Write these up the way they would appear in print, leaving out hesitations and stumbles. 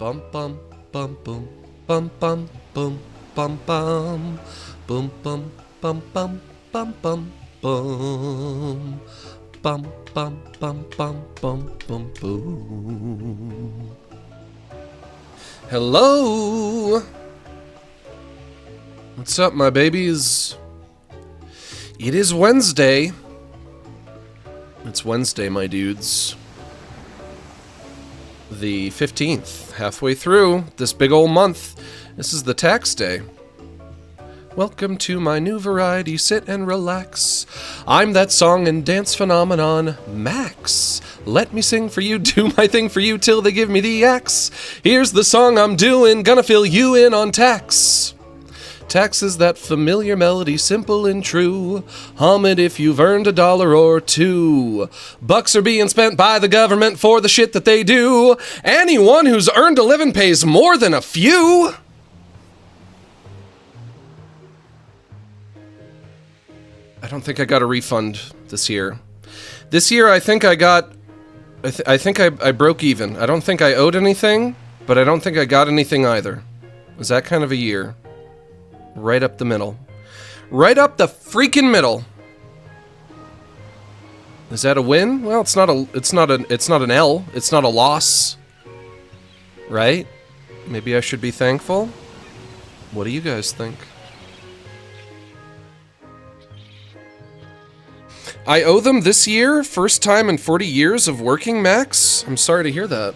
Bum bum bum boom bum bum boom bum bum boom bum bum bum bum bum boom bum bum bum bum bum bum boom. Hello. What's up, my babies? It is Wednesday. It's Wednesday, my dudes. The 15th, halfway through this big old month. This is the tax day. Welcome to my new variety, sit and relax. I'm that song and dance phenomenon, Max. Let me sing for you, do my thing for you till they give me the axe. Here's the song I'm doing, gonna fill you in on tax. Tax is that familiar melody, simple and true. Hum it if you've earned $1 or $2. Bucks are being spent by the government for the shit that they do. Anyone who's earned a living pays more than a few. I don't think I got a refund this year. This year, I think I got... I think I broke even. I don't think I owed anything, but I don't think I got anything either. It was that kind of a year. Right up the middle. Right up the freaking middle. Is that a win? Well, it's not an L. It's not a loss. Right? Maybe I should be thankful. What do you guys think? I owe them this year, first time in 40 years of working, Max. I'm sorry to hear that.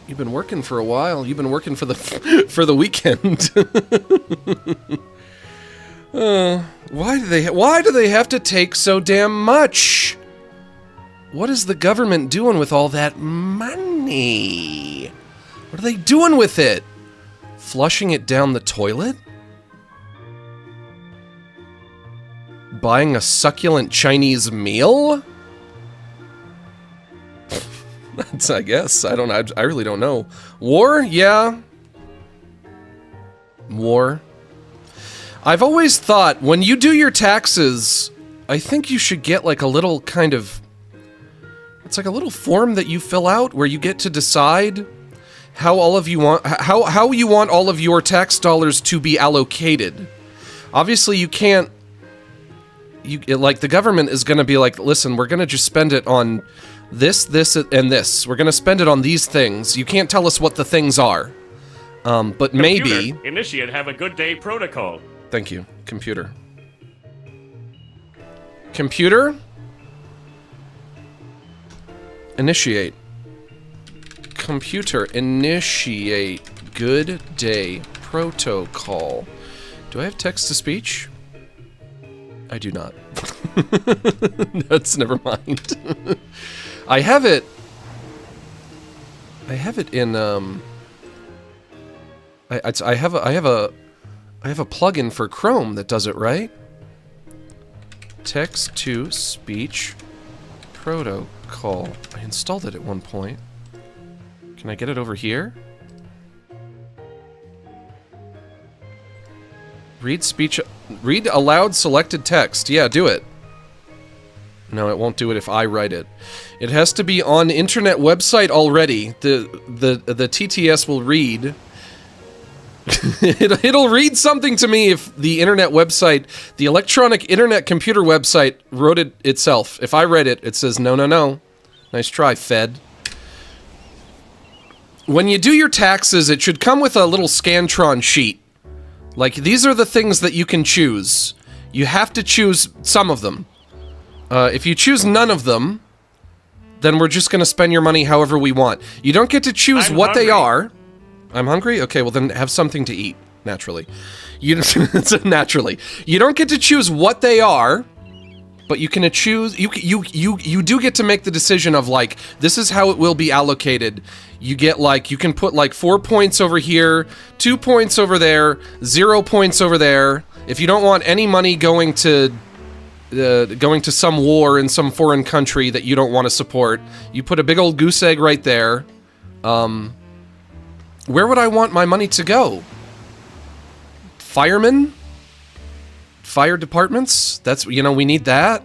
You've been working for a while. You've been working for the for the weekend. Why do they have to take so damn much? What is the government doing with all that money? What are they doing with it? Flushing it down the toilet? Buying a succulent Chinese meal? That's, I guess. I really don't know. War? Yeah. War. I've always thought, when you do your taxes, I think you should get like a little kind of... It's like a little form that you fill out where you get to decide how all of you want... How you want all of your tax dollars to be allocated. Obviously, you can't... like, the government is going to be like, listen, we're going to just spend it on... this, and this. We're gonna spend it on these things. You can't tell us what the things are. But maybe... Initiate have a good day protocol. Thank you, computer. Computer? Initiate. Computer, initiate good day protocol. Do I have text-to-speech? I do not. That's never mind. I have it in I have a plugin for Chrome that does it, right? Text to speech protocol. I installed it at one point. Can I get it over here? Read aloud selected text. Yeah, do it. No, it won't do it if I write it. It has to be on internet website already. The TTS will read. It'll read something to me if the internet website, the electronic internet computer website wrote it itself. If I read it, it says no, no, no. Nice try, Fed. When you do your taxes, it should come with a little Scantron sheet. Like, these are the things that you can choose. You have to choose some of them. If you choose none of them, then we're just gonna spend your money however we want. You don't get to choose what they are. I'm hungry? Okay, well then have something to eat, naturally. Naturally. You don't get to choose what they are, but you can choose, you do get to make the decision of like, this is how it will be allocated. You get like, you can put like 4 points over here, 2 points over there, 0 points over there. If you don't want any money going to some war in some foreign country that you don't want to support, you put a big old goose egg right there. Where would I want my money to go? Firemen? Fire departments? That's, you know, we need that.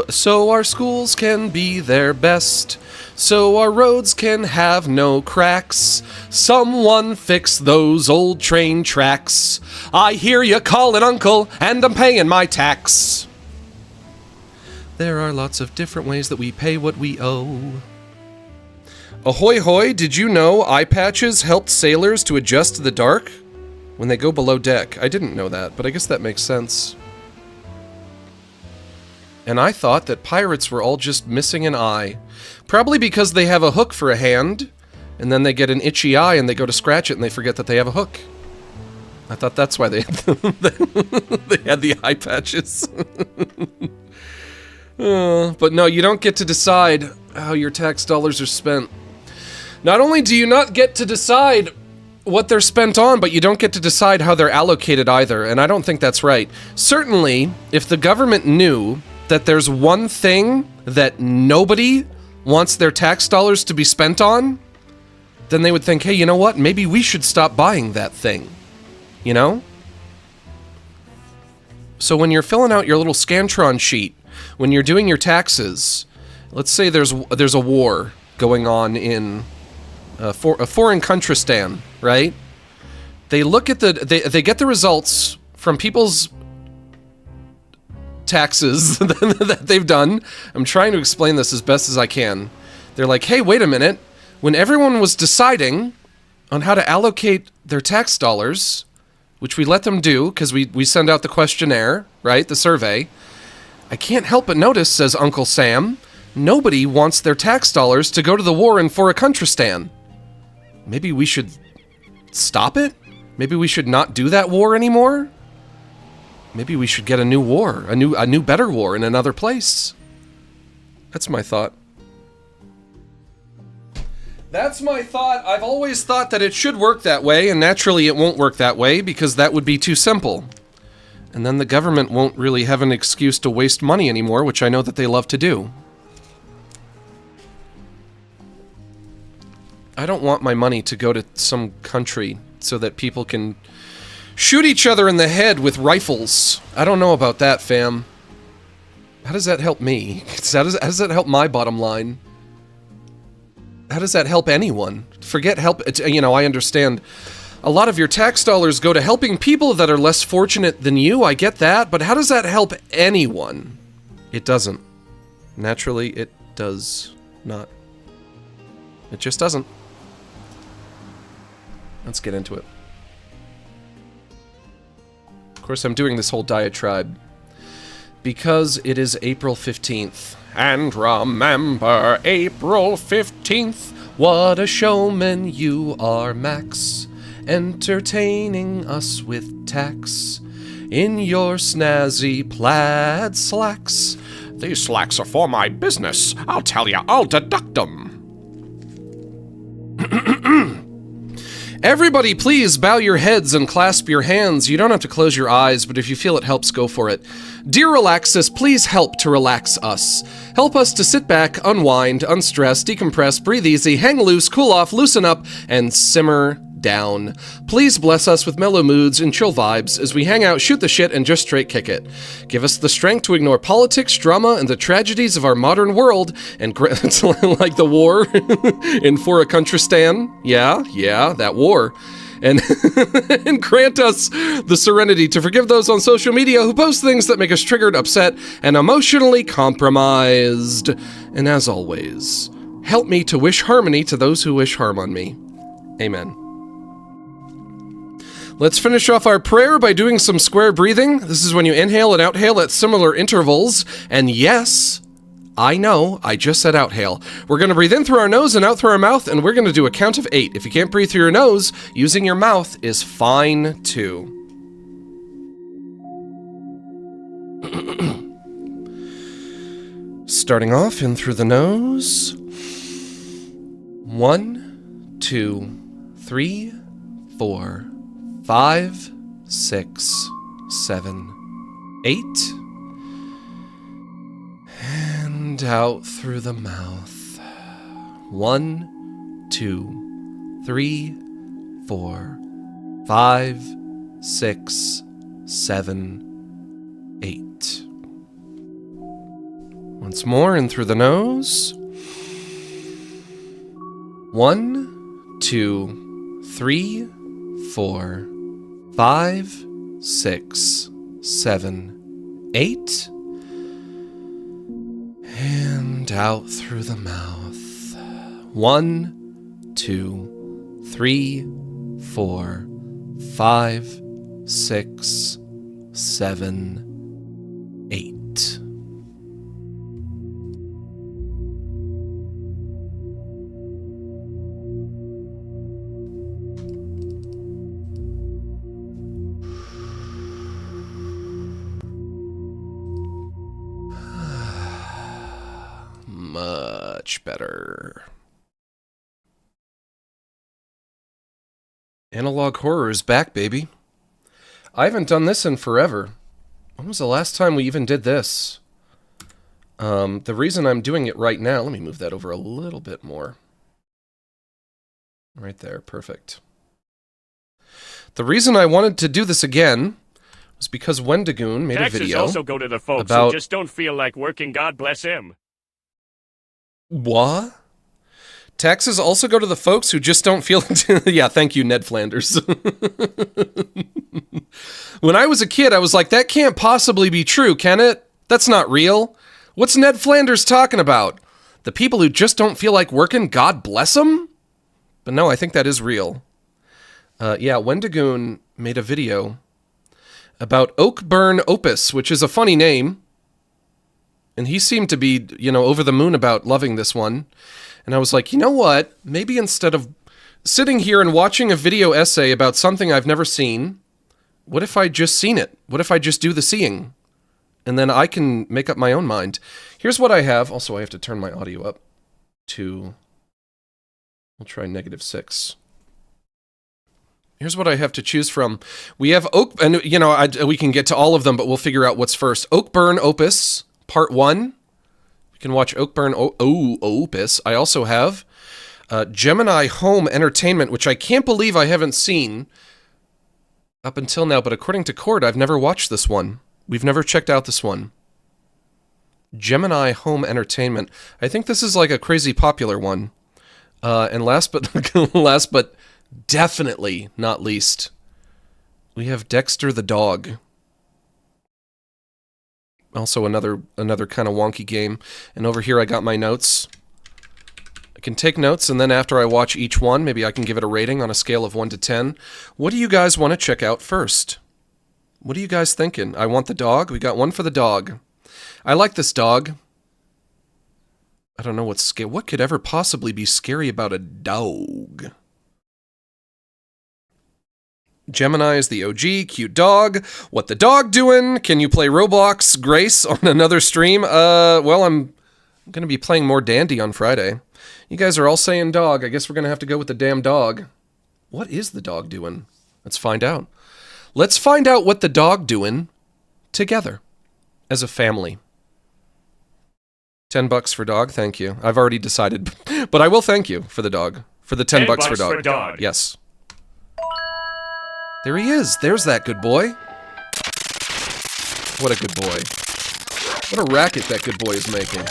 So our schools can be their best. So our roads can have no cracks. Someone fix those old train tracks. I hear you calling uncle, and I'm paying my tax. There are lots of different ways that we pay what we owe. Ahoy hoy, did you know eye patches helped sailors to adjust to the dark when they go below deck? I didn't know that, but I guess that makes sense. And I thought that pirates were all just missing an eye. Probably because they have a hook for a hand, and then they get an itchy eye and they go to scratch it and they forget that they have a hook. I thought that's why they they had the eye patches. But no, you don't get to decide how your tax dollars are spent. Not only do you not get to decide what they're spent on, but you don't get to decide how they're allocated either, and I don't think that's right. Certainly, if the government knew that there's one thing that nobody wants their tax dollars to be spent on, then they would think, hey, you know what? Maybe we should stop buying that thing. You know? So when you're filling out your little Scantron sheet, when you're doing your taxes, let's say there's a war going on in a foreign countrystan, right? They look at they get the results from people's taxes that they've done. I'm trying to explain this as best as I can. They're like, hey, wait a minute. When everyone was deciding on how to allocate their tax dollars, which we let them do because we send out the questionnaire, right? The survey. I can't help but notice, says Uncle Sam, nobody wants their tax dollars to go to the war in Forakhuntristan. Maybe we should stop it? Maybe we should not do that war anymore? Maybe we should get a new war, a new better war in another place. That's my thought. That's my thought. I've always thought that it should work that way, and naturally it won't work that way because that would be too simple. And then the government won't really have an excuse to waste money anymore, which I know that they love to do. I don't want my money to go to some country so that people can shoot each other in the head with rifles. I don't know about that, fam. How does that help me? How does that help my bottom line? How does that help anyone? Forget help, you know, I understand a lot of your tax dollars go to helping people that are less fortunate than you, I get that, but how does that help anyone? It doesn't. Naturally, it does not. It just doesn't. Let's get into it. Of course, I'm doing this whole diatribe because it is April 15th. And remember, April 15th, what a showman you are, Max, entertaining us with tax in your snazzy plaid slacks. These slacks are for my business. I'll tell you, I'll deduct them. Everybody, please bow your heads and clasp your hands. You don't have to close your eyes, but if you feel it helps, go for it. Dear Relaxus, please help to relax us. Help us to sit back, unwind, unstress, decompress, breathe easy, hang loose, cool off, loosen up, and simmer down. Please bless us with mellow moods and chill vibes as we hang out, shoot the shit, and just straight kick it. Give us the strength to ignore politics, drama, and the tragedies of our modern world, and it's like the war in Forakhuntristan. Yeah, that war. And, and grant us the serenity to forgive those on social media who post things that make us triggered, upset, and emotionally compromised. And as always, help me to wish harmony to those who wish harm on me. Amen. Let's finish off our prayer by doing some square breathing. This is when you inhale and outhale at similar intervals. And yes, I know, I just said outhale. We're going to breathe in through our nose and out through our mouth, and we're going to do a count of 8. If you can't breathe through your nose, using your mouth is fine too. Starting off in through the nose. 1, 2, 3, 4, 5, 6, 7, 8. And out through the mouth. 1, 2, 3, 4, 5, 6, 7, 8. Once more, in through the nose. 1, 2, 3, 4, 5, 6, 7, 8. And out through the mouth. 1, 2, 3, 4, 5, 6, 7, 8. Much better. Analog horror is back, baby. I haven't done this in forever. When was the last time we even did this? The reason I'm doing it right now, let me move that over a little bit more. Right there, perfect. The reason I wanted to do this again was because Wendigoon made a video also go to the folks about... who just don't feel like working, God bless him. What? Taxes also go to the folks who just don't feel... Yeah, thank you, Ned Flanders. When I was a kid, I was like, that can't possibly be true, can it? That's not real. What's Ned Flanders talking about? The people who just don't feel like working, God bless them? But no, I think that is real. Yeah, Wendigoon made a video about Oakburn Opus, which is a funny name. And he seemed to be, you know, over the moon about loving this one. And I was like, you know what? Maybe instead of sitting here and watching a video essay about something I've never seen, what if I just seen it? What if I just do the seeing? And then I can make up my own mind. Here's what I have. Also, I have to turn my audio up to... We'll try -6. Here's what I have to choose from. We have and you know, we can get to all of them, but we'll figure out what's first. Oakburn Opus, Part 1. You can watch Oakburn Opus. I also have Gemini Home Entertainment, which I can't believe I haven't seen up until now, but according to Cord, I've never watched this one. We've never checked out this one. Gemini Home Entertainment. I think this is like a crazy popular one. And last but definitely not least, we have Dexter the Dog. Also another kind of wonky game. And over here I got my notes. I can take notes, and then after I watch each one, maybe I can give it a rating on a scale of 1 to 10. What do you guys want to check out first? What are you guys thinking? I want the dog. We got one for the dog. I like this dog. I don't know what's scary. What could ever possibly be scary about a dog? Gemini is the OG, cute dog. What the dog doing? Can you play Roblox Grace on another stream? Well, I'm going to be playing more Dandy on Friday. You guys are all saying dog. I guess we're going to have to go with the damn dog. What is the dog doing? Let's find out. Let's find out what the dog doing together as a family. $10 for dog, thank you. I've already decided, but I will thank you for the dog. For the $10 for dog. For dog. Yes. There he is. There's that good boy. What a good boy. What a racket that good boy is making.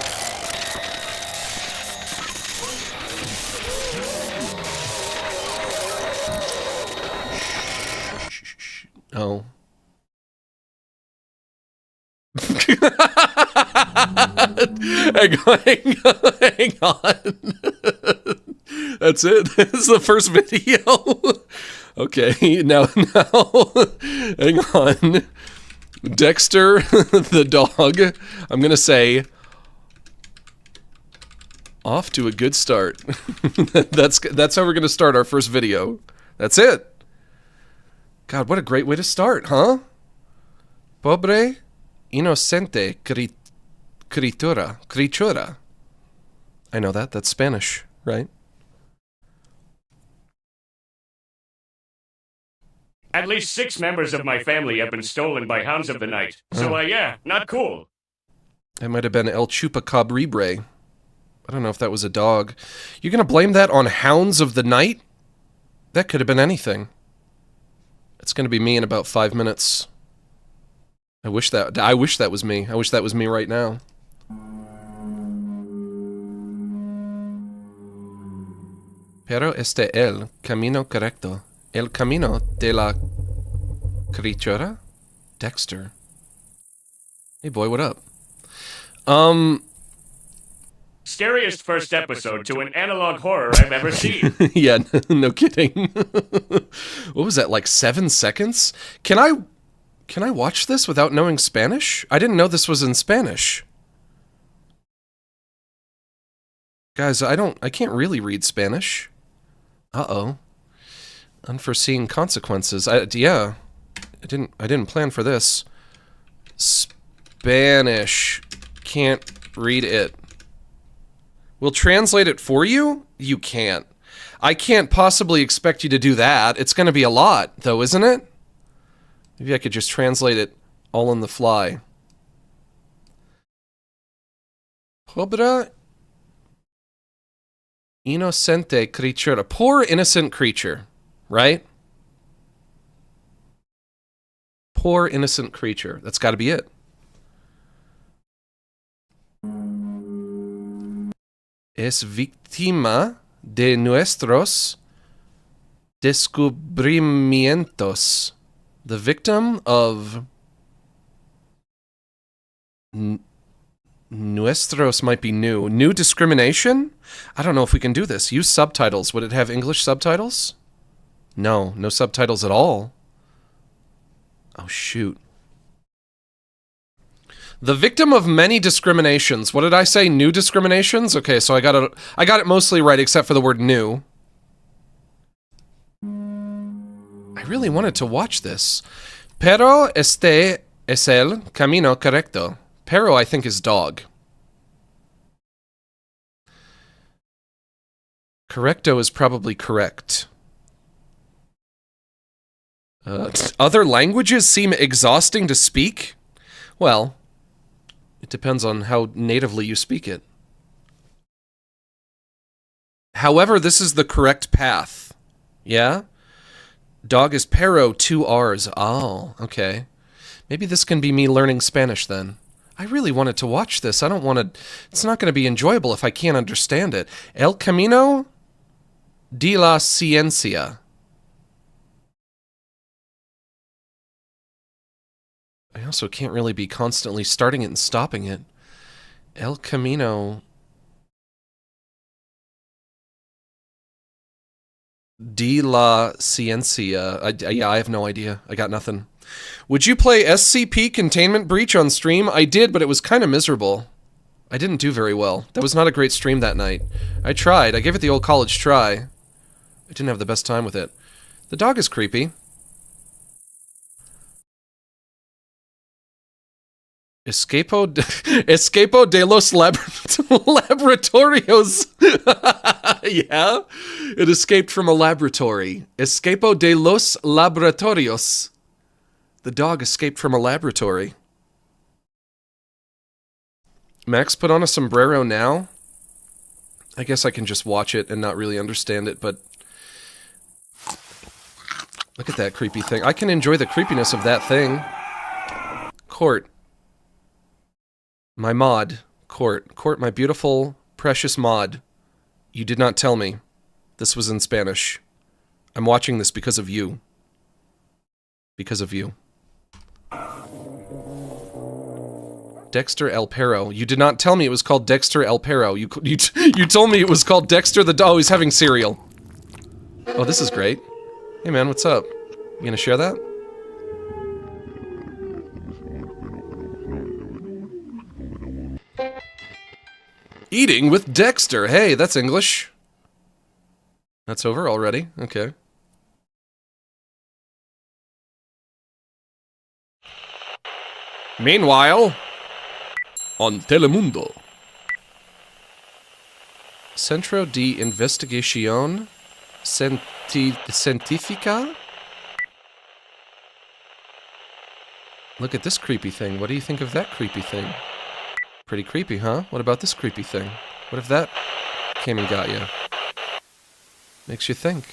Oh. Hang on. That's it. This is the first video. Okay, now, hang on. Dexter the dog. I'm gonna say, off to a good start. That's how we're gonna start our first video. That's it. God, what a great way to start, huh? Pobre inocente criatura. I know that. That's Spanish, right? At least 6 members of my family have been stolen by hounds of the night. So, yeah, not cool. That might have been El Chupacabribre. I don't know if that was a dog. You're gonna blame that on hounds of the night? That could have been anything. It's gonna be me in about 5 minutes. I wish that was me. I wish that was me right now. Pero este el camino correcto. El camino de la criatura? Dexter. Hey boy, what up? Scariest first episode to an analog horror I've ever seen. Yeah, no kidding. What was that, like 7 seconds? Can I watch this without knowing Spanish? I didn't know this was in Spanish. Guys, I can't really read Spanish. Uh-oh. Unforeseen consequences. Yeah. I didn't plan for this. Spanish. Can't read it. We'll translate it for you? You can't. I can't possibly expect you to do that. It's going to be a lot, though, isn't it? Maybe I could just translate it all on the fly. Pobre inocente criatura. Poor innocent creature, right? Poor innocent creature. That's got to be it. Es víctima de nuestros descubrimientos. The victim of... Nuestros might be new. New discrimination? I don't know if we can do this. Use subtitles. Would it have English subtitles? No, no subtitles at all. Oh, shoot. The victim of many discriminations. What did I say? New discriminations? Okay, so I got it mostly right except for the word new. I really wanted to watch this. Pero este es el camino correcto. Pero, I think, is dog. Correcto is probably correct. Other languages seem exhausting to speak? Well, it depends on how natively you speak it. However, this is the correct path. Yeah? Dog is pero, 2 R's. Oh, okay. Maybe this can be me learning Spanish then. I really wanted to watch this. I don't want to... It's not going to be enjoyable if I can't understand it. El camino de la ciencia. I also can't really be constantly starting it and stopping it. El camino de la ciencia. Yeah, I have no idea. I got nothing. Would you play SCP Containment Breach on stream? I did, but it was kind of miserable. I didn't do very well. That was not a great stream that night. I tried. I gave it the old college try. I didn't have the best time with it. The dog is creepy. Escapo de los laboratorios. Yeah? It escaped from a laboratory. Escapo de los laboratorios. The dog escaped from a laboratory. Max, put on a sombrero now? I guess I can just watch it and not really understand it, but... Look at that creepy thing. I can enjoy the creepiness of that thing. Court. My mod. Court. Court, my beautiful, precious mod. You did not tell me. This was in Spanish. I'm watching this because of you. Because of you. Dexter El Perro. You did not tell me it was called Dexter El Perro. You told me it was called Dexter the Dog. Oh, he's having cereal. Oh, this is great. Hey man, what's up? You gonna share that? Eating with Dexter. Hey, that's English. That's over already. Okay. Meanwhile, on Telemundo. Centro de Investigación Científica? Look at this creepy thing. What do you think of that creepy thing? Pretty creepy, huh? What about this creepy thing? What if that came and got you? Makes you think.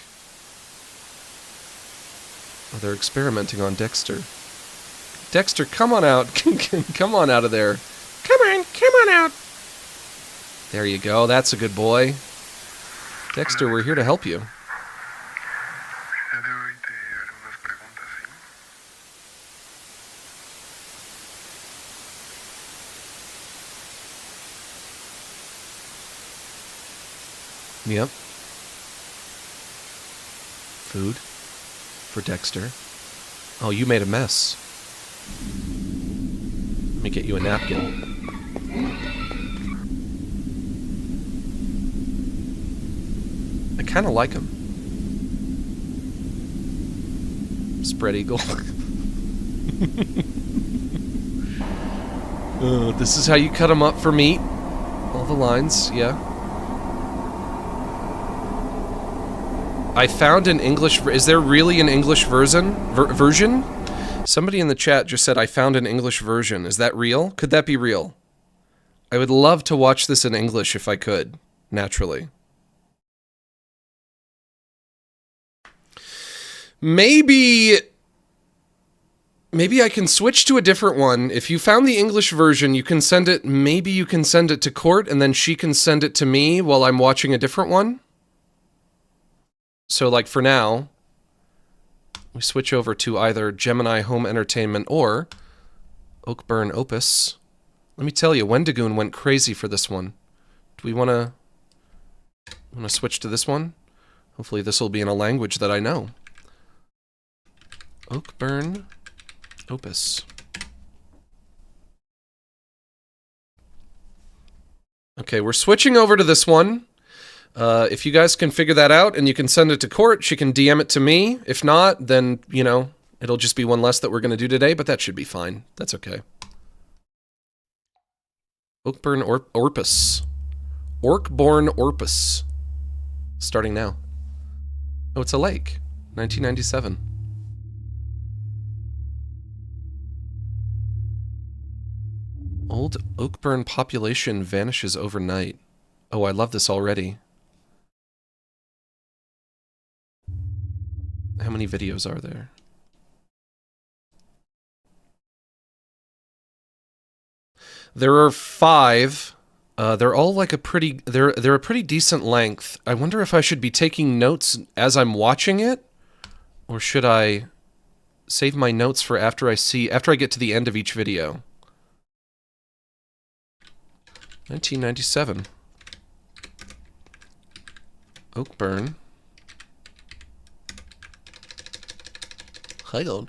Oh, they're experimenting on Dexter. Dexter, come on out. Come on out of there. Come on out. There you go. That's a good boy. Dexter, we're here to help you. Yep. Food for Dexter. Oh, you made a mess. Let me get you a napkin. I kind of like him. Spread eagle. This is how you cut them up for meat. All the lines, yeah. I found an English... Is there really an English version? Somebody in the chat just said, I found an English version. Is that real? Could that be real? I would love to watch this in English if I could, naturally. Maybe I can switch to a different one. If you found the English version, you can send it... Maybe you can send it to Court, and then she can send it to me while I'm watching a different one? So, like, for now, we switch over to either Gemini Home Entertainment or Oakburn Opus. Let me tell you, Wendigoon went crazy for this one. Do we want to switch to this one? Hopefully this will be in a language that I know. Oakburn Opus. Okay, we're switching over to this one. If you guys can figure that out and you can send it to Court, she can DM it to me. If not, then, you know, it'll just be one less that we're going to do today, but that should be fine. That's okay. Oakburn Opus. Oakburn Opus. Starting now. Oh, it's a lake. 1997. Old Oakburn population vanishes overnight. Oh, I love this already. How many videos are there? There are 5. They're all like a pretty... They're a pretty decent length. I wonder if I should be taking notes as I'm watching it, or should I save my notes for after I get to the end of each video. 1997. Oakburn. Hold on.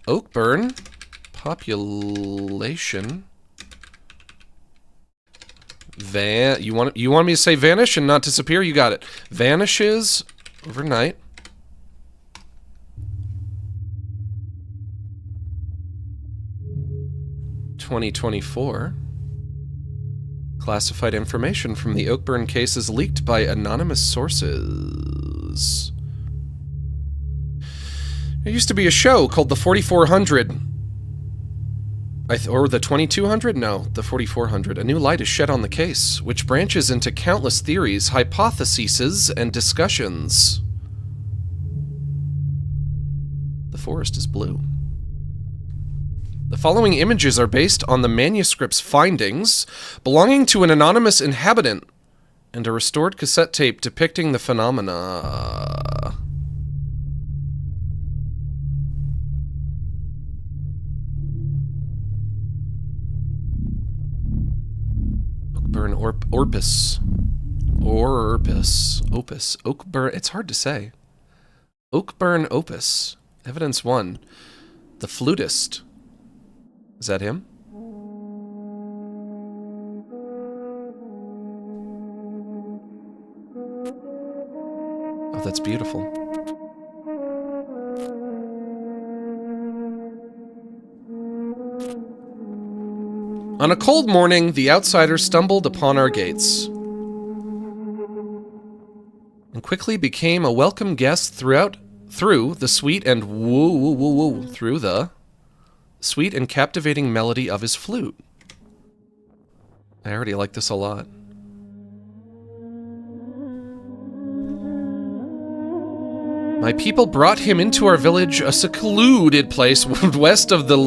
Oakburn population. You want me to say vanish and not disappear? You got it. Vanishes overnight. (2024). Classified information from the Oakburn case is leaked by anonymous sources. There used to be a show called the 4400. Or the 2200? No, the 4400. A new light is shed on the case, which branches into countless theories, hypotheses, and discussions. The forest is blue. The following images are based on the manuscript's findings belonging to an anonymous inhabitant and a restored cassette tape depicting the phenomena. Oakburn Opus. Opus. Oakburn. It's hard to say. Oakburn Opus. Evidence 1. The flutist. Is that him? Oh, that's beautiful. On a cold morning, the outsiders stumbled upon our gates and quickly became a welcome guest through the sweet and sweet and captivating melody of his flute. I already like this a lot. My people brought him into our village, a secluded place west of the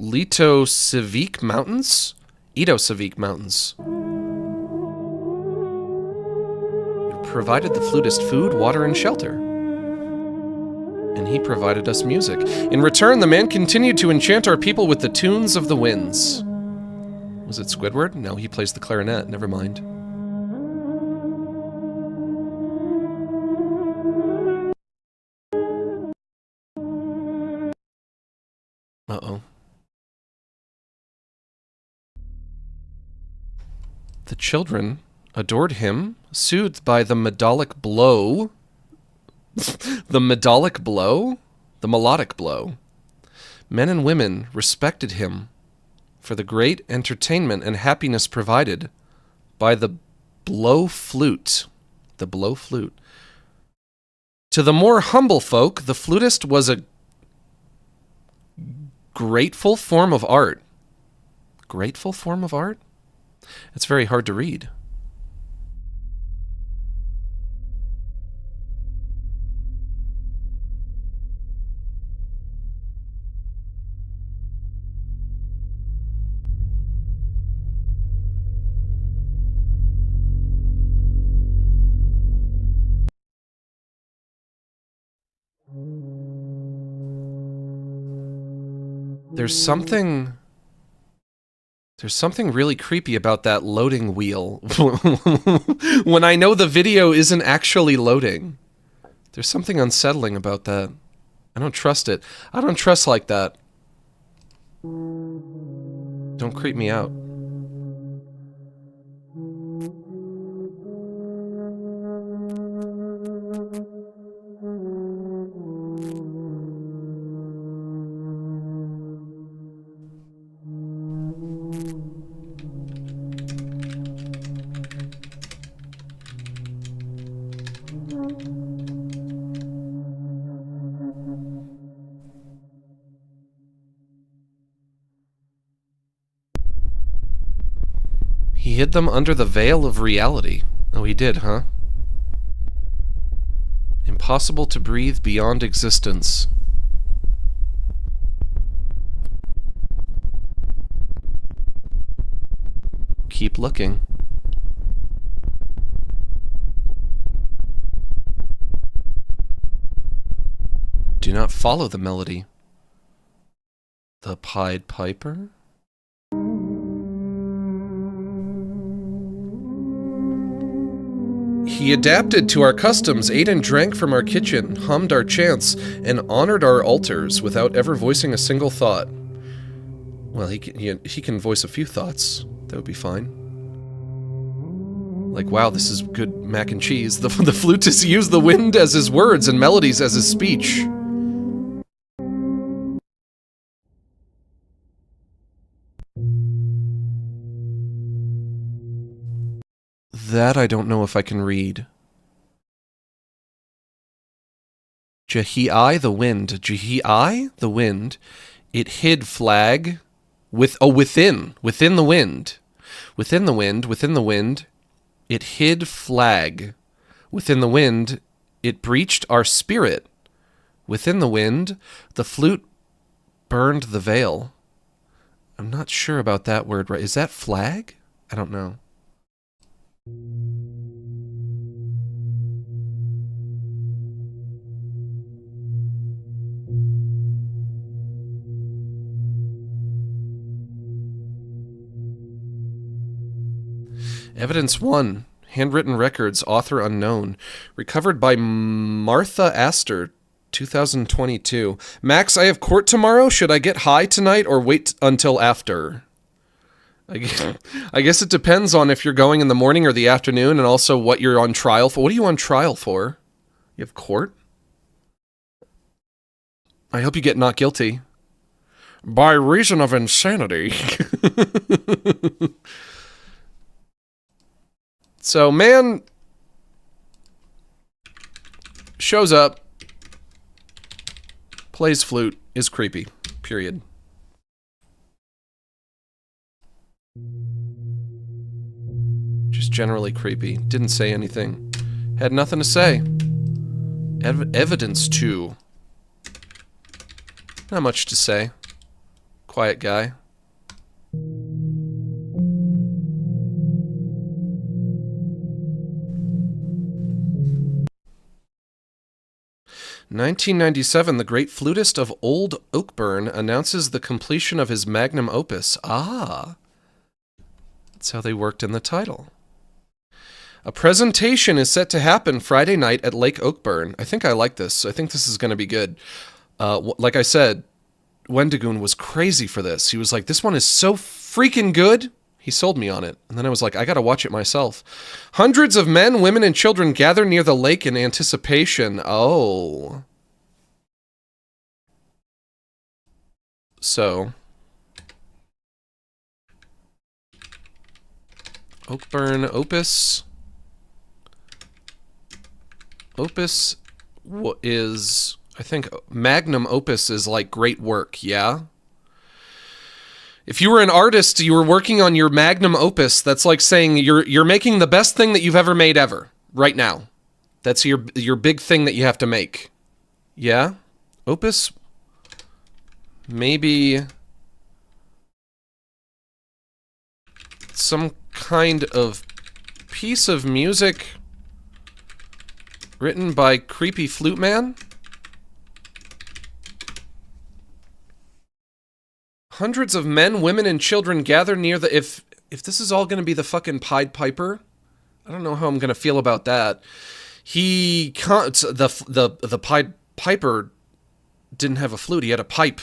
Litosavik Mountains? Itosavik Mountains. provided the flutist food, water, and shelter. And he provided us music. In return, the man continued to enchant our people with the tunes of the winds. Was it Squidward? No, he plays the clarinet. Never mind. Uh-oh. The children adored him, soothed by the melodic blow. The melodic blow? The melodic blow. Men and women respected him for the great entertainment and happiness provided by the blow flute. The blow flute. To the more humble folk, the flutist was a grateful form of art. Grateful form of art? It's very hard to read. There's something really creepy about that loading wheel when I know the video isn't actually loading. There's something unsettling about that. I don't trust it. I don't trust like that. Don't creep me out. He hid them under the veil of reality. Oh, he did, huh? Impossible to breathe beyond existence. Keep looking. Do not follow the melody. The Pied Piper? He adapted to our customs, ate and drank from our kitchen, hummed our chants, and honored our altars without ever voicing a single thought. Well, he can voice a few thoughts. That would be fine. Like, wow, this is good mac and cheese. The flutist used the wind as his words and melodies as his speech. That I don't know if I can read. Jehii the wind. Jehii the wind. It hid flag within the wind. Within the wind, within the wind. It hid flag. Within the wind, it breached our spirit. Within the wind, the flute burned the veil. I'm not sure about that word, right? Is that flag? I don't know. Evidence 1. Handwritten records, author unknown. Recovered by Martha Astor, 2022. Max, I have court tomorrow. Should I get high tonight or wait until after? I guess it depends on if you're going in the morning or the afternoon, and also what you're on trial for. What are you on trial for? You have court? I hope you get not guilty. By reason of insanity. So, man shows up, plays flute, is creepy. Period. Just generally creepy. Didn't say anything. Had nothing to say. Evidence 2. Not much to say. Quiet guy. 1997, the great flutist of Old Oakburn announces the completion of his magnum opus. Ah. That's how they worked in the title. A presentation is set to happen Friday night at Lake Oakburn. I think I like this. I think this is going to be good. Like I said, Wendigoon was crazy for this. He was like, this one is so freaking good. He sold me on it. And then I was like, I got to watch it myself. Hundreds of men, women, and children gather near the lake in anticipation. Oh. So. Oakburn Opus. Opus is, I think, magnum opus is like great work, yeah? If you were an artist, you were working on your magnum opus, that's like saying you're making the best thing that you've ever made ever, right now. That's your big thing that you have to make. Yeah? Opus? Maybe some kind of piece of music written by Creepy Flute Man? Hundreds of men, women, and children gather near the... If this is all going to be the fucking Pied Piper, I don't know how I'm going to feel about that. He can't... The Pied Piper didn't have a flute. He had a pipe.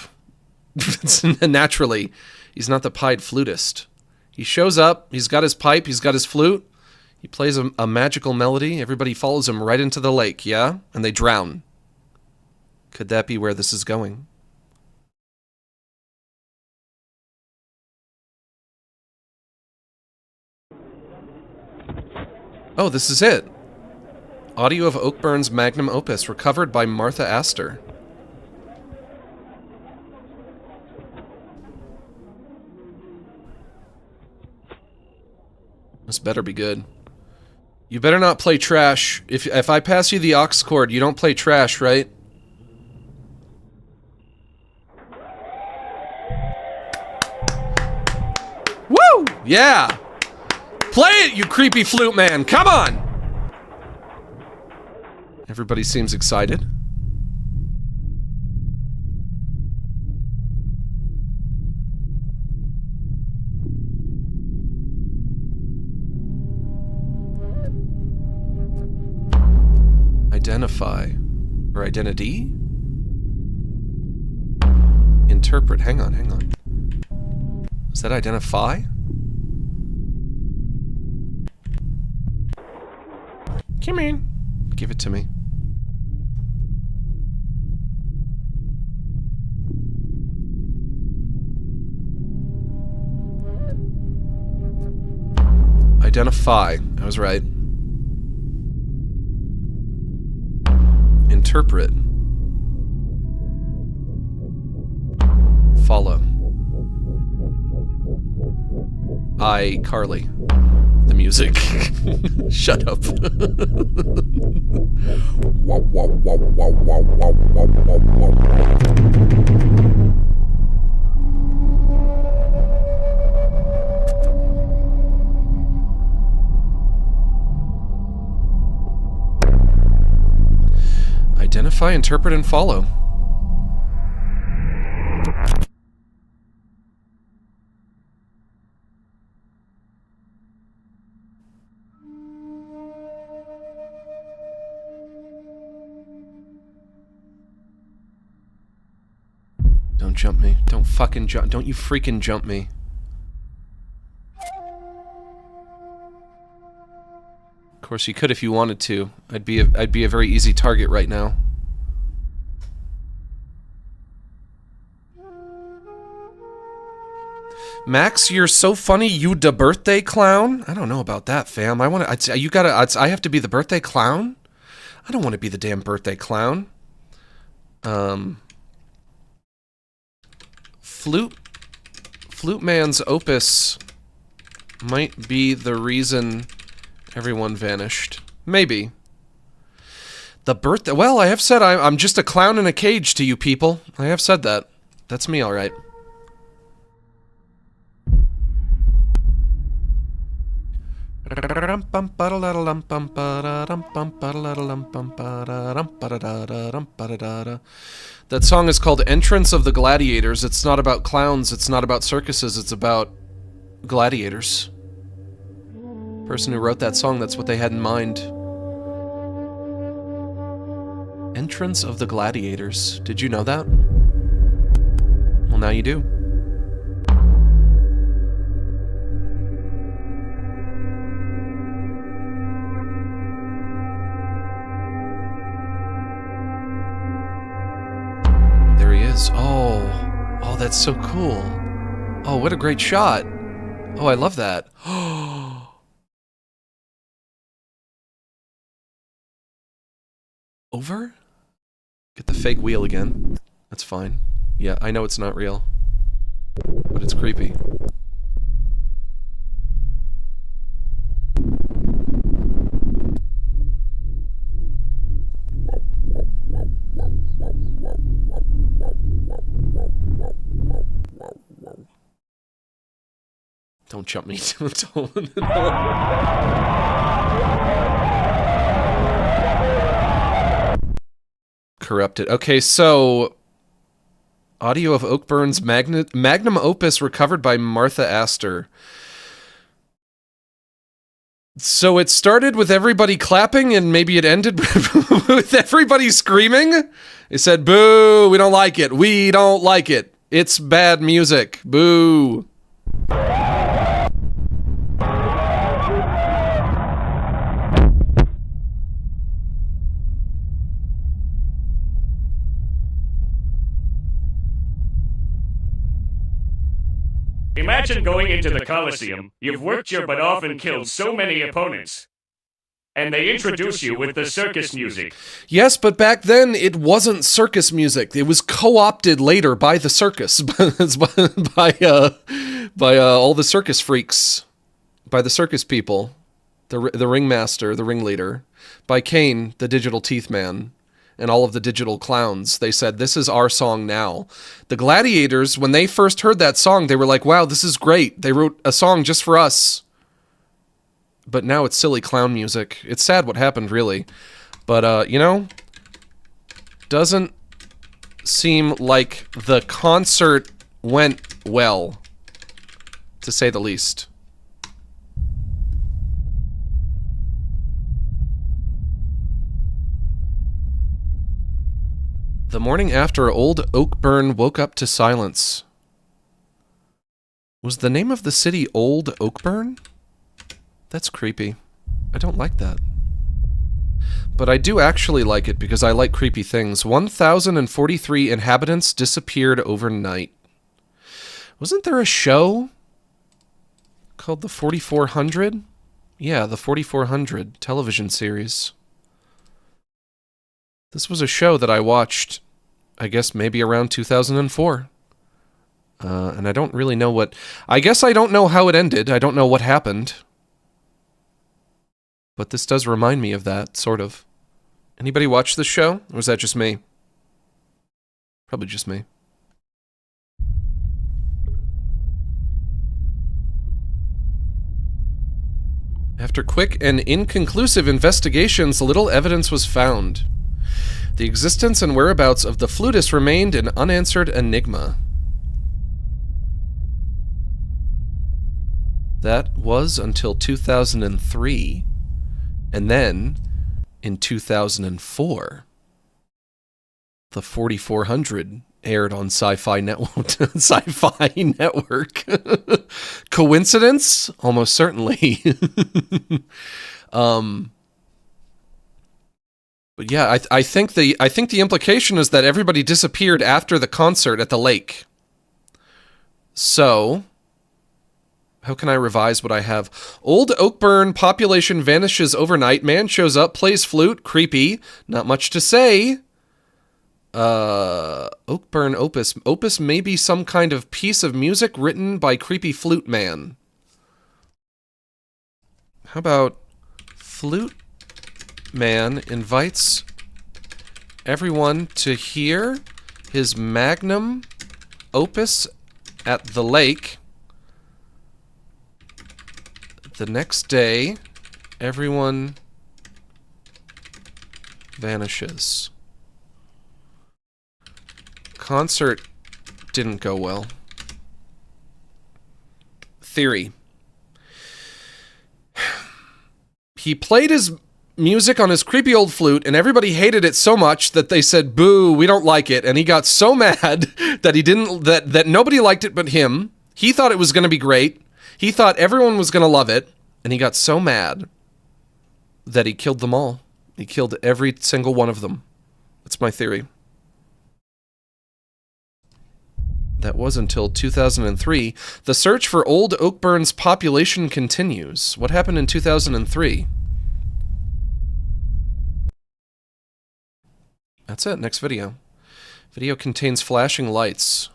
Naturally. He's not the Pied Flutist. He shows up. He's got his pipe. He's got his flute. He plays a magical melody. Everybody follows him right into the lake, yeah? And they drown. Could that be where this is going? Oh, this is it. Audio of Oakburn's magnum opus, recovered by Martha Astor. This better be good. You better not play trash. If I pass you the aux cord, you don't play trash, right? Woo! Yeah! Play it, you creepy flute man! Come on! Everybody seems excited. Identify. Or identity? Interpret. Hang on. Is that identify? Come in. Give it to me. Identify. I was right. Interpret. Follow. Carly. The music. Shut up. Identify, interpret, and follow. Don't jump me. Don't fucking jump. Don't you freaking jump me. Of course, you could if you wanted to. I'd be a very easy target right now. Max, you're so funny. You the birthday clown? I don't know about that, fam. I have to be the birthday clown? I don't want to be the damn birthday clown. Flute Man's opus might be the reason everyone vanished. Maybe. The birthday... Well, I have said I'm just a clown in a cage to you people. I have said that. That's me, alright. That song is called Entrance of the Gladiators. It's not about clowns, it's not about circuses, it's about gladiators. Person who wrote that song, that's what they had in mind. Entrance of the Gladiators. Did you know that? Well, now you do. There he is. Oh, that's so cool. Oh, what a great shot. Oh, I love that. Over? Get the fake wheel again. That's fine. Yeah, I know it's not real. But it's creepy. Don't jump me. Don't. Corrupted. Okay, so audio of Oakburn's magnum opus recovered by Martha Astor. So it started with everybody clapping and maybe it ended with everybody screaming? They said, boo, we don't like it. We don't like it. It's bad music. Boo. Imagine going into the Colosseum. You've worked your butt off and killed so many opponents. And they introduce you with the circus music. Yes, but back then it wasn't circus music. It was co-opted later by the circus, by all the circus freaks, by the circus people, the ringmaster, the ringleader, by Kane, the digital teeth man, and all of the digital clowns. They said, this is our song now. The Gladiators, when they first heard that song, they were like, wow, this is great. They wrote a song just for us. But now it's silly clown music. It's sad what happened, really. But, you know, doesn't seem like the concert went well, to say the least. The morning after, old Oakburn woke up to silence. Was the name of the city Old Oakburn? That's creepy. I don't like that. But I do actually like it because I like creepy things. 1,043 inhabitants disappeared overnight. Wasn't there a show called the 4400? Yeah, the 4400 television series. This was a show that I watched, I guess maybe around 2004. And I don't really know what... I guess I don't know how it ended. I don't know what happened. But this does remind me of that, sort of. Anybody watch this show? Or was that just me? Probably just me. After quick and inconclusive investigations, little evidence was found. The existence and whereabouts of the flutist remained an unanswered enigma. That was until 2003. And then, in 2004, the 4400 aired on Sci-Fi Network. Sci-Fi Network. Coincidence? Almost certainly. But yeah, I think the implication is that everybody disappeared after the concert at the lake. So, how can I revise what I have? Old Oakburn population vanishes overnight. Man shows up, plays flute. Creepy. Not much to say. Oakburn Opus. Opus may be some kind of piece of music written by creepy flute man. How about flute man invites everyone to hear his magnum opus at the lake. The next day, everyone vanishes. Concert didn't go well. Theory. He played his music on his creepy old flute, and everybody hated it so much that they said, "Boo, we don't like it." And he got so mad that he didn't that nobody liked it but him. He thought it was going to be great. He thought everyone was going to love it, and he got so mad that he killed them all. He killed every single one of them. That's my theory. That was until 2003. The search for old Oakburn's population continues. What happened in 2003? That's it. Next video. Video contains flashing lights.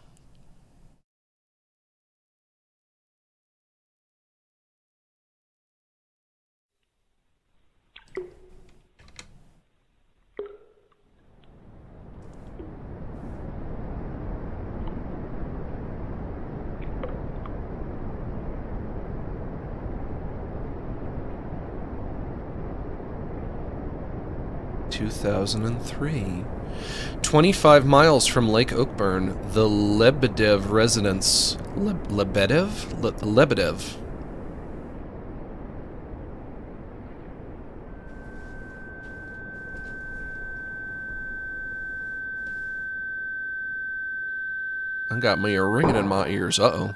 (2003). 25 miles from Lake Oakburn, the Lebedev residence. Lebedev? I got me a ringing in my ears. Uh-oh.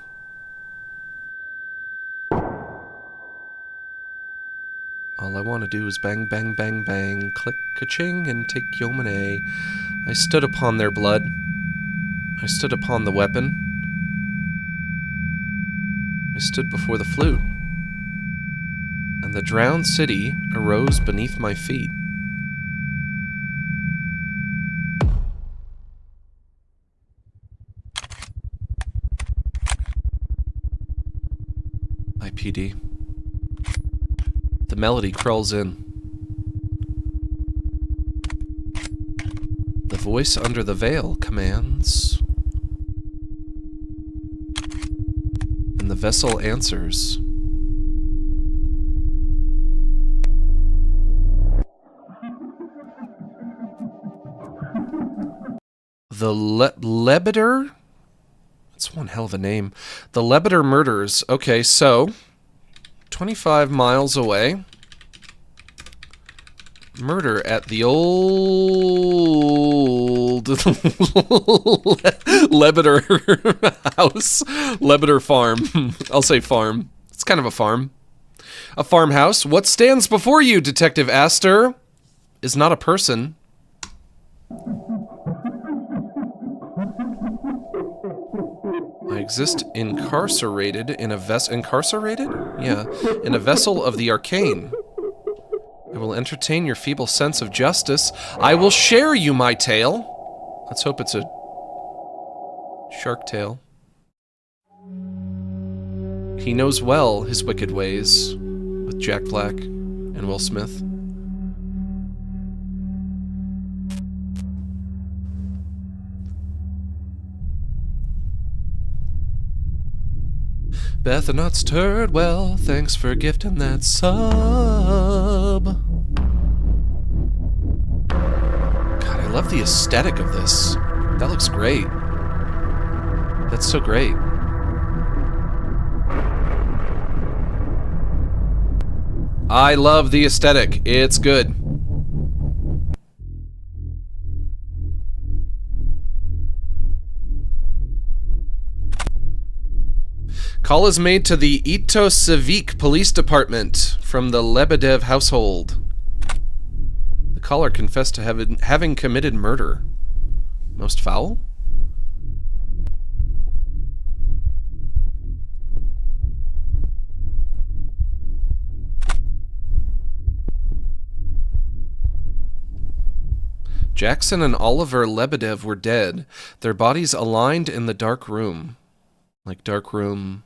All I want to do is bang, bang, bang, bang, click, ka-ching, and take your money. I stood upon their blood. I stood upon the weapon. I stood before the flute. And the drowned city arose beneath my feet. IPD. The melody crawls in. The voice under the veil commands. And the vessel answers. The Lebeder? That's one hell of a name. The Lebeder murders. Okay, so 25 miles away. Murder at the old Lebeder house. Lebeder farm. I'll say farm. It's kind of a farm. A farmhouse. What stands before you, Detective Astor, is not a person. I exist incarcerated in a incarcerated? Yeah. In a vessel of the arcane. I will entertain your feeble sense of justice. I will share you my tale. Let's hope it's a shark tale. He knows well his wicked ways, with Jack Black and Will Smith. Beth and not stirred well, thanks for gifting that sub. God, I love the aesthetic of this. That looks great. That's so great. I love the aesthetic. It's good. Call is made to the Ito Civic Police Department from the Lebedev household. The caller confessed to having committed murder. Most foul? Jackson and Oliver Lebedev were dead, their bodies aligned in the dark room. Like dark room...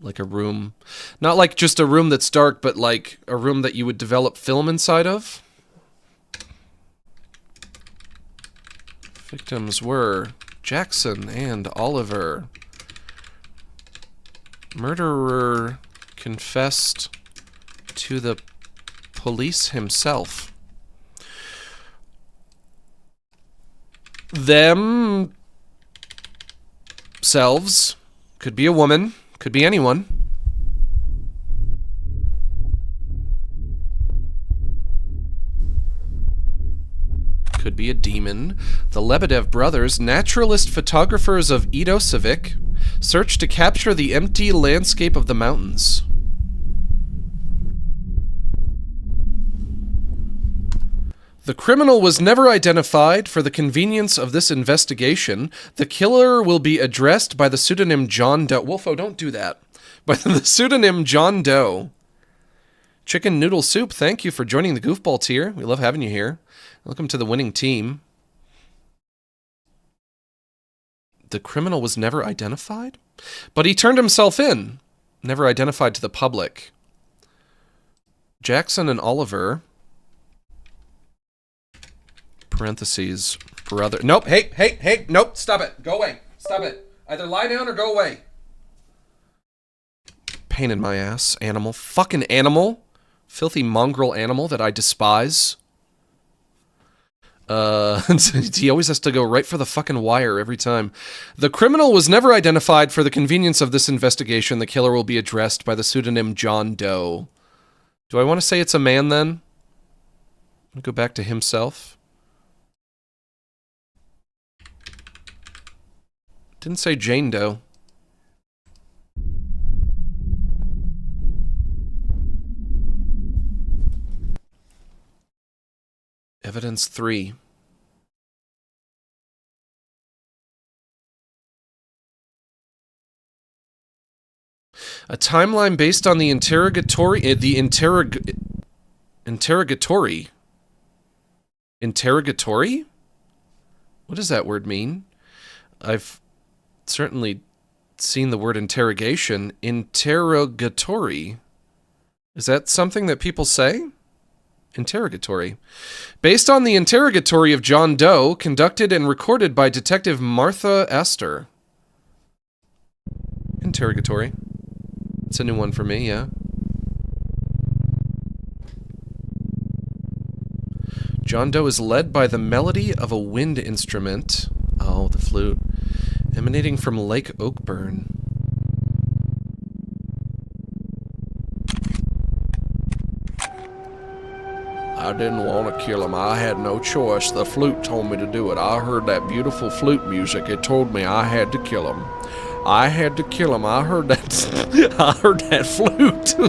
Like a room, not like just a room that's dark, but like a room that you would develop film inside of. Victims were Jackson and Oliver. Murderer confessed to the police himself. Themselves. Could be a woman. Could be anyone. Could be a demon. The Lebedev brothers, naturalist photographers of Idosavik, search to capture the empty landscape of the mountains. The criminal was never identified. For the convenience of this investigation, the killer will be addressed by the pseudonym John Doe. Wolfo, don't do that. By the pseudonym John Doe. Chicken Noodle Soup, thank you for joining the Goofball tier. We love having you here. Welcome to the winning team. The criminal was never identified? But he turned himself in. Never identified to the public. Jackson and Oliver... parentheses, brother. Nope, hey, nope, stop it. Go away. Stop it. Either lie down or go away. Pain in my ass, animal. Fucking animal. Filthy mongrel animal that I despise. He always has to go right for the fucking wire every time. The criminal was never identified. For the convenience of this investigation, the killer will be addressed by the pseudonym John Doe. Do I want to say it's a man then? I'll go back to himself. Didn't say Jane Doe. Evidence 3. A timeline based on the interrogatory... Interrogatory? Interrogatory? What does that word mean? I've certainly seen the word interrogation. Interrogatory. Is that something that people say? Interrogatory. Based on the interrogatory of John Doe, conducted and recorded by Detective Martha Astor. Interrogatory. It's a new one for me, yeah. John Doe is led by the melody of a wind instrument. Oh, the flute. Emanating from Lake Oakburn. I didn't want to kill him. I had no choice. The flute told me to do it. I heard that beautiful flute music. It told me I had to kill him. I had to kill him. I heard that. I heard that flute.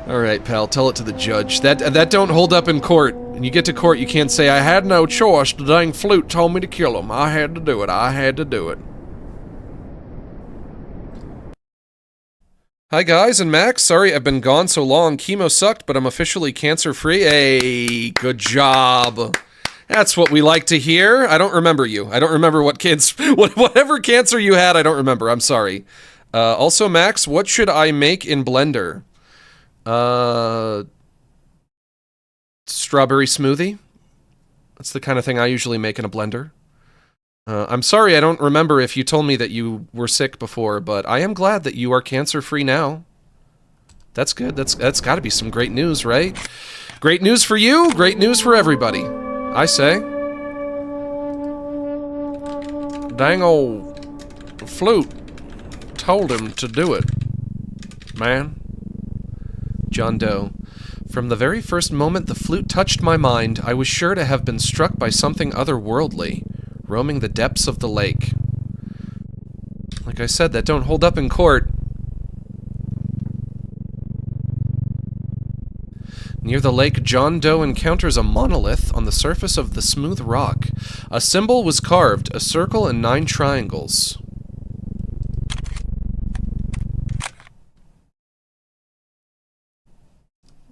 All right, pal. Tell it to the judge. That don't hold up in court. When you get to court, you can't say, I had no choice. The dang flute told me to kill him. I had to do it. I had to do it. Hi guys, and Max. Sorry I've been gone so long. Chemo sucked, but I'm officially cancer-free. Hey, good job. That's what we like to hear. I don't remember you. I don't remember what whatever cancer you had, I don't remember. I'm sorry. Also, Max, what should I make in Blender? Strawberry smoothie. That's the kind of thing I usually make in a blender. I'm sorry I don't remember if you told me that you were sick before, but I am glad that you are cancer-free now. That's good. That's got to be some great news, right? Great news for you, great news for everybody. I say. Dang old flute told him to do it, man. John Doe. From the very first moment the flute touched my mind, I was sure to have been struck by something otherworldly, roaming the depths of the lake. Like I said, that don't hold up in court. Near the lake, John Doe encounters a monolith on the surface of the smooth rock. A symbol was carved, a circle and 9 triangles.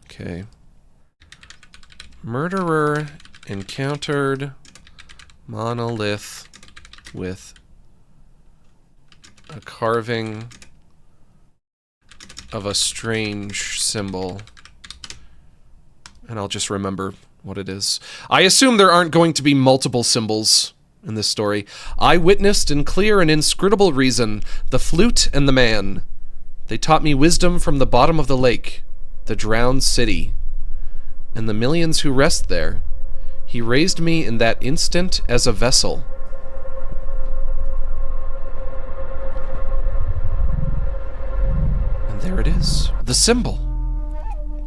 Okay. Murderer encountered monolith with a carving of a strange symbol. And I'll just remember what it is. I assume there aren't going to be multiple symbols in this story. I witnessed in clear and inscrutable reason the flute and the man. They taught me wisdom from the bottom of the lake. the drowned city, and the millions who rest there. He raised me in that instant as a vessel. And there it is, the symbol.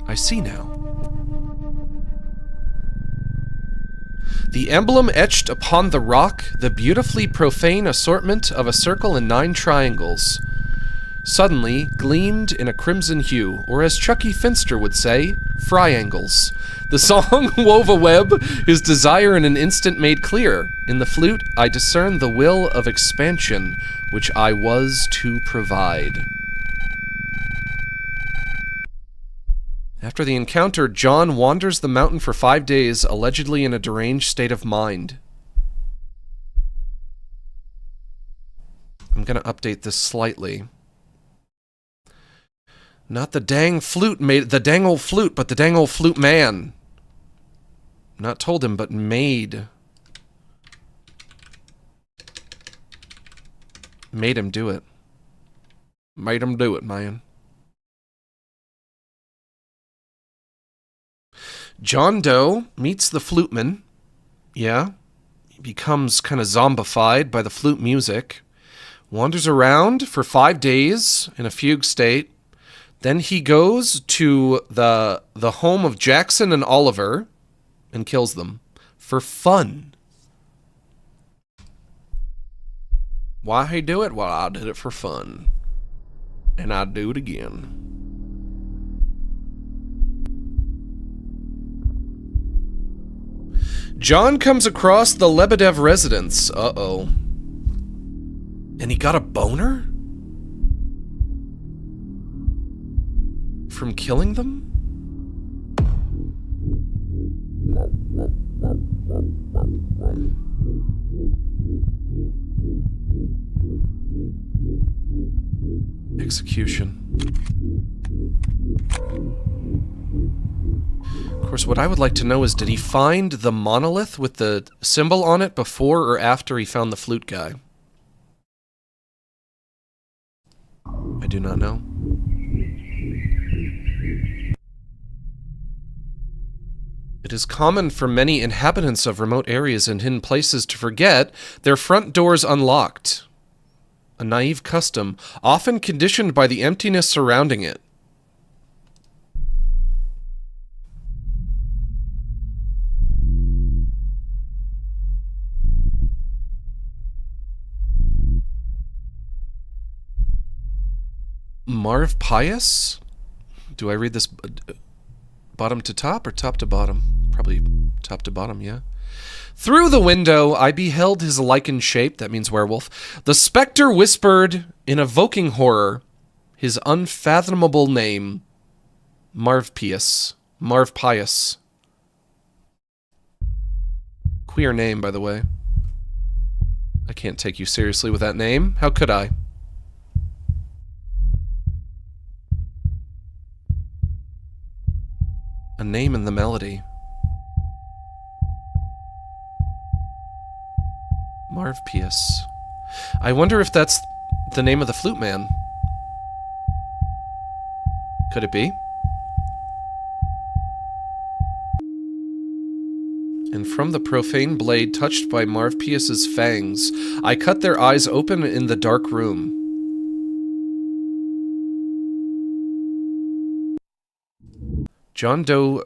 I see now. The emblem etched upon the rock, the beautifully profane assortment of a circle and 9 triangles, suddenly gleamed in a crimson hue, or as Chucky Finster would say, fryangles. The song wove a web, his desire in an instant made clear. In the flute, I discerned the will of expansion, which I was to provide. After the encounter, John wanders the mountain for 5 days, allegedly in a deranged state of mind. I'm gonna update this slightly. Not the dang flute made the dang old flute, but the dang old flute man. Not told him, but made him do it. Made him do it, man. John Doe meets the fluteman. Yeah. He becomes kind of zombified by the flute music. Wanders around for 5 days in a fugue state. Then he goes to the home of Jackson and Oliver and kills them for fun. Why he do it? Well, I did it for fun. And I'd do it again. John comes across the Lebedev residence. Uh-oh. And he got a boner? From killing them? Execution. Of course, what I would like to know is, did he find the monolith with the symbol on it before or after he found the flute guy? I do not know. It is common for many inhabitants of remote areas and hidden places to forget their front doors unlocked. A naive custom, often conditioned by the emptiness surrounding it. Marv Pias? Do I read this bottom to top or top to bottom? Probably top to bottom, yeah. Through the window, I beheld his lichen shape, that means werewolf. The specter whispered in evoking horror his unfathomable name, Marv Pias. Marv Pias. Queer name, by the way. I can't take you seriously with that name. How could I? A name in the melody. Marv Pias. I wonder if that's the name of the flute man. Could it be? And from the profane blade touched by Marv Pias's fangs, I cut their eyes open in the dark room. John Doe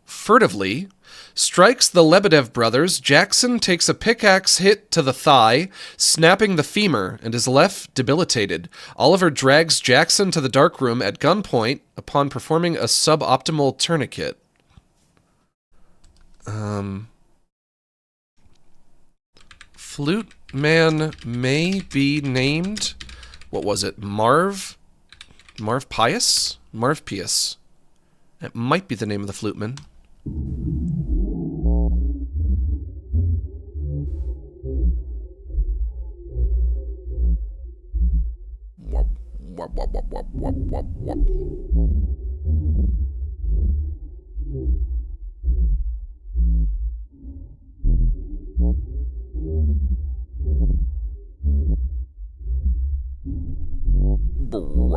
furtively strikes the Lebedev brothers. Jackson takes a pickaxe hit to the thigh, snapping the femur, and is left debilitated. Oliver drags Jackson to the dark room at gunpoint upon performing a suboptimal tourniquet. Flute man may be named... What was it? Marv Pias? Marv Pias. That might be the name of the fluteman.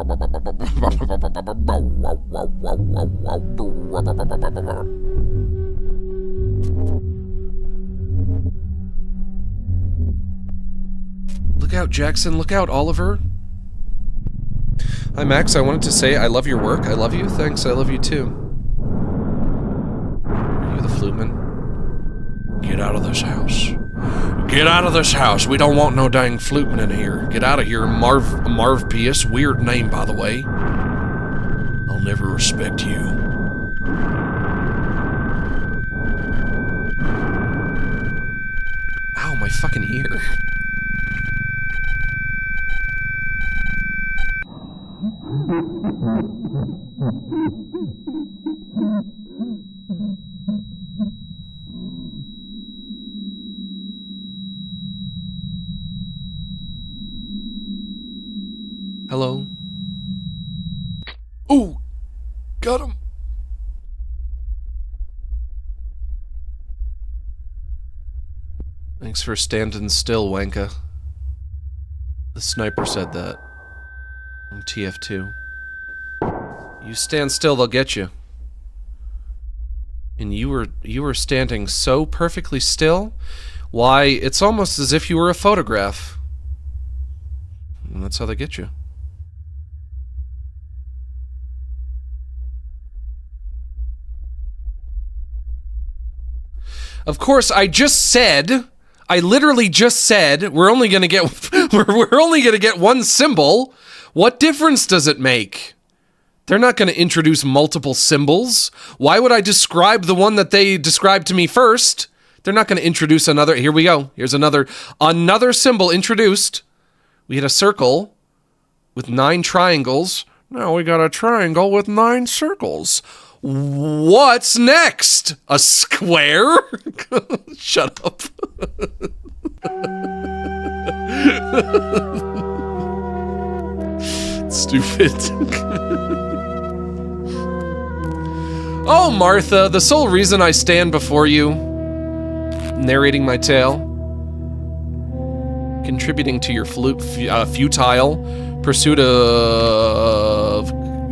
Look out, Jackson. Look out, Oliver. Hi, Max. I wanted to say I love your work. I love you. Thanks. I love you, too. Are you the fluteman? Get out of this house. Get out of this house. We don't want no dang fluteman in here. Get out of here, Marv Pias. Weird name, by the way. I'll never respect you. Ow, my fucking ear. Hello? Oh! Got him! Thanks for standing still, Wanka. The sniper said that. From TF2. You stand still, they'll get you. And you were standing so perfectly still, why, it's almost as if you were a photograph. And that's how they get you. Of course, I literally just said, we're only gonna get, we're only gonna get one symbol. What difference does it make? They're not gonna introduce multiple symbols. Why would I describe the one that they described to me first? They're not gonna introduce another, here we go. Here's another symbol introduced. We had a circle with 9 triangles. Now we got a triangle with 9 circles. What's next? A square? Shut up. Stupid. Oh, Martha, the sole reason I stand before you, narrating my tale, contributing to your futile pursuit of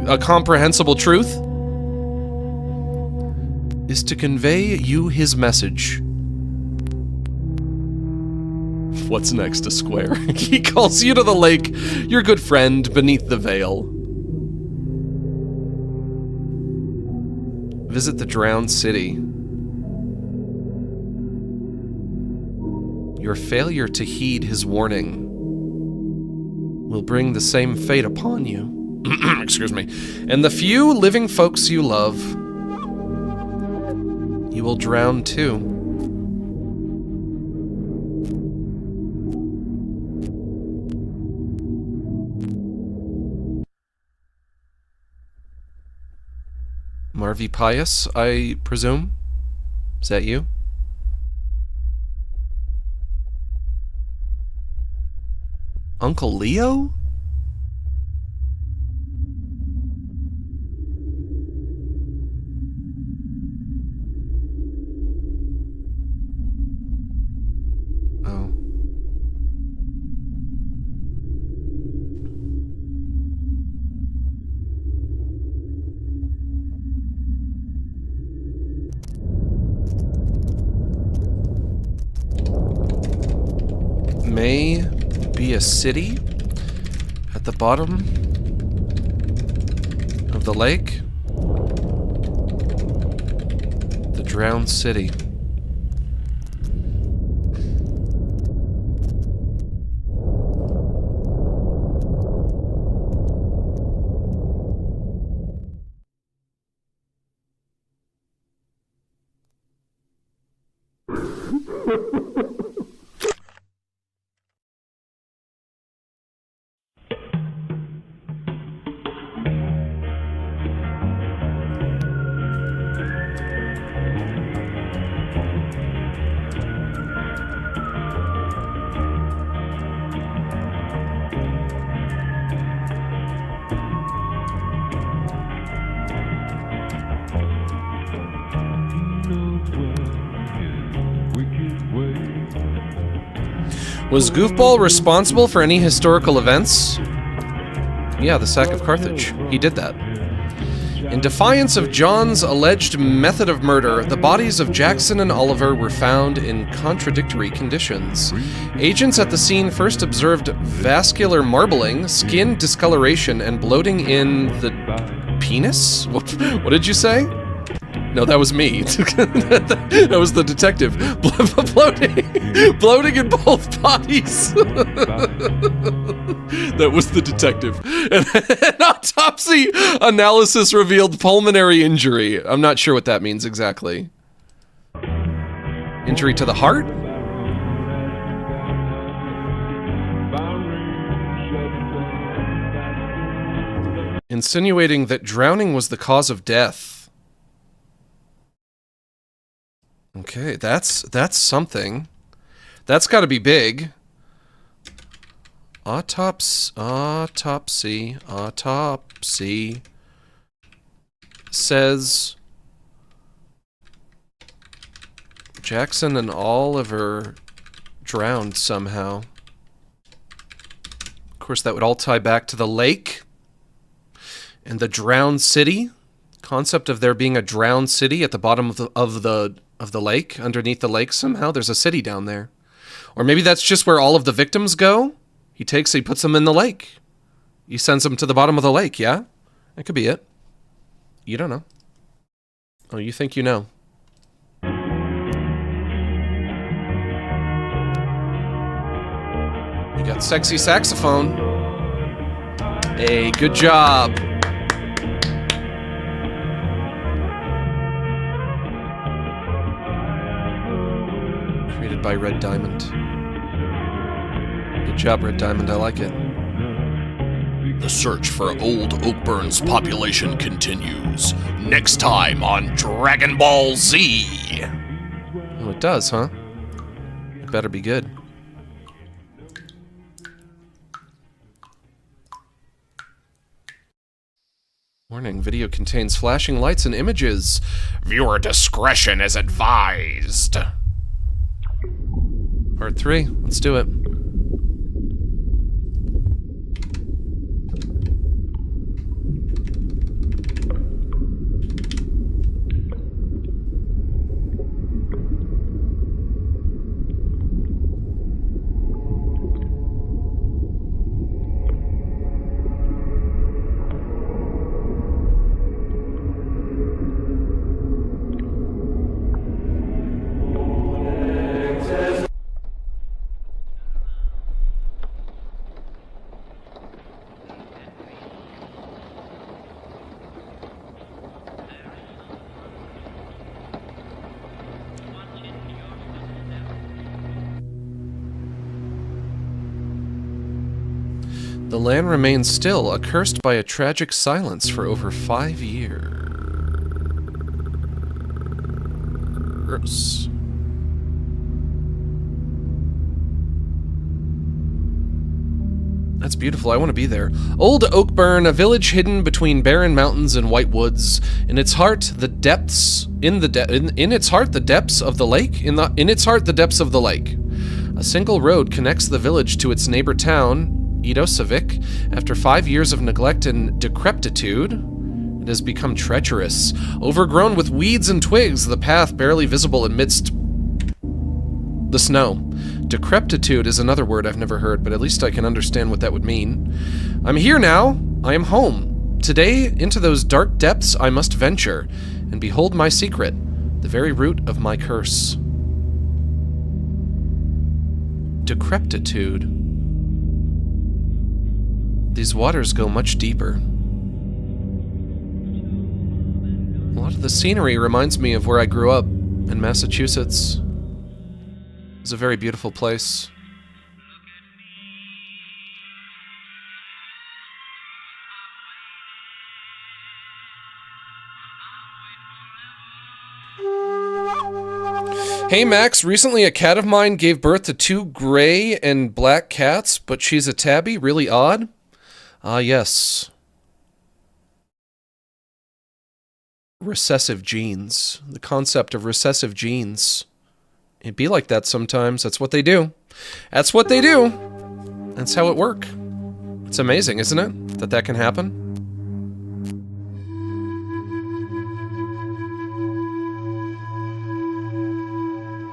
a comprehensible truth, is to convey you his message. What's next, a square? He calls you to the lake, your good friend beneath the veil. Visit the drowned city. Your failure to heed his warning will bring the same fate upon you. Excuse me. And the few living folks you love, you will drown too. Marv Pias, I presume? Is that you? Uncle Leo? Oh. May be a city at the bottom of the lake. The drowned city. Was Goofball responsible for any historical events? Yeah, the sack of Carthage. He did that. In defiance of John's alleged method of murder, the bodies of Jackson and Oliver were found in contradictory conditions. Agents at the scene first observed vascular marbling, skin discoloration, and bloating in the penis? What did you say? No, that was me. That was the detective. Bloating in both bodies. That was the detective. And an autopsy analysis revealed pulmonary injury. I'm not sure what that means exactly. Injury to the heart? Insinuating that drowning was the cause of death. Okay, that's something. That's got to be big. Autopsy says Jackson and Oliver drowned somehow. Of course, that would all tie back to the lake and the drowned city. Concept of there being a drowned city at the bottom of the lake, underneath the lake somehow. There's a city down there. Or maybe that's just where all of the victims go. He puts them in the lake. He sends them to the bottom of the lake, yeah? That could be it. You don't know. Oh, you think you know. You got sexy saxophone. Hey, good job. Created by Red Diamond. Good job, Red Diamond. I like it. The search for old Oakburn's population continues. Next time on Dragon Ball Z. Oh, it does, huh? It better be good. Warning, video contains flashing lights and images. Viewer discretion is advised. Part 3, let's do it. The land remains still, accursed by a tragic silence for over 5 years. That's beautiful. I want to be there. Old Oakburn, a village hidden between barren mountains and white woods. In its heart, the depths of the lake. A single road connects the village to its neighbor town, Idosavik. After 5 years of neglect and decrepitude, it has become treacherous. Overgrown with weeds and twigs, the path barely visible amidst the snow. Decrepitude is another word I've never heard, but at least I can understand what that would mean. I'm here now. I am home. Today, into those dark depths I must venture, and behold my secret, the very root of my curse. Decrepitude. These waters go much deeper. A lot of the scenery reminds me of where I grew up, in Massachusetts. It's a very beautiful place. Hey Max, recently a cat of mine gave birth to 2 gray and black cats, but she's a tabby, really odd. Ah, yes. Recessive genes. The concept of recessive genes. It'd be like that sometimes. That's what they do. That's what they do. That's how it works. It's amazing, isn't it? that that can happen?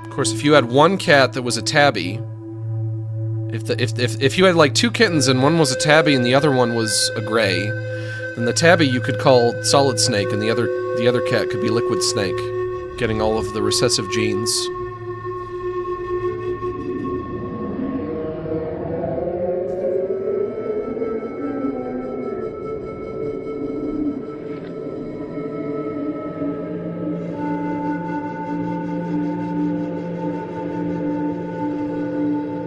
Of course, if you had one cat that was a tabby, if you had like two kittens and one was a tabby and the other one was a gray, then the tabby you could call Solid Snake and the other cat could be Liquid Snake, getting all of the recessive genes.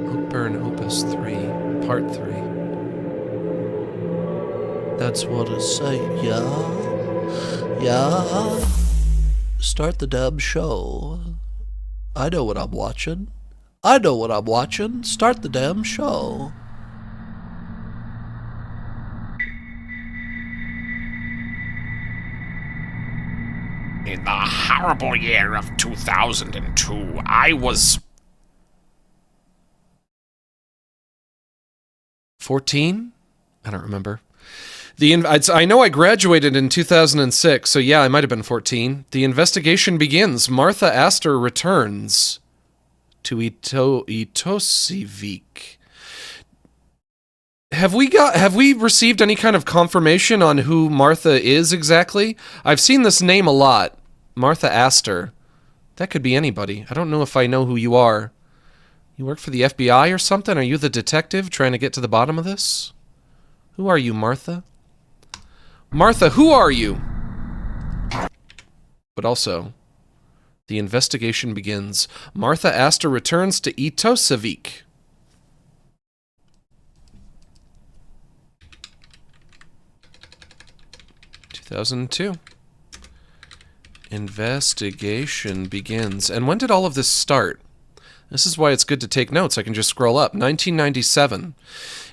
Oakburn Opus 3, Part 3. That's what I say, yeah? Yeah? Start the damn show. I know what I'm watching. I know what I'm watching. Start the damn show. In the horrible year of 2002, I was 14? I don't remember. I know I graduated in 2006, so yeah, I might have been 14. The investigation begins. Martha Astor returns to Itosivik. Have we received any kind of confirmation on who Martha is exactly? I've seen this name a lot. Martha Astor. That could be anybody. I don't know if I know who you are. You work for the FBI or something? Are you the detective trying to get to the bottom of this? Who are you, Martha? Martha, who are you? But also, the investigation begins. Martha Astor returns to Itosivik. (2002). Investigation begins. And when did all of this start? This is why it's good to take notes. I can just scroll up. 1997.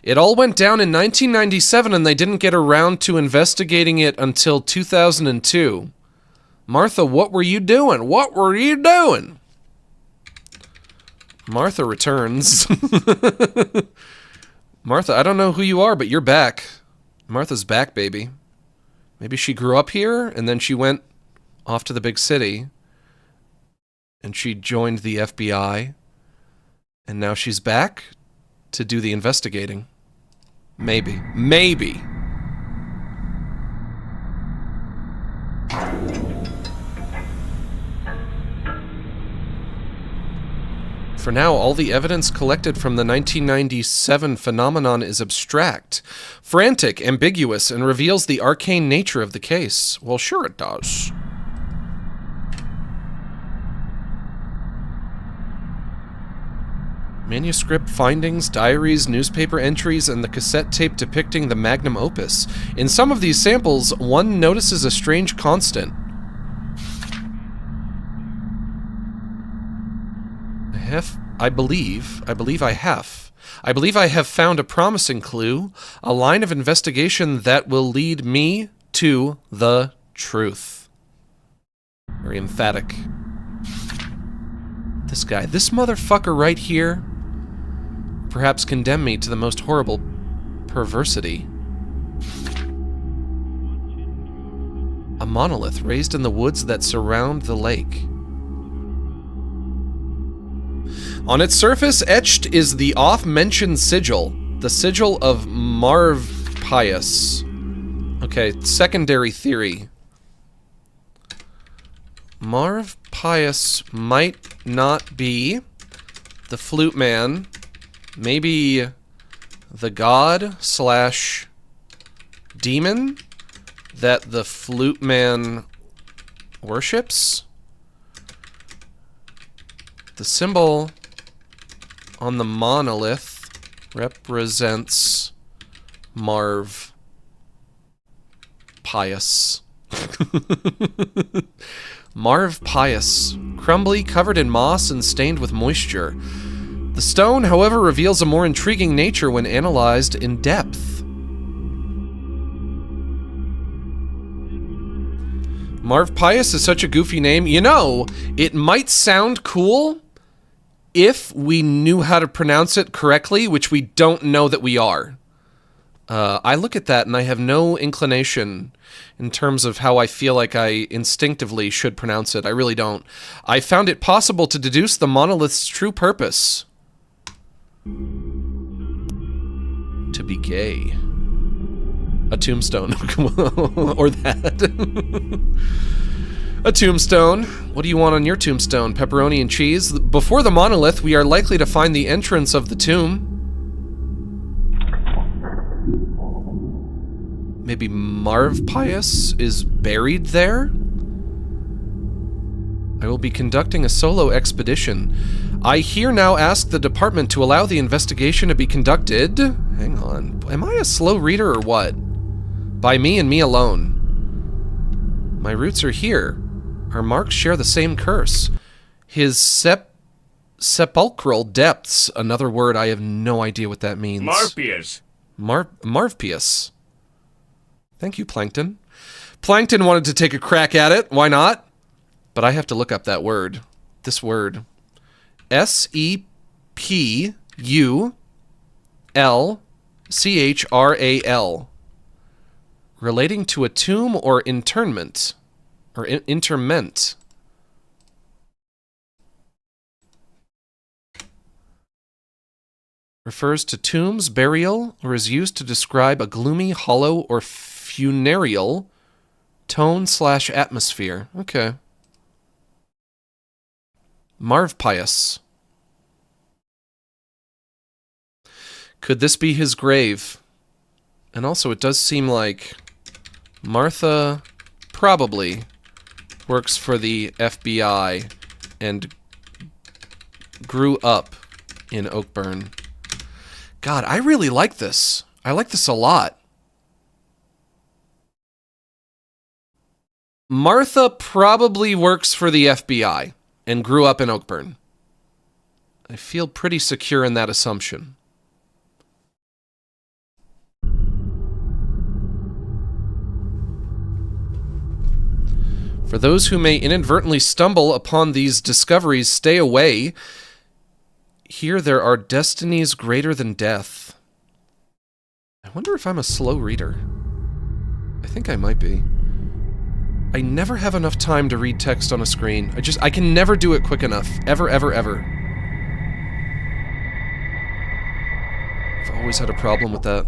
It all went down in 1997 and they didn't get around to investigating it until 2002. Martha, what were you doing? What were you doing? Martha returns. Martha, I don't know who you are, but you're back. Martha's back, baby. Maybe she grew up here and then she went off to the big city and she joined the FBI and now she's back to do the investigating. Maybe. Maybe. For now, all the evidence collected from the 1997 phenomenon is abstract, frantic, ambiguous, and reveals the arcane nature of the case. Well, sure it does. Manuscript findings, diaries, newspaper entries, and the cassette tape depicting the magnum opus. In some of these samples, one notices a strange constant. I believe I have found a promising clue, a line of investigation that will lead me to the truth. Very emphatic. This guy, this motherfucker right here, perhaps condemn me to the most horrible perversity. A monolith raised in the woods that surround the lake. On its surface, etched is the oft-mentioned sigil, the sigil of Marv Pias. Okay, secondary theory. Marv Pias might not be the flute man, maybe the god slash demon that the flute man worships. The symbol on the monolith represents Marv Pias. Marv Pias, crumbly, covered in moss, and stained with moisture. The stone, however, reveals a more intriguing nature when analyzed in depth. Marv Pias is such a goofy name. You know, it might sound cool if we knew how to pronounce it correctly, which we don't know that we are. I look at that and I have no inclination in terms of how I feel like I instinctively should pronounce it. I really don't. I found it possible to deduce the monolith's true purpose. To be gay. A tombstone. Or that. A tombstone. What do you want on your tombstone? Pepperoni and cheese? Before the monolith, we are likely to find the entrance of the tomb. Maybe Marv Pias is buried there? I will be conducting a solo expedition. I here now ask the department to allow the investigation to be conducted. Hang on. Am I a slow reader or what? By me and me alone. My roots are here. Our marks share the same curse. His sepulchral depths. Another word I have no idea what that means. Marv Pias. Marv Pias. Thank you, Plankton. Plankton wanted to take a crack at it. Why not? But I have to look up that word. This word. S-E-P-U-L-C-H-R-A-L. Relating to a tomb or interment. Or interment. Refers to tombs, burial, or is used to describe a gloomy, hollow, or funereal tone/atmosphere. Okay. Marv Pias. Could this be his grave? And also, it does seem like Martha probably works for the FBI and grew up in Oakburn. God, I really like this. I like this a lot. Martha probably works for the FBI and grew up in Oakburn. I feel pretty secure in that assumption. For those who may inadvertently stumble upon these discoveries, stay away. Here there are destinies greater than death. I wonder if I'm a slow reader. I think I might be. I never have enough time to read text on a screen. I can never do it quick enough. Ever, ever, ever. I've always had a problem with that.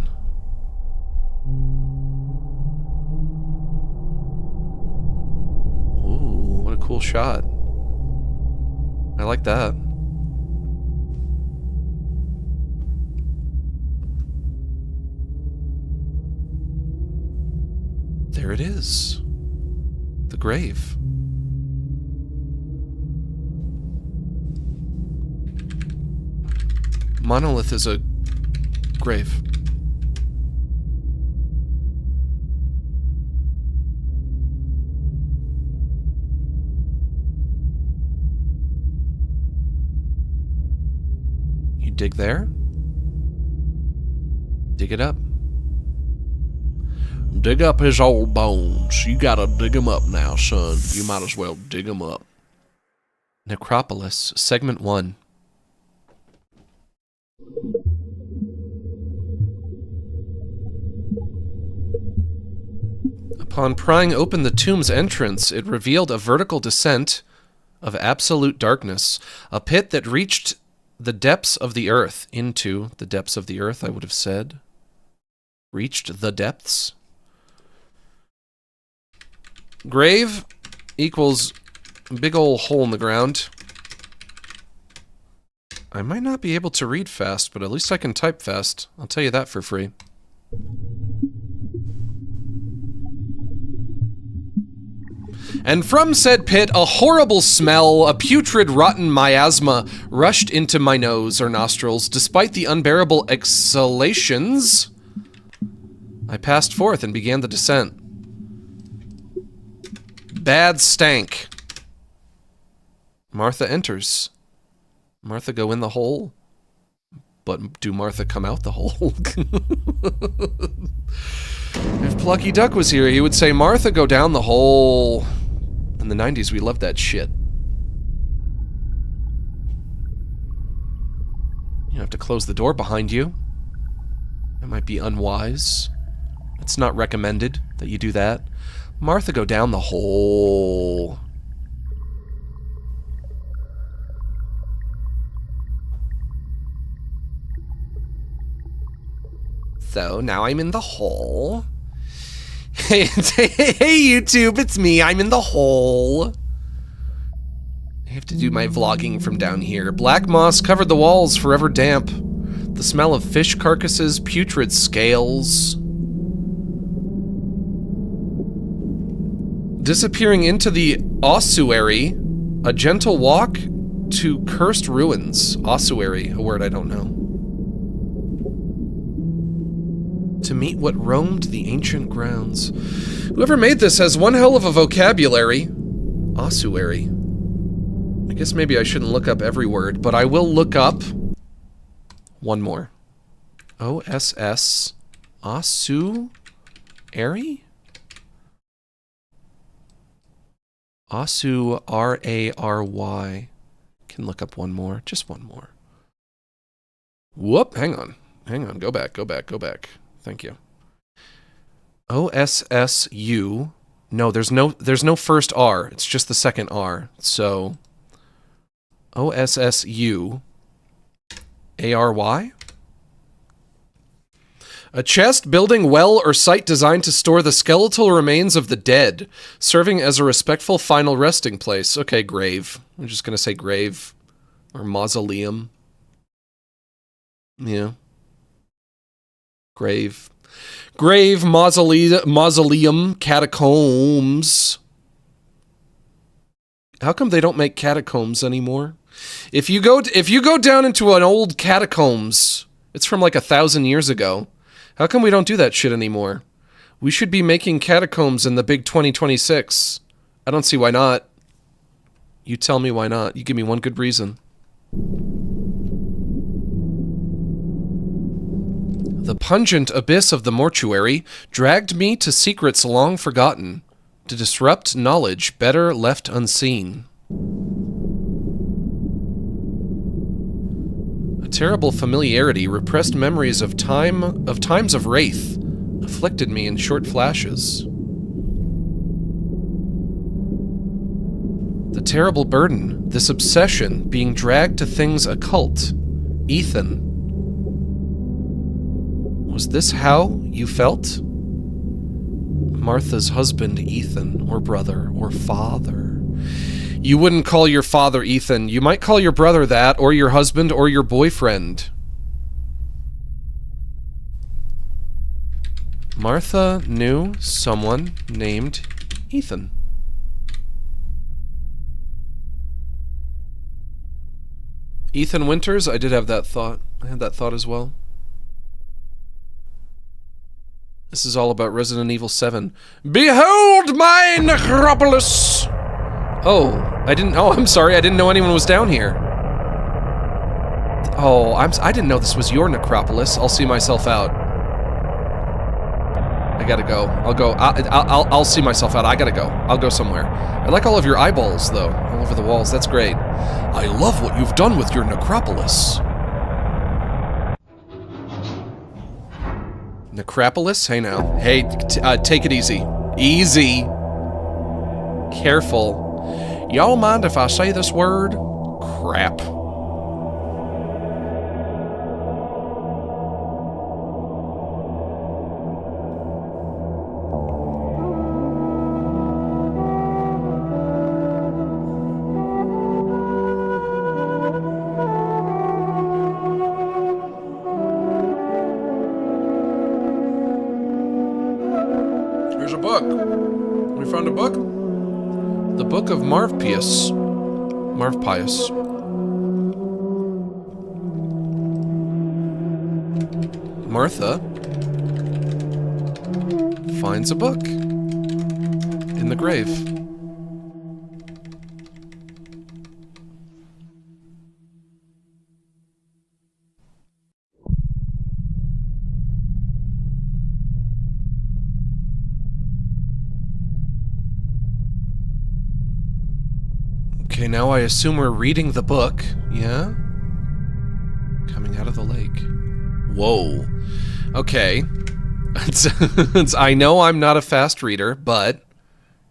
Ooh, what a cool shot. I like that. There it is. The grave. Monolith is a grave. You dig there? Dig it up. Dig up his old bones. You gotta dig 'em up now, son. You might as well dig 'em up. Necropolis, Segment 1. Upon prying open the tomb's entrance, it revealed a vertical descent of absolute darkness, a pit that reached the depths of the earth. Into the depths of the earth, I would have said. Reached the depths. Grave equals big ol' hole in the ground. I might not be able to read fast, but at least I can type fast. I'll tell you that for free. And from said pit, a horrible smell, a putrid, rotten miasma rushed into my nose or nostrils. Despite the unbearable exhalations, I passed forth and began the descent. Bad stank. Martha enters. Martha go in the hole? But do Martha come out the hole? If Plucky Duck was here, he would say, Martha, go down the hole. In the 90s, we loved that shit. You have to close the door behind you. That might be unwise. It's not recommended that you do that. Martha, go down the hole. So, now I'm in the hole. Hey, hey YouTube, it's me, I'm in the hole. I have to do my vlogging from down here. Black moss covered the walls, forever damp. The smell of fish carcasses, putrid scales. Disappearing into the ossuary, a gentle walk to cursed ruins. Ossuary, a word I don't know. To meet what roamed the ancient grounds. Whoever made this has one hell of a vocabulary. Ossuary. I guess maybe I shouldn't look up every word, but I will look up one more. OSS. Ossuary? Ossu, R-A-R-Y. Can look up one more. Just one more. Whoop, hang on. Hang on, go back. Thank you. O-S-S-U. No, there's no first R. It's just the second R. So, O-S-S-U. A-R-Y? A chest, building, well, or site designed to store the skeletal remains of the dead, serving as a respectful final resting place. Okay, grave. I'm just gonna say grave. Or mausoleum. Yeah. Grave. Grave, mausoleum, catacombs. How come they don't make catacombs anymore? If you go down into an old catacombs, it's from like 1,000 years ago. How come we don't do that shit anymore? We should be making catacombs in the big 2026. I don't see why not. You tell me why not. You give me one good reason. The pungent abyss of the mortuary dragged me to secrets long forgotten, to disrupt knowledge better left unseen. A terrible familiarity, repressed memories of times of wraith, afflicted me in short flashes. The terrible burden, this obsession, being dragged to things occult. Ethan. Was this how you felt? Martha's husband, Ethan, or brother, or father. You wouldn't call your father Ethan. You might call your brother that, or your husband, or your boyfriend. Martha knew someone named Ethan. Ethan Winters? I did have that thought. I had that thought as well. This is all about Resident Evil 7. Behold my necropolis! Oh, I'm sorry, I didn't know anyone was down here. Oh, I didn't know this was your necropolis. I'll see myself out. I gotta go. I'll see myself out. I gotta go. I'll go somewhere. I like all of your eyeballs, though, all over the walls. That's great. I love what you've done with your necropolis. Necropolis? Hey now. Hey, take it easy. Easy. Careful. Y'all mind if I say this word? Crap. Here's a book. We found a book? The Book of Marv Pias. Marv Pias. Martha finds a book in the grave. Okay, now I assume we're reading the book. Yeah? Coming out of the lake. Whoa. Okay. I know I'm not a fast reader, but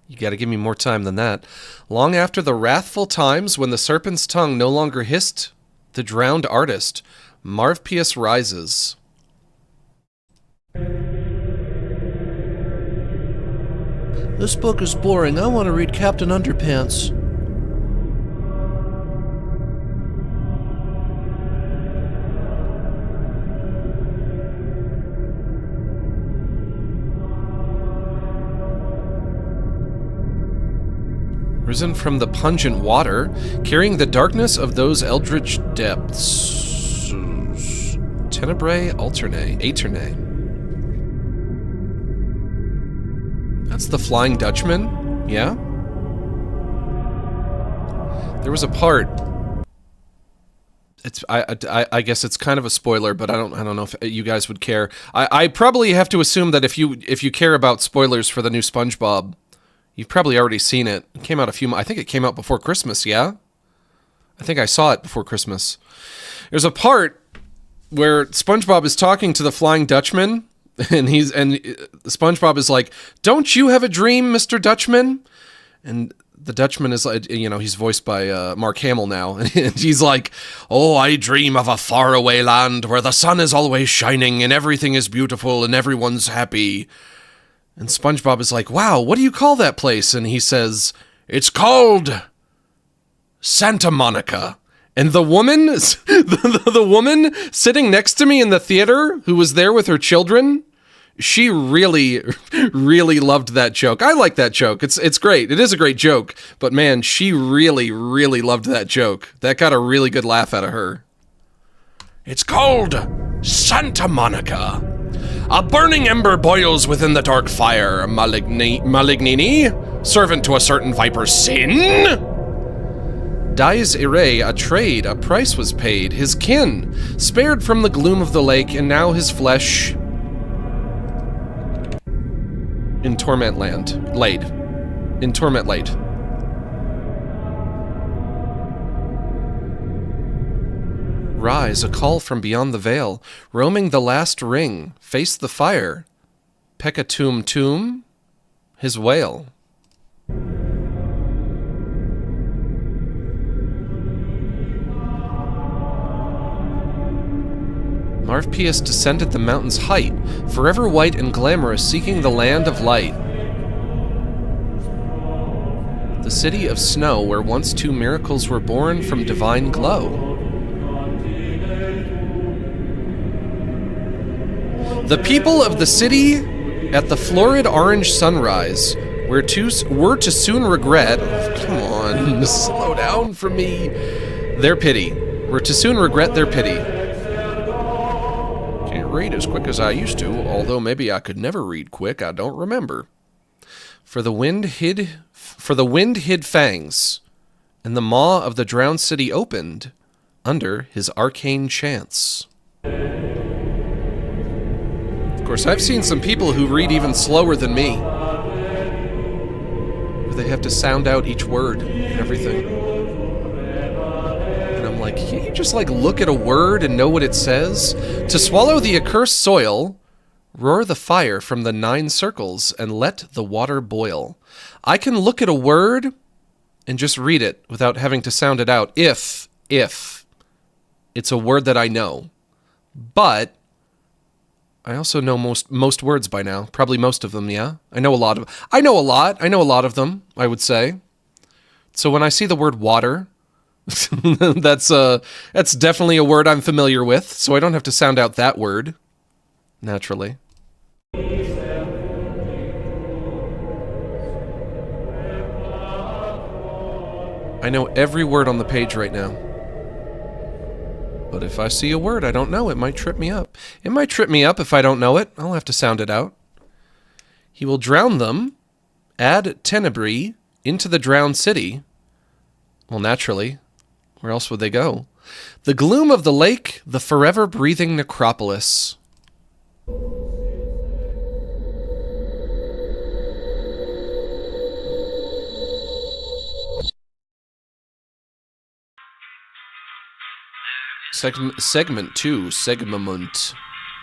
you gotta give me more time than that. Long after the wrathful times when the serpent's tongue no longer hissed, the drowned artist, Marv Pias rises. This book is boring. I want to read Captain Underpants. Risen from the pungent water, carrying the darkness of those eldritch depths. Tenebrae Aeternae. That's the Flying Dutchman? Yeah? There was a part. I guess it's kind of a spoiler, but I don't know if you guys would care. I probably have to assume that if you care about spoilers for the new SpongeBob, you've probably already seen it. It came out I think it came out before Christmas, yeah? I think I saw it before Christmas. There's a part where SpongeBob is talking to the Flying Dutchman, and SpongeBob is like, "Don't you have a dream, Mr. Dutchman?" And the Dutchman is like, he's voiced by Mark Hamill now, and he's like, "Oh, I dream of a faraway land where the sun is always shining and everything is beautiful and everyone's happy." And SpongeBob is like, "Wow, what do you call that place?" And he says, "It's called Santa Monica." And the woman, the woman sitting next to me in the theater, who was there with her children, she really, really loved that joke. I like that joke. It's great. It is a great joke. But man, she really, really loved that joke. That got a really good laugh out of her. It's called Santa Monica. A burning ember boils within the dark fire. Malignini, servant to a certain viper's sin. Dies ire, a trade, a price was paid. His kin, spared from the gloom of the lake, and now his flesh in torment land. Laid. In torment laid. Rise, a call from beyond the veil. Roaming the last ring. Face the fire. Peccatum tomb. His wail. Marv Pias descended the mountain's height, forever white and glamorous, seeking the land of light. The city of snow, where once two miracles were born from divine glow. The people of the city at the florid orange sunrise were to soon regret... Oh, come on, slow down for me. Their pity. Were to soon regret their pity. Read as quick as I used to, although maybe I could never read quick, I don't remember. For the wind hid fangs, and the maw of the drowned city opened under his arcane chance. Of course, I've seen some people who read even slower than me. They have to sound out each word and everything. Like, can't you just, look at a word and know what it says? To swallow the accursed soil, roar the fire from the 9 circles, and let the water boil. I can look at a word and just read it without having to sound it out if it's a word that I know. But I also know most words by now. Probably most of them, yeah? I know a lot of them, I would say. So when I see the word water... that's definitely a word I'm familiar with, so I don't have to sound out that word, naturally. I know every word on the page right now. But if I see a word I don't know, it might trip me up. It might trip me up if I don't know it. I'll have to sound it out. He will drown them, add tenebrae into the drowned city. Well, naturally. Where else would they go? The gloom of the lake, the forever breathing necropolis. Segment 2, Segment.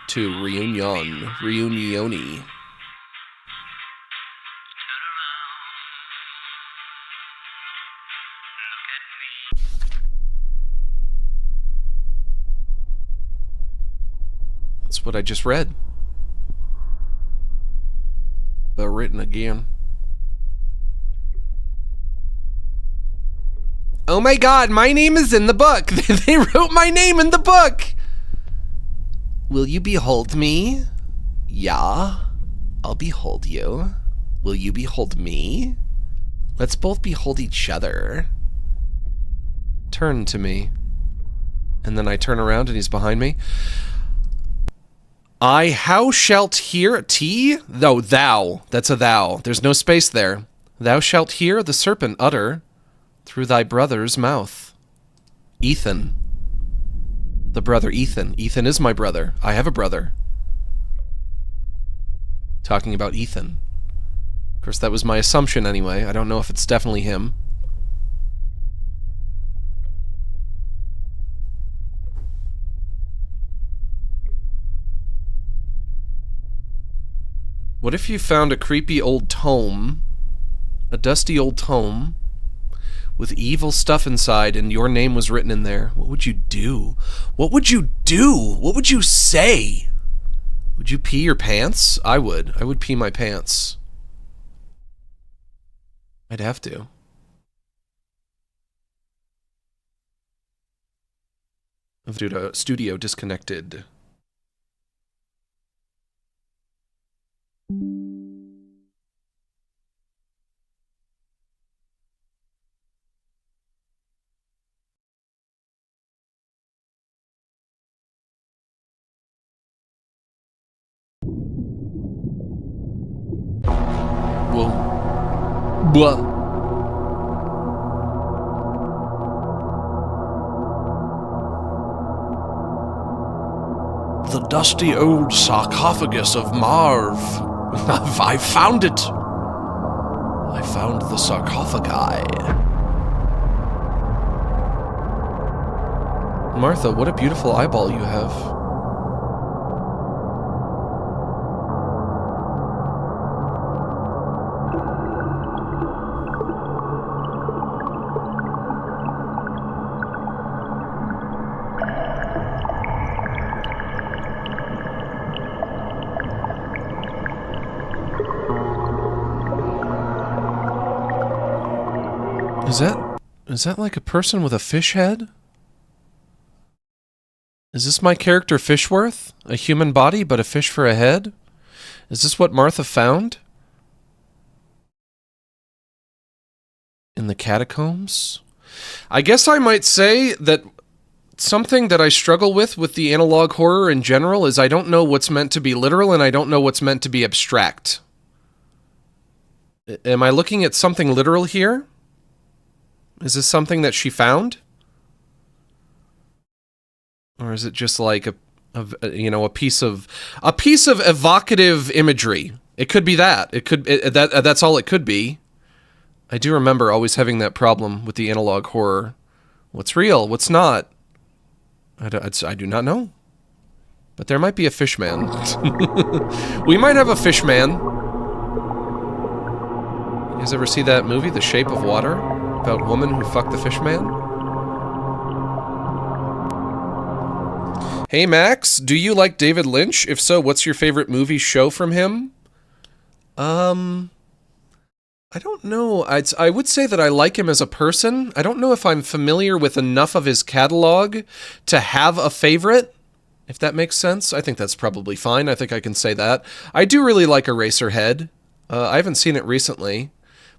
to Reunion. Reunioni. That's what I just read. But written again. Oh my god, my name is in the book! They wrote my name in the book! Will you behold me? Yeah, I'll behold you. Will you behold me? Let's both behold each other. Turn to me. And then I turn around and he's behind me. How shalt hear T? No, thou. That's a thou. There's no space there. Thou shalt hear the serpent utter through thy brother's mouth. Ethan. The brother Ethan. Ethan is my brother. I have a brother. Talking about Ethan. Of course, that was my assumption anyway. I don't know if it's definitely him. What if you found a creepy old tome, a dusty old tome, with evil stuff inside and your name was written in there? What would you do? What would you do? What would you say? Would you pee your pants? I would. I would pee my pants. I'd have to. Studio disconnected. Whoa. Blah. The dusty old sarcophagus of Marv. I found it. I found the sarcophagi. Martha, what a beautiful eyeball you have. Is that like a person with a fish head? Is this my character Fishworth? A human body, but a fish for a head? Is this what Martha found? In the catacombs? I guess I might say that something that I struggle with the analog horror in general is I don't know what's meant to be literal and I don't know what's meant to be abstract. Am I looking at something literal here? Is this something that she found? Or is it just like a piece of evocative imagery? It could be that. That's all it could be. I do remember always having that problem with the analog horror. What's real? What's not? I do not know. But there might be a fishman. We might have a fishman. You guys ever see that movie, The Shape of Water? About a woman who fucked the fishman? Hey Max, do you like David Lynch? If so, what's your favorite movie show from him? I don't know. I would say that I like him as a person. I don't know if I'm familiar with enough of his catalog to have a favorite, if that makes sense. I think that's probably fine. I think I can say that. I do really like Eraserhead. I haven't seen it recently.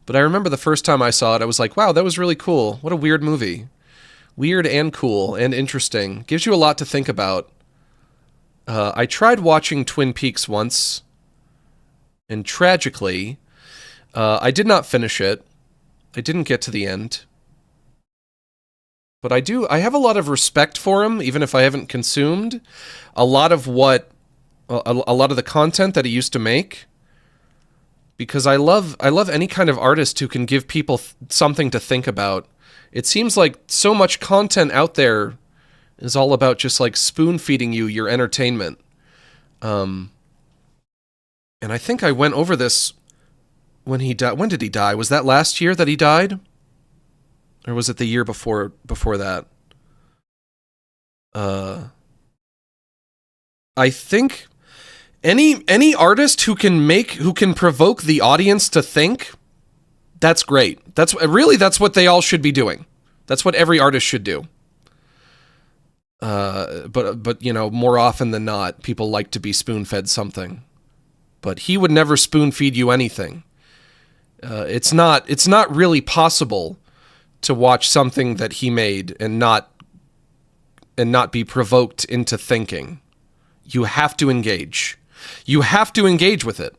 But I remember the first time I saw it, I was like, wow, that was really cool. What a weird movie. Weird and cool and interesting. Gives you a lot to think about. I tried watching Twin Peaks once, and tragically, I did not finish it. I didn't get to the end. But I have a lot of respect for him, even if I haven't consumed a lot of the content that he used to make. Because I love any kind of artist who can give people something to think about. It seems like so much content out there is all about just like spoon feeding you your entertainment. And I think I went over this when he died. When did he die? Was that last year that he died? Or was it the year before that? I think any artist who can provoke the audience to think, that's great. That's what they all should be doing. That's what every artist should do. But you know, more often than not, people like to be spoon-fed something. But he would never spoon-feed you anything. It's not really possible to watch something that he made and not be provoked into thinking. You have to engage. You have to engage with it.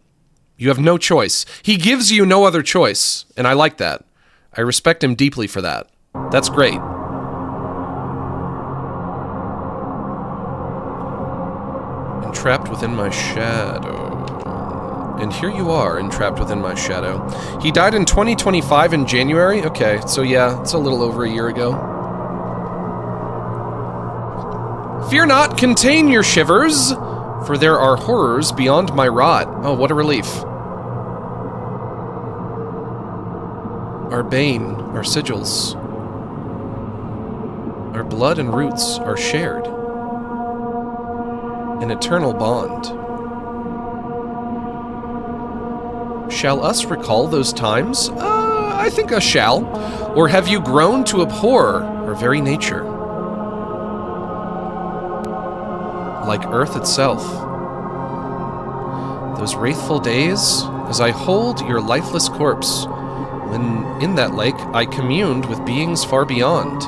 You have no choice. He gives you no other choice, and I like that. I respect him deeply for that. That's great. Entrapped within my shadow. And here you are, entrapped within my shadow. He died in 2025 in January? Okay, so yeah, it's a little over a year ago. Fear not, contain your shivers, for there are horrors beyond my rot. Oh, what a relief. Our bane, our sigils, our blood and roots are shared. An eternal bond. Shall us recall those times? I think us shall. Or have you grown to abhor our very nature? Like earth itself. Those wraithful days, as I hold your lifeless corpse, when in that lake I communed with beings far beyond.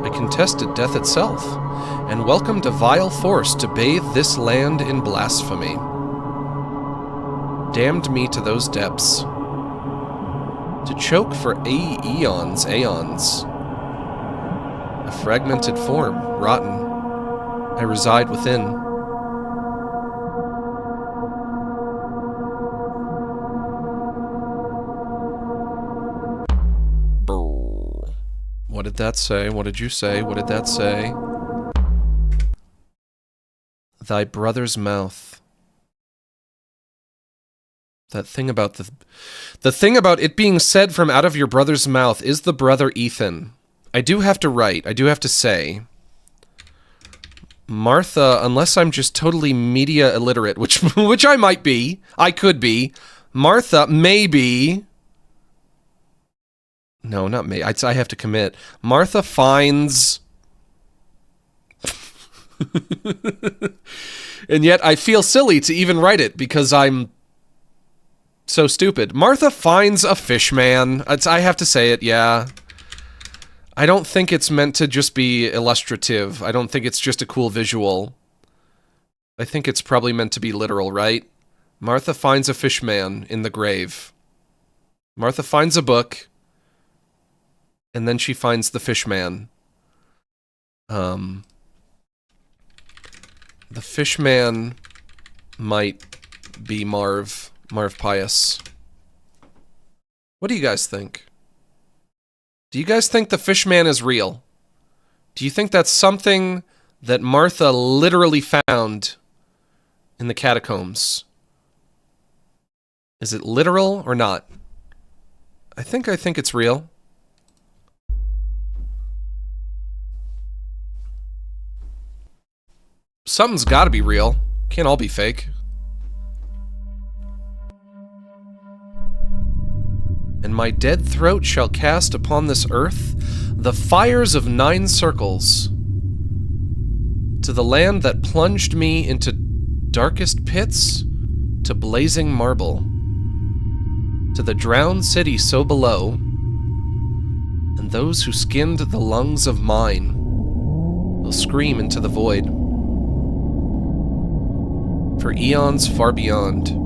I contested death itself, and welcomed a vile force to bathe this land in blasphemy. Damned me to those depths, to choke for aeons. A fragmented form, rotten, I reside within. Brr. What did that say? What did you say? What did that say? Thy brother's mouth. That thing about the thing about it being said from out of your brother's mouth is the brother Ethan. I do have to say, Martha, unless I'm just totally media illiterate, which I might be, I could be, Martha, maybe, no, not me, I have to commit, Martha finds, and yet I feel silly to even write it, because I'm so stupid. Martha finds a fish man. I have to say it, yeah. I don't think it's meant to just be illustrative. I don't think it's just a cool visual. I think it's probably meant to be literal, right? Martha finds a fish man in the grave. Martha finds a book, and then she finds the fish man. The fish man might be Marv Pias. What do you guys think? Do you guys think the fish man is real? Do you think that's something that Martha literally found in the catacombs? Is it literal or not? I think it's real. Something's gotta be real. Can't all be fake. And my dead throat shall cast upon this earth the fires of 9 circles, to the land that plunged me into darkest pits, to blazing marble, to the drowned city so below, and those who skinned the lungs of mine will scream into the void. For eons far beyond.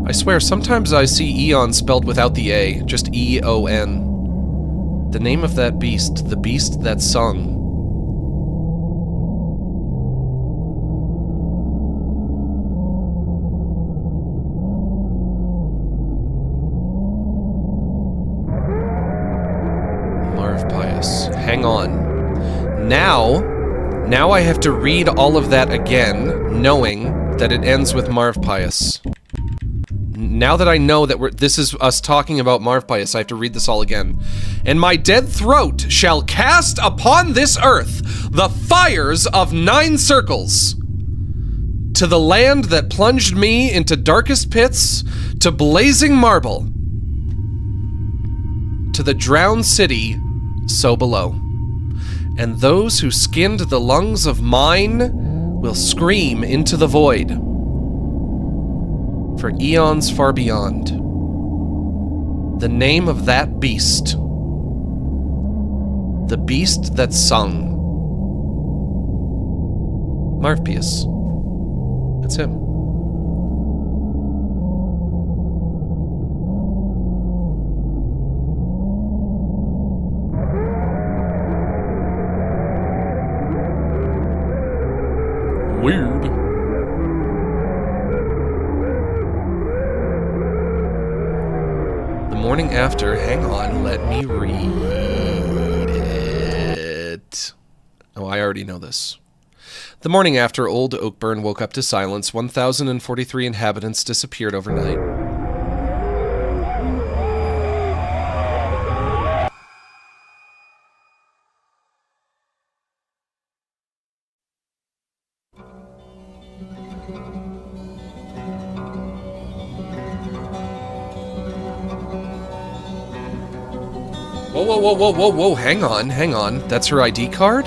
I swear, sometimes I see eon spelled without the A, just E-O-N. The name of that beast, the beast that sung. Marv Pias. Hang on. Now I have to read all of that again, knowing that it ends with Marv Pias. Now that I know that this is us talking about Marv Pias, I have to read this all again. And my dead throat shall cast upon this earth the fires of 9 circles. To the land that plunged me into darkest pits, to blazing marble, to the drowned city so below. And those who skinned the lungs of mine will scream into the void for eons far beyond. The name of that beast. The beast that sung. Marv Pias. That's him. Weird. The morning after, hang on, let me read it. Oh, I already know this. The morning after, old Oakburn woke up to silence. 1,043 inhabitants disappeared overnight. Whoa, hang on. That's her ID card?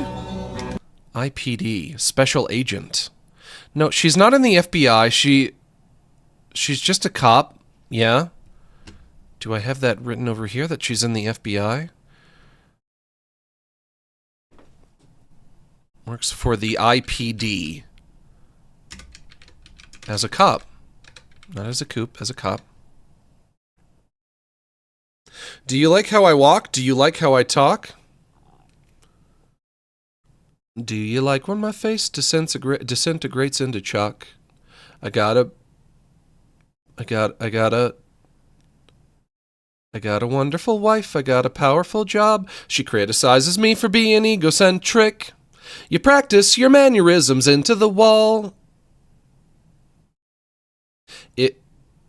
IPD, special agent. No, she's not in the FBI, she's just a cop, yeah? Do I have that written over here, that she's in the FBI? Works for the IPD. As a cop. Not as a coop, as a cop. Do you like how I walk? Do you like how I talk? Do you like when my face disintegrates into chalk? I got a wonderful wife. I got a powerful job. She criticizes me for being egocentric. You practice your mannerisms into the wall.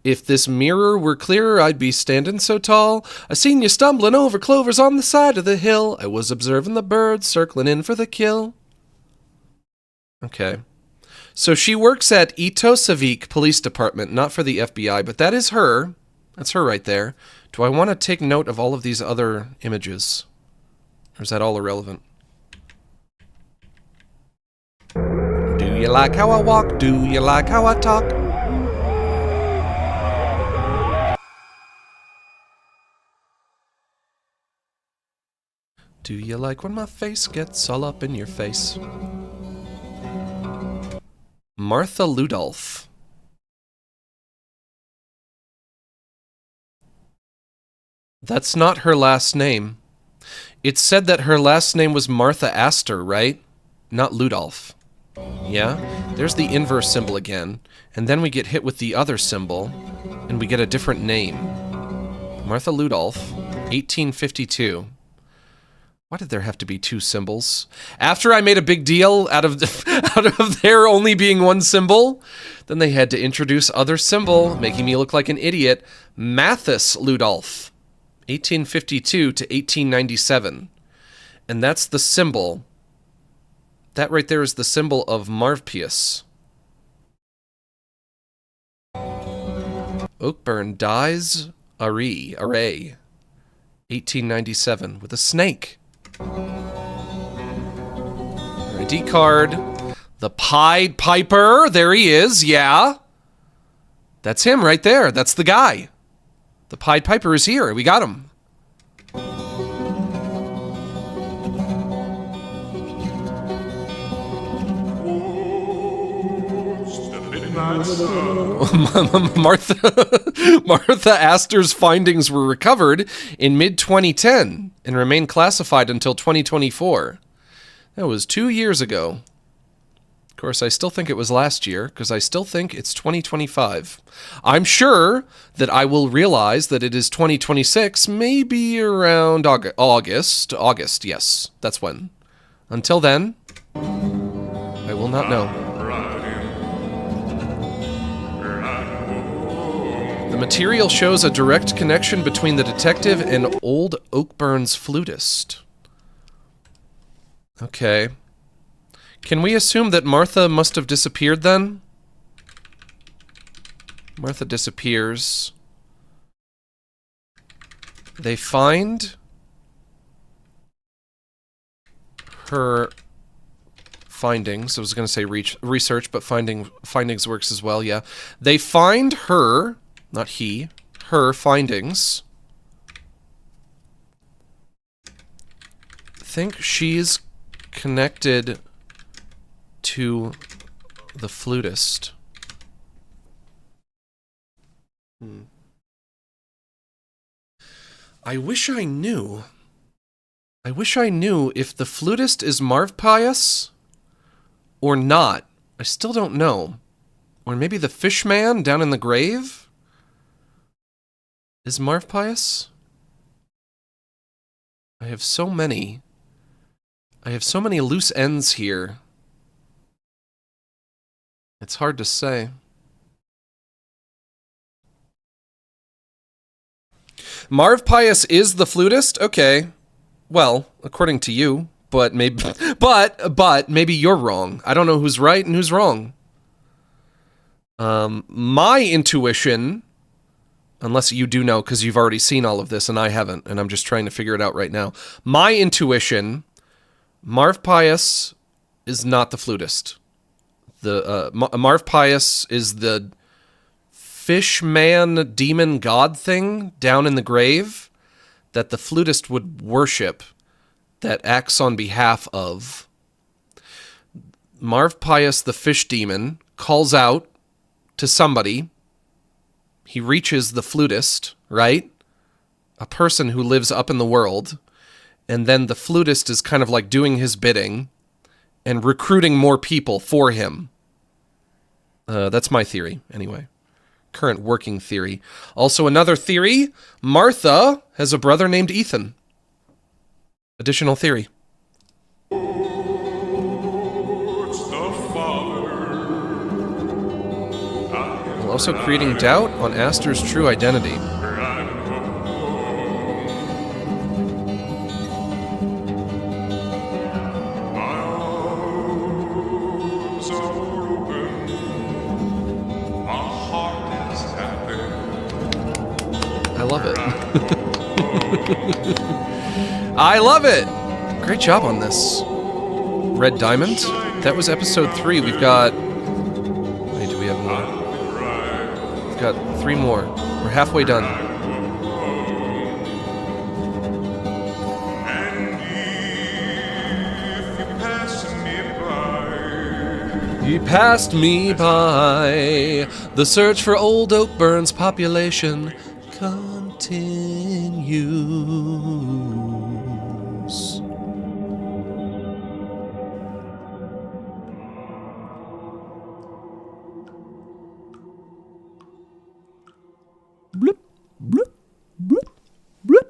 If this mirror were clearer, I'd be standing so tall. I seen you stumbling over clovers on the side of the hill. I was observing the birds circling in for the kill. Okay. So she works at Itosavik Police Department, not for the FBI, but that is her. That's her right there. Do I want to take note of all of these other images? Or is that all irrelevant? Do you like how I walk? Do you like how I talk? Do you like when my face gets all up in your face? Martha Ludolph. That's not her last name. It said that her last name was Martha Astor, right? Not Ludolph. Yeah? There's the inverse symbol again. And then we get hit with the other symbol, and we get a different name. Martha Ludolph, 1852. Why did there have to be 2 symbols? After I made a big deal out of there only being 1 symbol, then they had to introduce other symbol, making me look like an idiot. Mathis Ludolph, 1852 to 1897. And that's the symbol. That right there is the symbol of Marv Pias. Oakburn dies array, 1897, with a snake. ID card. The Pied Piper. There he is, yeah. That's him right there. That's the guy. The Pied Piper is here. We got him. Martha Astor's findings were recovered in mid-2010 and remain classified until 2024. That was 2 years ago. Of course, I still think it was last year, because I still think it's 2025. I'm sure that I will realize that it is 2026, maybe around August. August, yes, that's when. Until then, I will not know. The material shows a direct connection between the detective and old Oakburn's flutist. Okay. Can we assume that Martha must have disappeared then? Martha disappears. They find her findings. I was going to say research, but findings works as well, yeah. They find her, not he, her findings. Think she's connected to the flutist. I wish I knew. I wish I knew if the flutist is Marv Pias or not. I still don't know. Or maybe the fish man down in the grave is Marv Pias? I have so many loose ends here. It's hard to say. Marv Pias is the flutist? Okay. Well, according to you, but maybe but maybe you're wrong. I don't know who's right and who's wrong. My intuition, unless you do know because you've already seen all of this and I haven't, and I'm just trying to figure it out right now. My intuition, Marv Pias is not the flutist. Marv Pias is the fishman demon god thing down in the grave that the flutist would worship, that acts on behalf of. Marv Pias, the fish demon, calls out to somebody. He reaches the flutist, right? A person who lives up in the world. And then the flutist is kind of like doing his bidding and recruiting more people for him. That's my theory, anyway. Current working theory. Also, another theory, Martha has a brother named Ethan. Additional theory. While also creating doubt on Astor's true identity. I love it. I love it! Great job on this. Red Diamond? That was episode 3. We've got... Wait, do we have more? We've got 3 more. We're halfway done. He passed me by. The search for old Oakburn's population continues. Bloop, bloop, bloop, bloop.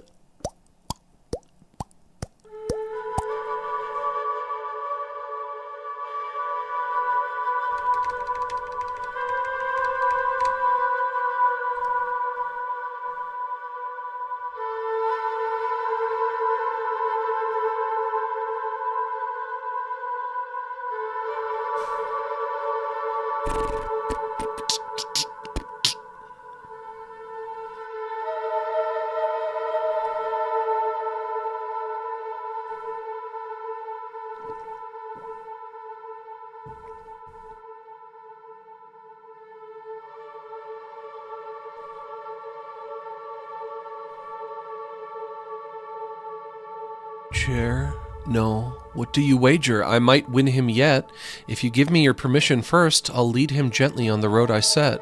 Chair? No. What do you wager? I might win him yet. If you give me your permission first, I'll lead him gently on the road I set.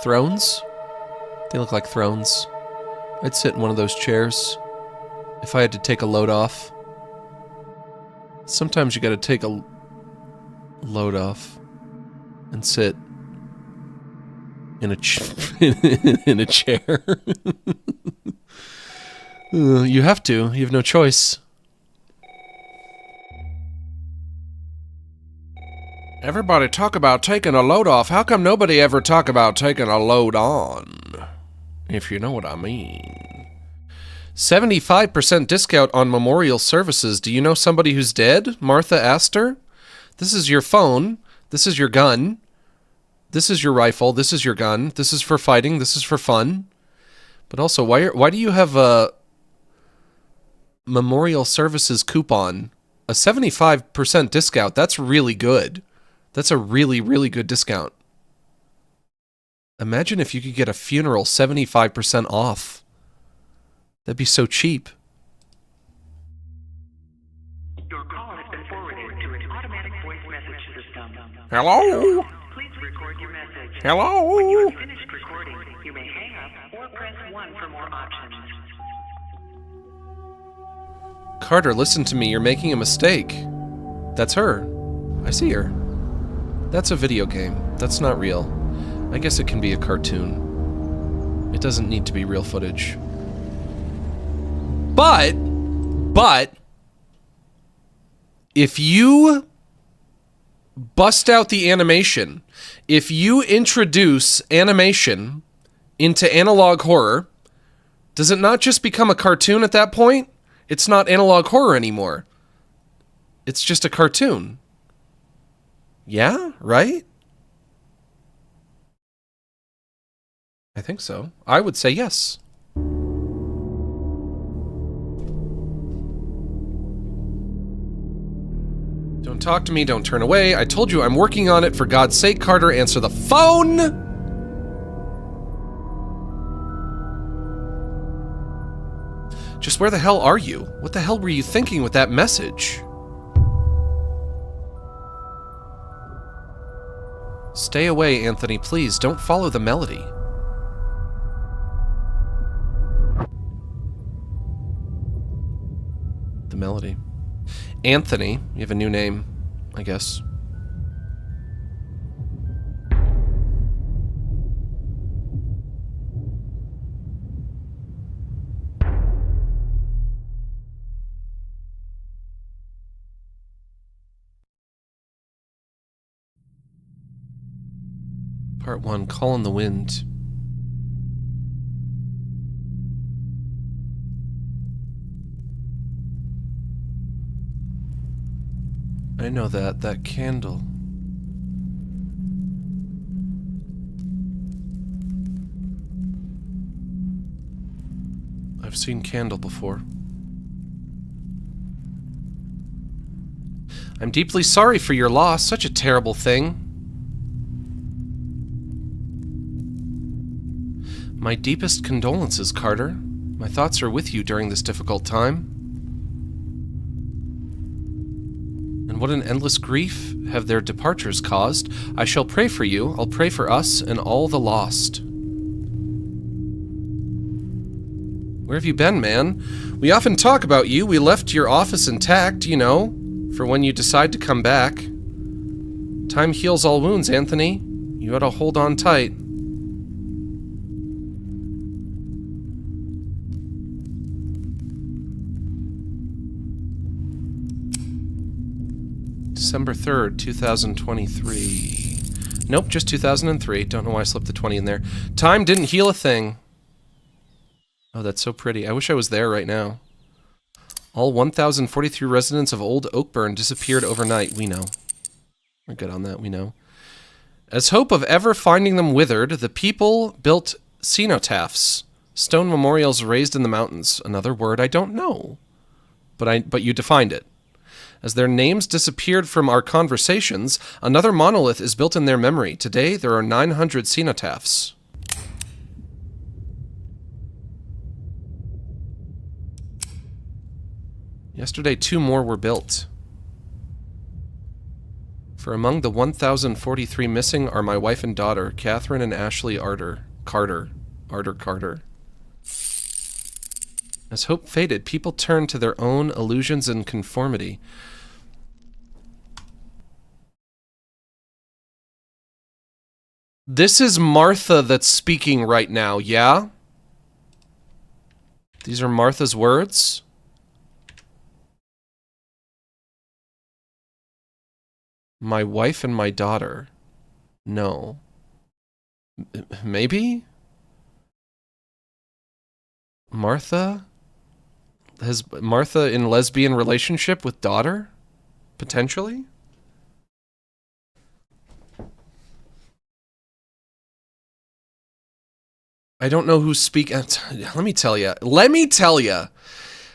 Thrones? They look like thrones. I'd sit in one of those chairs. If I had to take a load off. Sometimes you gotta take a load off and sit in a in a chair. You have to. You have no choice. Everybody talk about taking a load off. How come nobody ever talk about taking a load on? If you know what I mean. 75% discount on memorial services. Do you know somebody who's dead? Martha Astor? This is your phone. This is your gun. This is your rifle. This is your gun. This is for fighting. This is for fun. But also, why do you have a memorial services coupon? A 75% discount. That's really good. That's a really, really good discount. Imagine if you could get a funeral 75% off. That'd be so cheap. Your call has been forwarded to an automatic voice message system. Hello? Please record your message. Hello? When you have finished recording, you may hang up or press 1 for more options. Carter, listen to me. You're making a mistake. That's her. I see her. That's a video game. That's not real. I guess it can be a cartoon. It doesn't need to be real footage. But, if you bust out the animation, if you introduce animation into analog horror, does it not just become a cartoon at that point? It's not analog horror anymore. It's just a cartoon. Yeah, right? I think so. I would say yes. Don't talk to me, don't turn away. I told you I'm working on it. For God's sake, Carter, answer the phone! Just where the hell are you? What the hell were you thinking with that message? Stay away, Anthony, please. Don't follow the melody. The melody. Anthony, you have a new name, I guess. Part 1, Call in the Wind. I know that candle. I've seen candle before. I'm deeply sorry for your loss, such a terrible thing. My deepest condolences, Carter. My thoughts are with you during this difficult time. And what an endless grief have their departures caused. I shall pray for you. I'll pray for us and all the lost. Where have you been, man? We often talk about you. We left your office intact, you know, for when you decide to come back. Time heals all wounds, Anthony. You ought to hold on tight. December 3rd, 2023. Nope, just 2003. Don't know why I slipped the 20 in there. Time didn't heal a thing. Oh, that's so pretty. I wish I was there right now. All 1,043 residents of Old Oakburn disappeared overnight. We know. We're good on that, we know. As hope of ever finding them withered, the people built cenotaphs, stone memorials raised in the mountains. Another word I don't know, but you defined it. As their names disappeared from our conversations, another monolith is built in their memory. Today, there are 900 cenotaphs. Yesterday, 2 more were built. For among the 1,043 missing are my wife and daughter, Catherine and Ashley Carter. As hope faded, people turned to their own illusions and conformity. This is Martha that's speaking right now, yeah? These are Martha's words? My wife and my daughter. No. Maybe? Martha? Has Martha in lesbian relationship with daughter? Potentially? I don't know who's speaking. Let me tell you.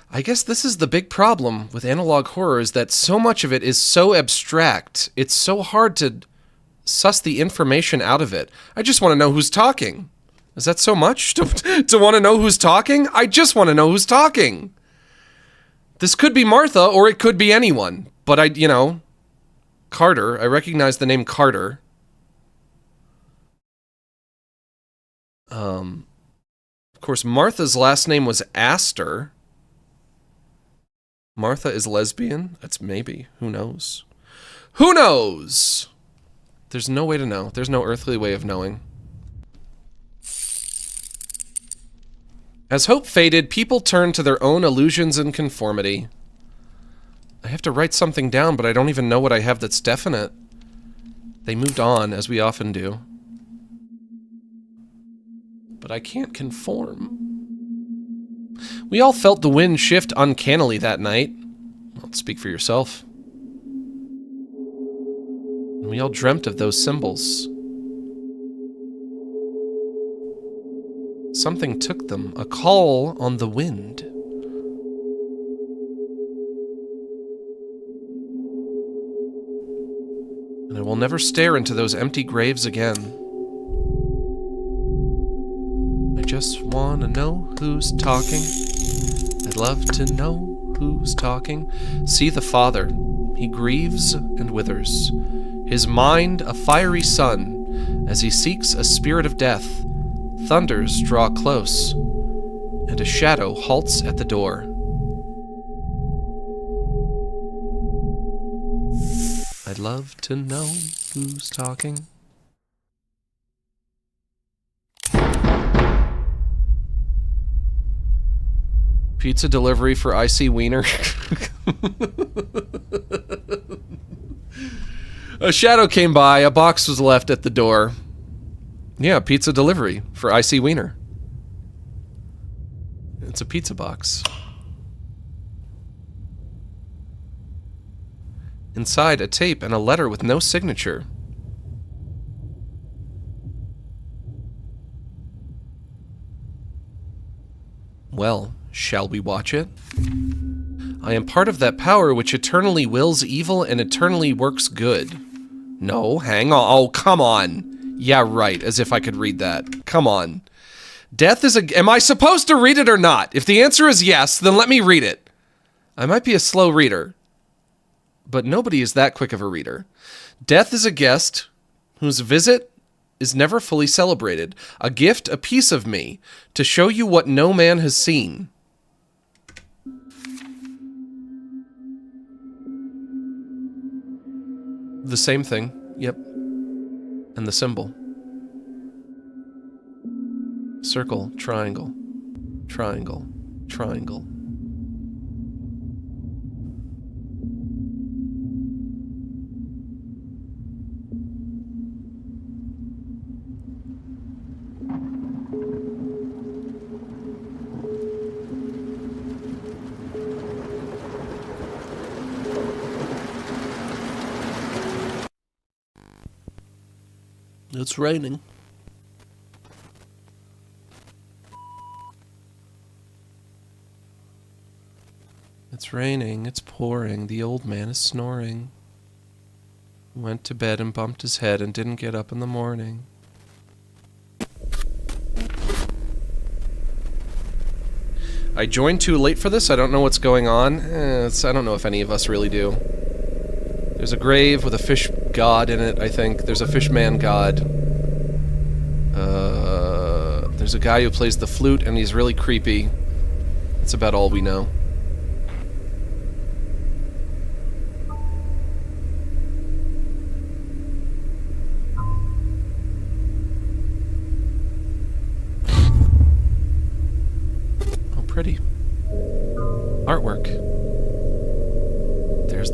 I guess this is the big problem with analog horror, is that so much of it is so abstract. It's so hard to suss the information out of it. I just want to know who's talking. Is that so much to want to know who's talking? I just want to know who's talking. This could be Martha, or it could be anyone. But Carter. I recognize the name Carter. Of course, Martha's last name was Astor. Martha is lesbian? That's maybe. Who knows? Who knows? There's no way to know. There's no earthly way of knowing. As hope faded, people turned to their own illusions and conformity. I have to write something down, but I don't even know what I have that's definite. They moved on, as we often do. But I can't conform. We all felt the wind shift uncannily that night. Well, speak for yourself. And we all dreamt of those symbols. Something took them, a call on the wind. And I will never stare into those empty graves again. I just want to know who's talking. I'd love to know who's talking. See the Father. He grieves and withers. His mind a fiery sun. As he seeks a spirit of death, thunders draw close, and a shadow halts at the door. I'd love to know who's talking. Pizza delivery for Icy Wiener. A shadow came by, a box was left at the door. Yeah, pizza delivery for Icy Wiener. It's a pizza box. Inside, a tape and a letter with no signature. Well, shall we watch it? I am part of that power which eternally wills evil and eternally works good. No, hang on. Oh, come on. Yeah, right, as if I could read that. Come on. Death is a... Am I supposed to read it or not? If the answer is yes, then let me read it. I might be a slow reader, but nobody is that quick of a reader. Death is a guest whose visit is never fully celebrated. A gift, a piece of me, to show you what no man has seen. The same thing, yep. And the symbol. Circle, triangle, triangle, triangle. It's raining. It's raining, it's pouring, the old man is snoring. Went to bed and bumped his head and didn't get up in the morning. I joined too late for this, I don't know what's going on. I don't know if any of us really do. There's a grave with a fish god in it, I think. There's a fish man god. There's a guy who plays the flute and he's really creepy. That's about all we know.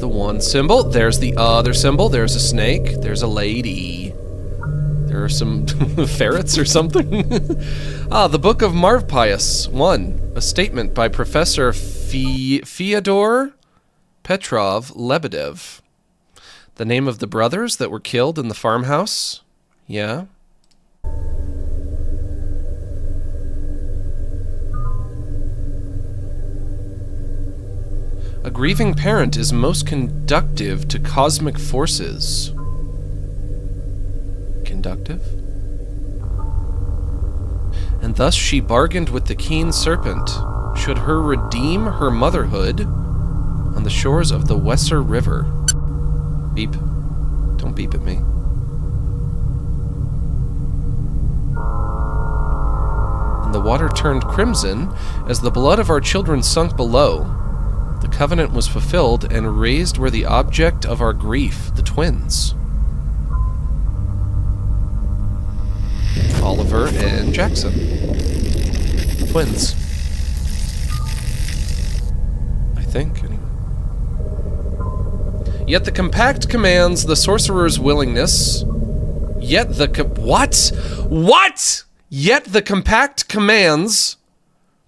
the one symbol. There's the other symbol. There's a snake. There's a lady. There are some ferrets or something. The Book of Marv Pias. 1. A statement by Professor Fyodor Petrov Lebedev. The name of the brothers that were killed in the farmhouse. Yeah. A grieving parent is most conductive to cosmic forces. Conductive? And thus she bargained with the keen serpent, should her redeem her motherhood on the shores of the Weser River. Beep. Don't beep at me. And the water turned crimson as the blood of our children sunk below. The covenant was fulfilled and raised were the object of our grief, the twins. Oliver and Jackson. Twins. I think, anyway. Yet the compact commands the sorcerer's willingness. Yet the what? What? Yet the compact commands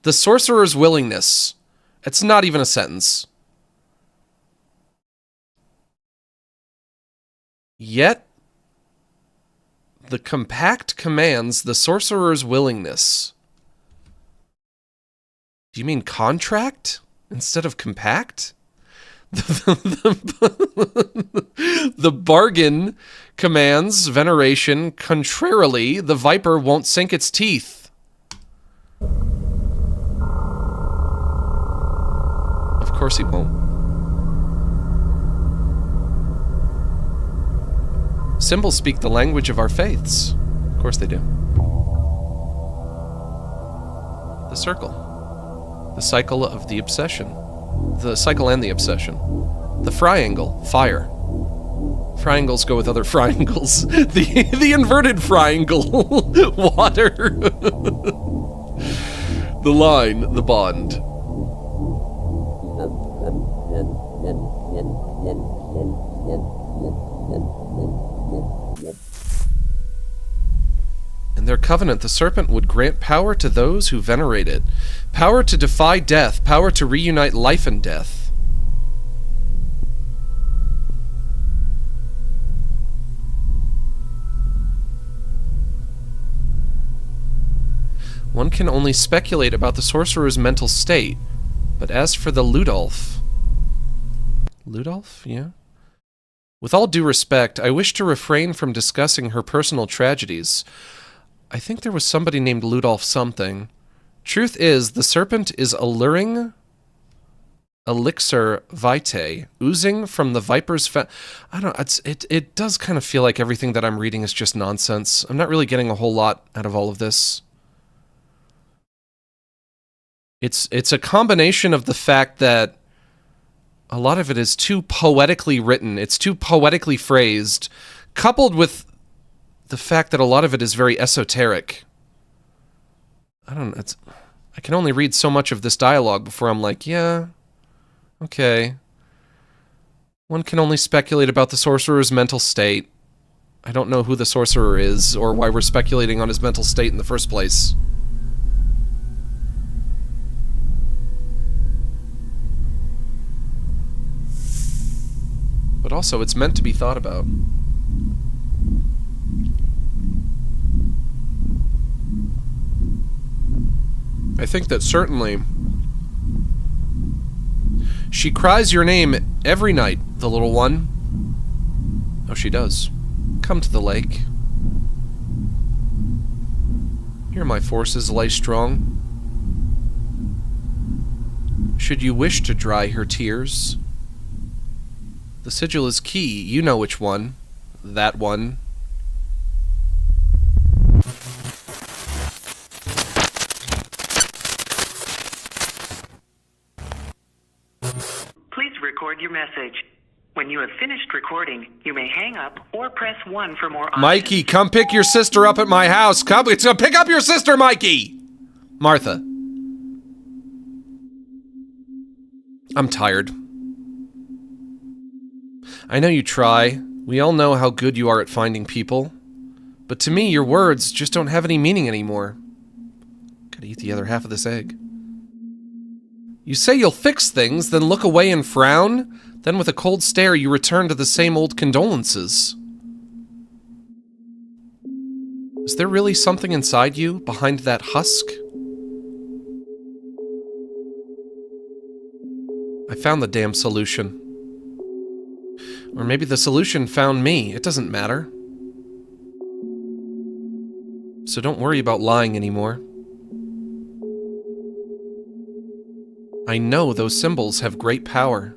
the sorcerer's willingness. It's not even a sentence. Yet the compact commands the sorcerer's willingness. Do you mean contract instead of compact? The bargain commands veneration. Contrarily, the viper won't sink its teeth. Of course he won't. Symbols speak the language of our faiths. Of course they do. The circle. The cycle of the obsession. The cycle and the obsession. The triangle. Fire. Triangles go with other triangles. The inverted triangle. Water. The line. The bond. In their covenant, the serpent would grant power to those who venerate it. Power to defy death. Power to reunite life and death. One can only speculate about the sorcerer's mental state. But as for the Ludolf... Ludolf? Yeah? With all due respect, I wish to refrain from discussing her personal tragedies. I think there was somebody named Ludolf something. Truth is, the serpent is alluring elixir vitae, oozing from the viper's I don't know, it does kind of feel like everything that I'm reading is just nonsense. I'm not really getting a whole lot out of all of this. It's a combination of the fact that a lot of it is too poetically written, it's too poetically phrased, coupled with the fact that a lot of it is very esoteric. I don't know, I can only read so much of this dialogue before I'm like, yeah, okay. One can only speculate about the sorcerer's mental state. I don't know who the sorcerer is, or why we're speculating on his mental state in the first place. But also, it's meant to be thought about. I think that certainly... She cries your name every night, the little one. Oh, she does. Come to the lake. Here my forces lie strong. Should you wish to dry her tears... The sigil is key. You know which one. That one. Please record your message. When you have finished recording, you may hang up or press 1 for more options. Mikey, come pick your sister up at my house. Come, pick up your sister, Mikey! Martha. I'm tired. I know you try. We all know how good you are at finding people. But to me, your words just don't have any meaning anymore. Gotta eat the other half of this egg. You say you'll fix things, then look away and frown. Then with a cold stare, you return to the same old condolences. Is there really something inside you, behind that husk? I found the damn solution. Or maybe the solution found me. It doesn't matter. So don't worry about lying anymore. I know those symbols have great power.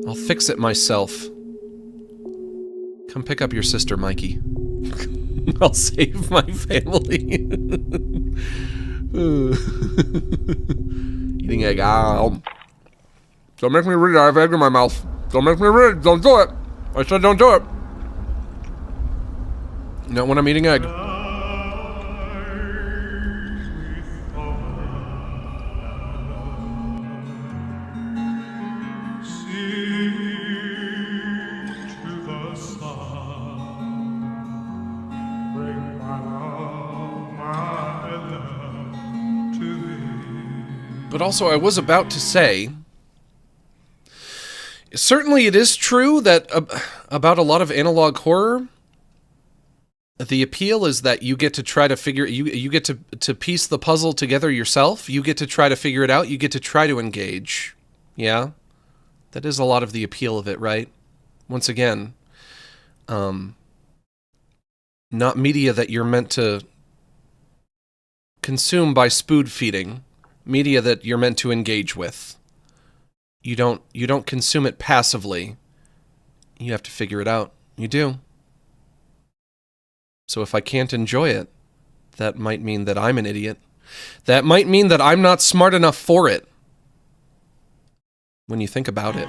I'll fix it myself. Come pick up your sister, Mikey. I'll save my family. Eating egg. Don't make me read it. I have egg in my mouth. Don't make me read it. Don't do it. I said don't do it. Not when I'm eating egg. But also, I was about to say, certainly it is true that about a lot of analog horror, the appeal is that you get to try to figure, you get to piece the puzzle together yourself. You get to try to figure it out. You get to try to engage. Yeah? That is a lot of the appeal of it, right? Once again, not media that you're meant to consume by spoon feeding. Media that you're meant to engage with. You don't consume it passively. You have to figure it out. You do. So if I can't enjoy it, that might mean that I'm an idiot. That might mean that I'm not smart enough for it. When you think about it.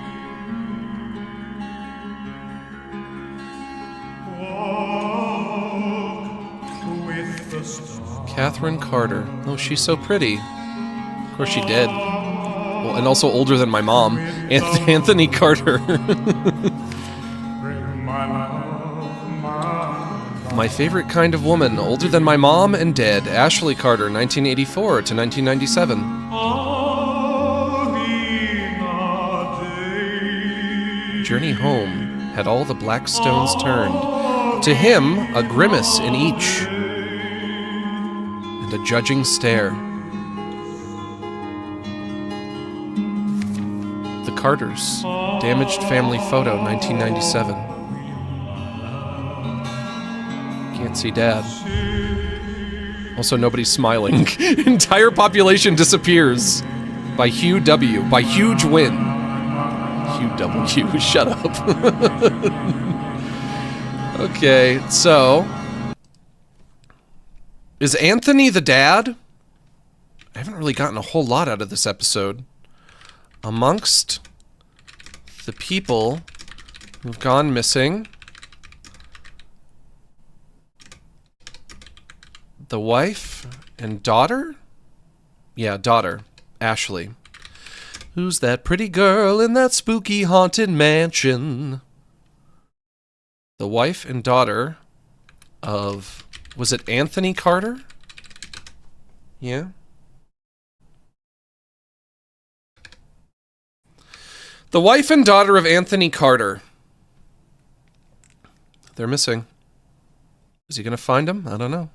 Catherine Carter. Oh, she's so pretty. Of course she did. Well, and also older than my mom. Anthony Carter. My favorite kind of woman, older than my mom and dead. Ashley Carter, 1984 to 1997. Journey home had all the black stones turned. To him, a grimace in each. And a judging stare. The Carters. Damaged family photo, 1997. Can't see Dad. Also, nobody's smiling. Entire population disappears. By Hugh W. By huge win. Hugh W. Shut up. Okay, so... Is Anthony the dad? I haven't really gotten a whole lot out of this episode. Amongst the people who've gone missing, the wife and daughter? Yeah, daughter, Ashley. Who's that pretty girl in that spooky haunted mansion? The wife and daughter of... Was it Anthony Carter? Yeah. The wife and daughter of Anthony Carter. They're missing. Is he going to find them? I don't know.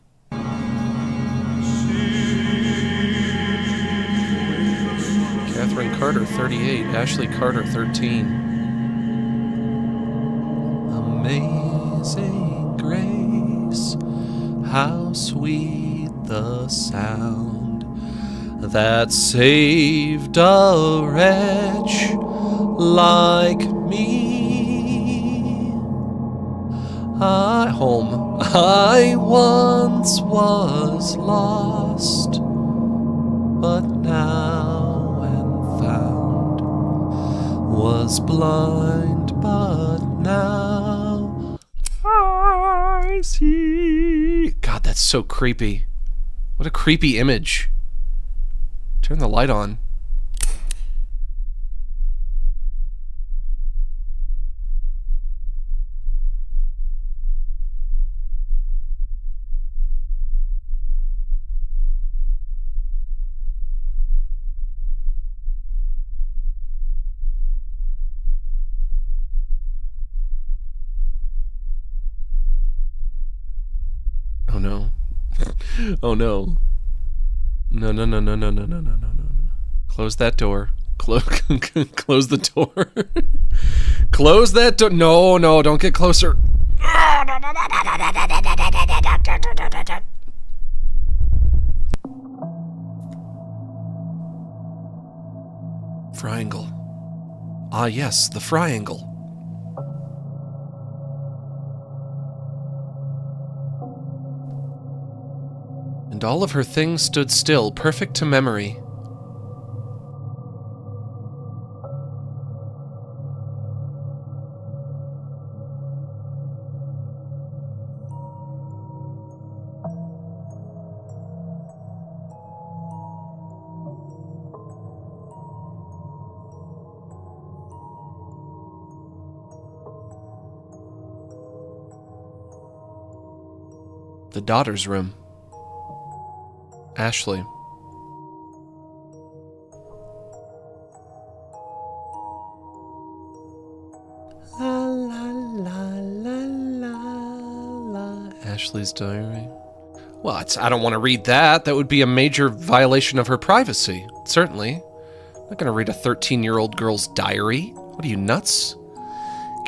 Catherine Carter, 38. Ashley Carter, 13. Amazing grace, how sweet the sound that saved a wretch like me. I once was lost, but now am found. Was blind, but now I see. God, that's so creepy. What a creepy image. Turn the light on. no. Oh no. No, no, no, no, no, no, no, no, no, no. Close that door. Close the door. Close that door. No, no, don't get closer. Triangle. Ah, yes, the triangle. And all of her things stood still, perfect to memory. The daughter's room. Ashley. La la la la la la. Ashley's diary. Well, I don't want to read that. That would be a major violation of her privacy. Certainly. I'm not going to read a 13-year-old girl's diary. What are you, nuts?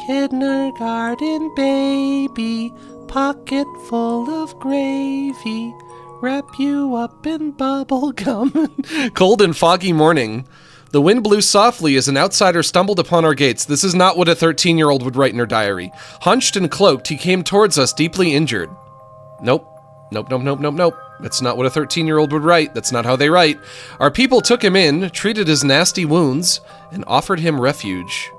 Kindergarten baby, pocket full of gravy. Wrap you up in bubble gum. Cold and foggy morning. The wind blew softly as an outsider stumbled upon our gates. This is not what a 13-year-old would write in her diary. Hunched and cloaked, he came towards us, deeply injured. Nope. Nope, nope, nope, nope, nope. That's not what a 13-year-old would write. That's not how they write. Our people took him in, treated his nasty wounds, and offered him refuge.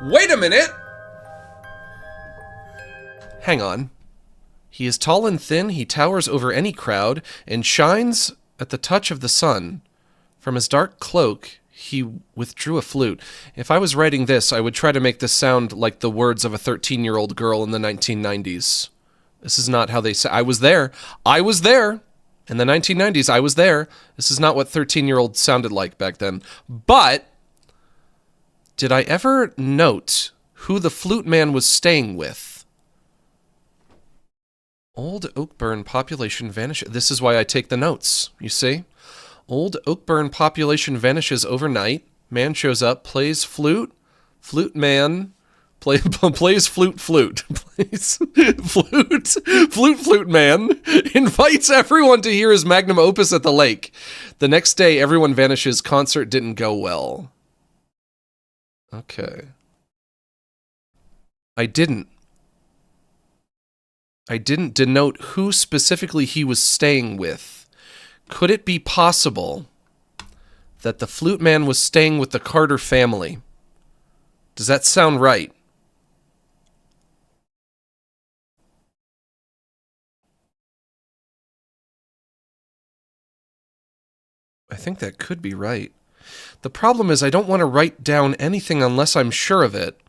Wait a minute! Hang on. He is tall and thin, he towers over any crowd, and shines at the touch of the sun. From his dark cloak, he withdrew a flute. If I was writing this, I would try to make this sound like the words of a 13-year-old girl in the 1990s. This is not how they say. I was there. I was there. In the 1990s, I was there. This is not what 13-year-olds sounded like back then. But did I ever note who the flute man was staying with? Old Oakburn population vanishes. This is why I take the notes, you see? Old Oakburn population vanishes overnight. Man shows up, plays flute. Flute man plays flute. Plays flute man. Invites everyone to hear his magnum opus at the lake. The next day, everyone vanishes. Concert didn't go well. Okay. I didn't denote who specifically he was staying with. Could it be possible that the flute man was staying with the Carter family? Does that sound right? I think that could be right. The problem is I don't want to write down anything unless I'm sure of it,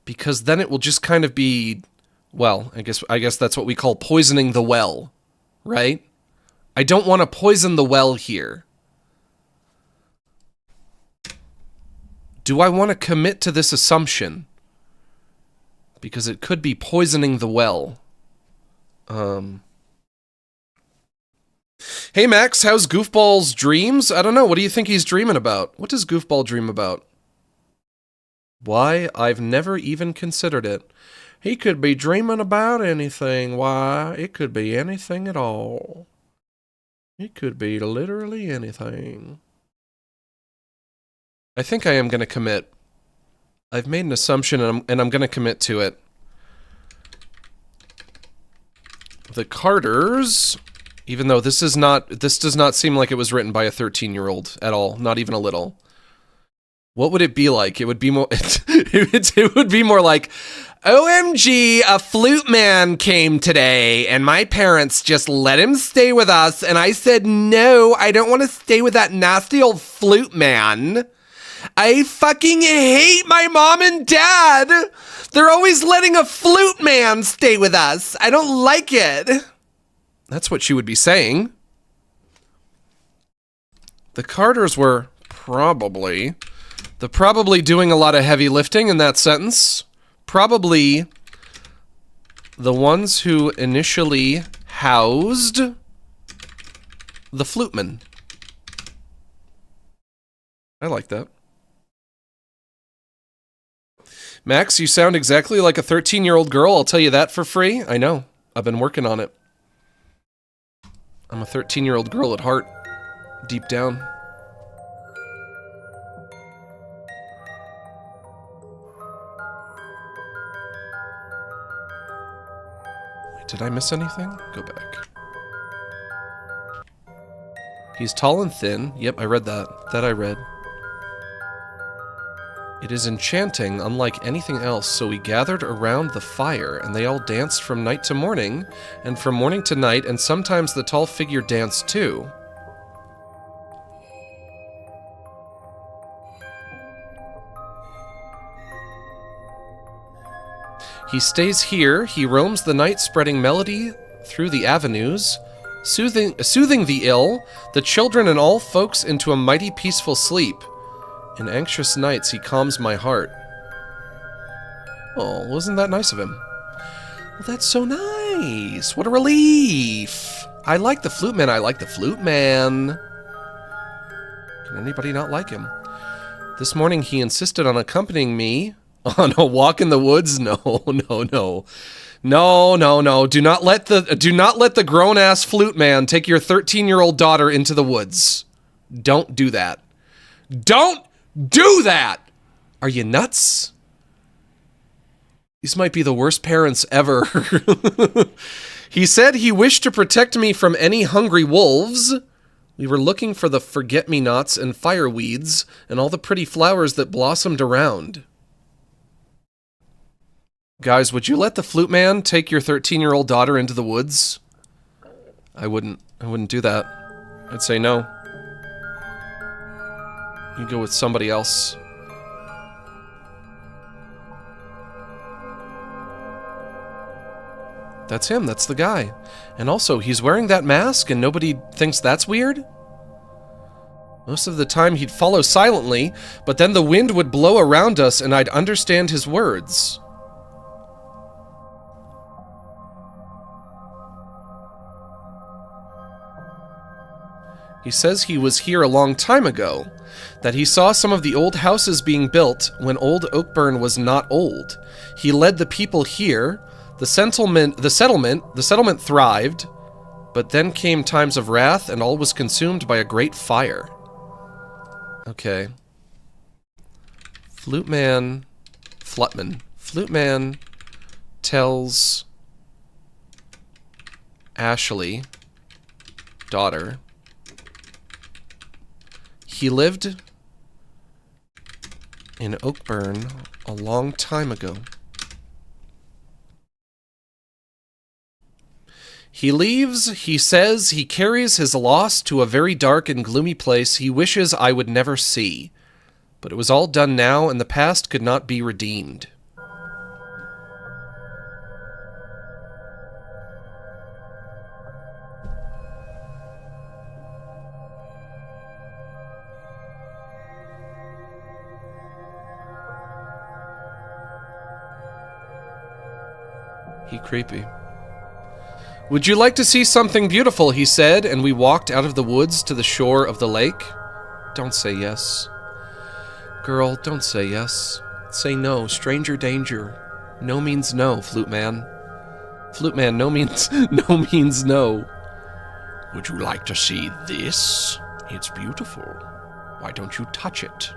because then it will just kind of be, well, I guess that's what we call poisoning the well, right? I don't want to poison the well here. Do I want to commit to this assumption? Because it could be poisoning the well. Hey Max, how's Goofball's dreams? I don't know, what do you think he's dreaming about? What does Goofball dream about? Why, I've never even considered it. He could be dreaming about anything. Why, it could be anything at all. It could be literally anything. I think I am going to commit. I've made an assumption and I'm going to commit to it. The Carters, even though this does not seem like it was written by a 13-year-old at all, not even a little. What would it be like? It would be more it would be more like, OMG, a flute man came today, and my parents just let him stay with us, and I said, no, I don't want to stay with that nasty old flute man. I fucking hate my mom and dad. They're always letting a flute man stay with us. I don't like it. That's what she would be saying. The Carters were probably doing a lot of heavy lifting in that sentence. Probably the ones who initially housed the fluteman. I like that. Max, you sound exactly like a 13-year-old girl, I'll tell you that for free. I know. I've been working on it. I'm a 13-year-old girl at heart. Deep down. Wait, did I miss anything? Go back. He's tall and thin. Yep, I read that. That I read. It is enchanting, unlike anything else, so we gathered around the fire, and they all danced from night to morning, and from morning to night, and sometimes the tall figure danced too. He stays here, he roams the night spreading melody through the avenues, soothing the ill, the children and all folks into a mighty peaceful sleep. In anxious nights, he calms my heart. Oh, wasn't that nice of him? Well, that's so nice. What a relief. I like the flute man. I like the flute man. Can anybody not like him? This morning, he insisted on accompanying me on a walk in the woods. No. Do not let the grown-ass flute man take your 13-year-old daughter into the woods. Don't do that. Don't do that! Are you nuts? These might be the worst parents ever. He said he wished to protect me from any hungry wolves. We were looking for the forget-me-nots and fireweeds and all the pretty flowers that blossomed around. Guys, would you let the flute man take your 13-year-old daughter into the woods? I wouldn't do that. I'd say no. You go with somebody else. That's him, that's the guy. And also, he's wearing that mask and nobody thinks that's weird? Most of the time he'd follow silently, but then the wind would blow around us and I'd understand his words. He says he was here a long time ago, that he saw some of the old houses being built when old Oakburn was not old. He led the people here, the settlement thrived, but then came times of wrath and all was consumed by a great fire. Okay. Flute man tells Ashley, daughter, he lived in Oakburn a long time ago. He leaves, he says he carries his loss to a very dark and gloomy place he wishes I would never see. But it was all done now, and the past could not be redeemed. Creepy. Would you like to see something beautiful, he said, and we walked out of the woods to the shore of the lake. Don't say yes. Girl, don't say yes. Say no, stranger danger. No means no, flute man. Flute man, no means no. Would you like to see this? It's beautiful. Why don't you touch it?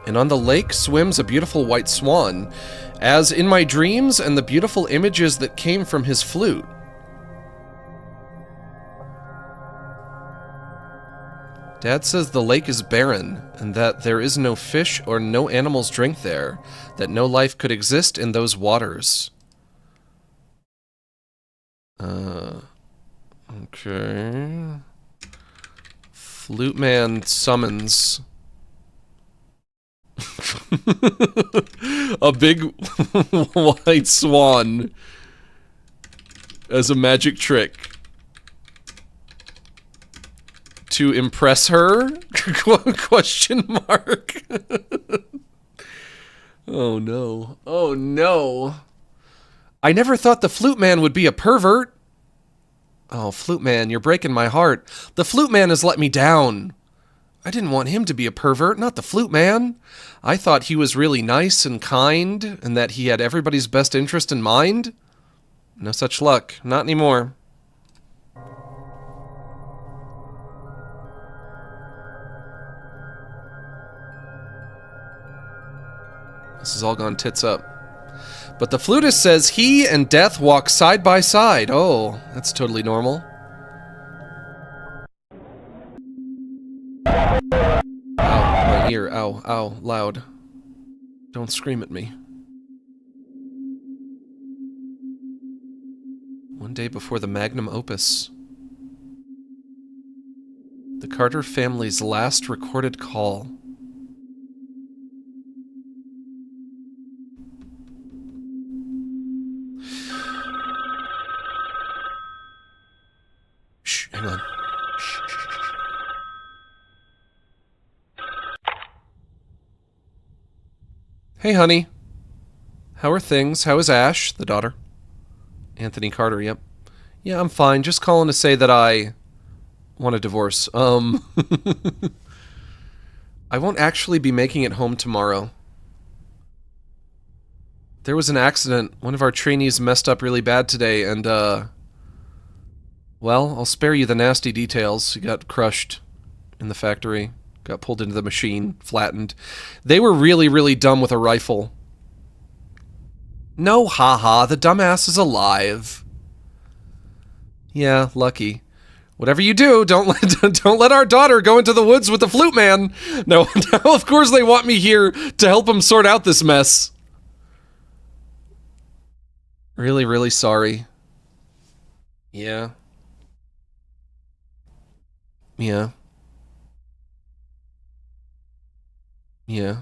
And on the lake swims a beautiful white swan, as in my dreams and the beautiful images that came from his flute. Dad says the lake is barren, and that there is no fish or no animals drink there, that no life could exist in those waters. Okay. Flute man summons a big white swan as a magic trick to impress her? Question mark. Oh no. Oh no. I never thought the flute man would be a pervert. Oh, flute man, you're breaking my heart. The flute man has let me down. I didn't want him to be a pervert, not the flute man. I thought he was really nice and kind, and that he had everybody's best interest in mind. No such luck. Not anymore. This has all gone tits up. But the flutist says he and death walk side by side. Oh, that's totally normal. Ow, my ear. Ow, ow, loud. Don't scream at me. One day before the magnum opus. The Carter family's last recorded call. Shh, hang on. Shh, shh, shh. Hey, honey. How are things? How is Ash, the daughter? Anthony Carter, yep. Yeah, I'm fine. Just calling to say that I want a divorce. I won't actually be making it home tomorrow. There was an accident. One of our trainees messed up really bad today, and, well, I'll spare you the nasty details. He got crushed in the factory. Got pulled into the machine, flattened. They were really, really dumb with a rifle. No, haha, the dumbass is alive. Yeah, lucky. Whatever you do, don't let our daughter go into the woods with the flute man. No, of course they want me here to help them sort out this mess. Really, really sorry. Yeah. Yeah. Yeah.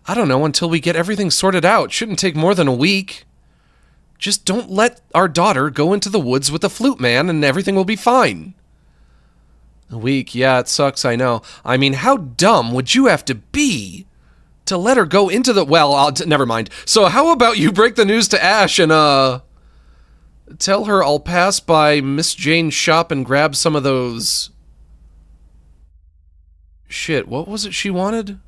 I don't know, until we get everything sorted out. Shouldn't take more than a week. Just don't let our daughter go into the woods with the flute man and everything will be fine. A week, yeah, it sucks, I know. I mean, how dumb would you have to be to let her go into the... Well, never mind. So how about you break the news to Ash and, tell her I'll pass by Miss Jane's shop and grab some of those... Shit, what was it she wanted?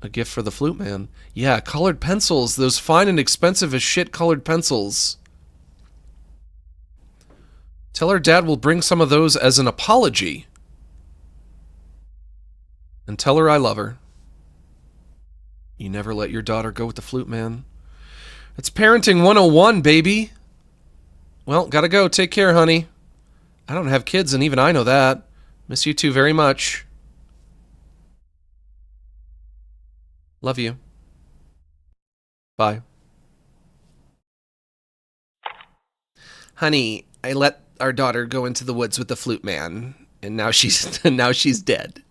A gift for the flute man. Yeah, colored pencils. Those fine and expensive as shit colored pencils. Tell her Dad will bring some of those as an apology. And tell her I love her. You never let your daughter go with the flute man. It's parenting 101, baby. Well, gotta go. Take care, honey. I don't have kids, and even I know that. Miss you two very much. Love you. Bye. Honey, I let our daughter go into the woods with the flute man, and now she's dead.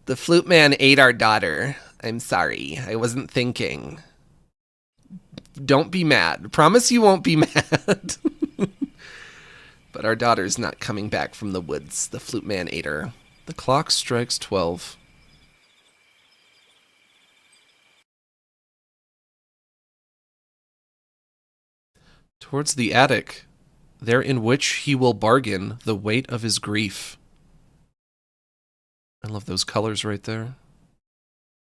The flute man ate our daughter. I'm sorry. I wasn't thinking. Don't be mad. Promise you won't be mad. But our daughter's not coming back from the woods. The flute man ate her. The clock strikes 12. Towards the attic, there in which he will bargain the weight of his grief. I love those colors right there.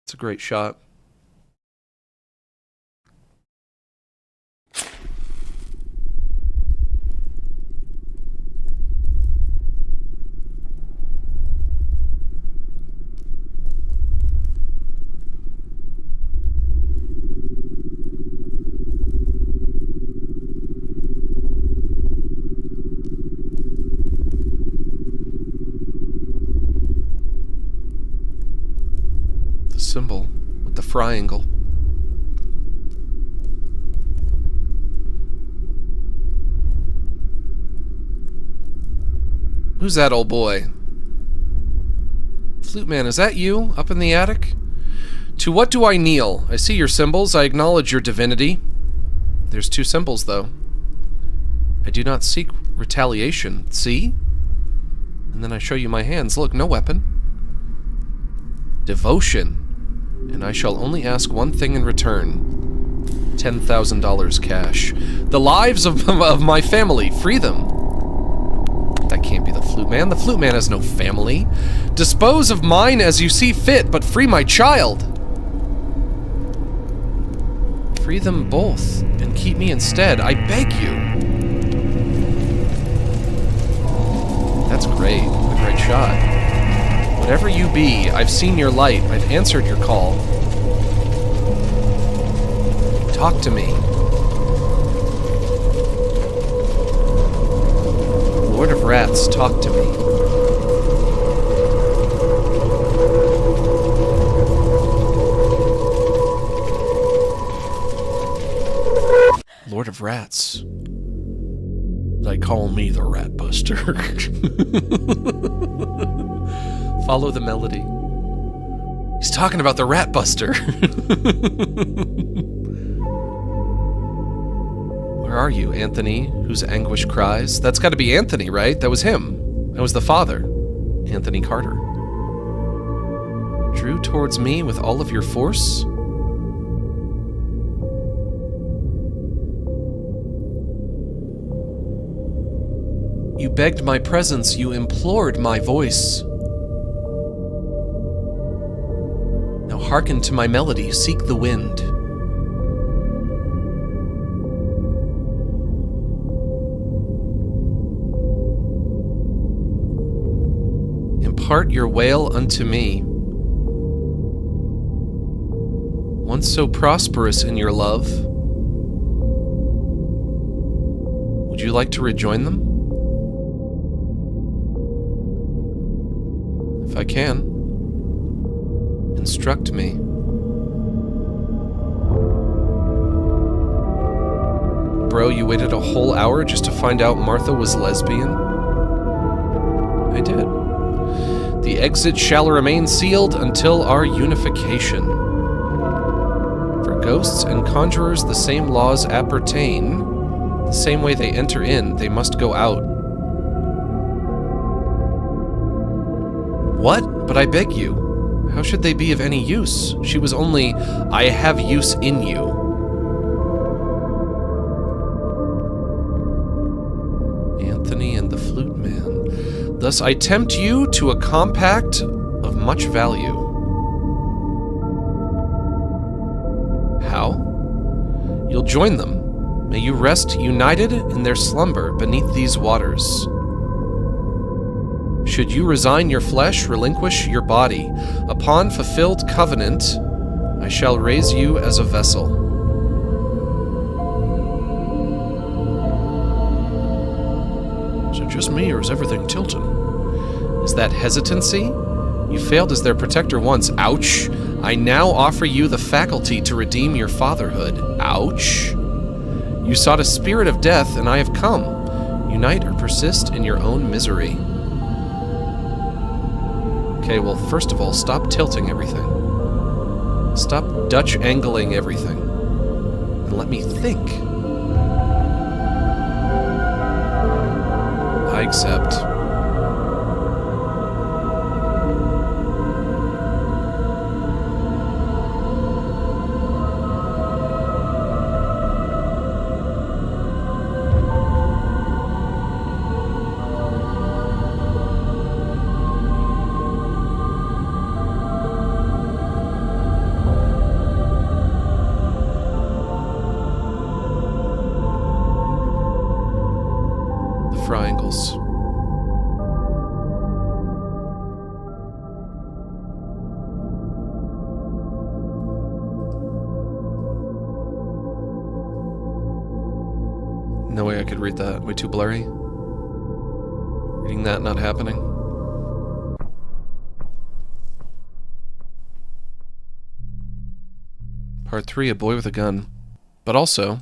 It's a great shot. Symbol with the triangle. Who's that old boy? Flute man, is that you up in the attic? To what do I kneel? I see your symbols. I acknowledge your divinity. There's two symbols, though. I do not seek retaliation. See? And then I show you my hands. Look, no weapon. Devotion. And I shall only ask one thing in return. $10,000 cash. The lives of my family. Free them. That can't be the flute man. The flute man has no family. Dispose of mine as you see fit, but free my child. Free them both, and keep me instead. I beg you. That's great. What a great shot. Whatever you be, I've seen your light. I've answered your call. Talk to me. Lord of Rats, talk to me. Lord of Rats. They call me the Rat Buster. Follow the melody. He's talking about the Rat Buster. Where are you, Anthony, whose anguish cries? That's got to be Anthony, right? That was him. That was the father. Anthony Carter. Drew towards me with all of your force? You begged my presence, you implored my voice. Now hearken to my melody, seek the wind. Impart your wail unto me. Once so prosperous in your love, would you like to rejoin them? If I can, instruct me. Bro, you waited a whole hour just to find out Martha was lesbian? I did. The exit shall remain sealed until our unification. For ghosts and conjurers, the same laws appertain. The same way they enter in, they must go out. What? But I beg you. How should they be of any use? She was only, I have use in you. Anthony and the flute man. Thus I tempt you to a compact of much value. How? You'll join them. May you rest united in their slumber beneath these waters. Should you resign your flesh, relinquish your body, upon fulfilled covenant, I shall raise you as a vessel. Is it just me, or is everything tilting? Is that hesitancy? You failed as their protector once. Ouch! I now offer you the faculty to redeem your fatherhood. Ouch! You sought a spirit of death, and I have come. Unite or persist in your own misery. Okay, well, first of all, stop tilting everything. Stop Dutch angling everything. And let me think. I accept. Triangles. No way I could read that. Way too blurry. Reading that not happening. Part 3, a boy with a gun. But also,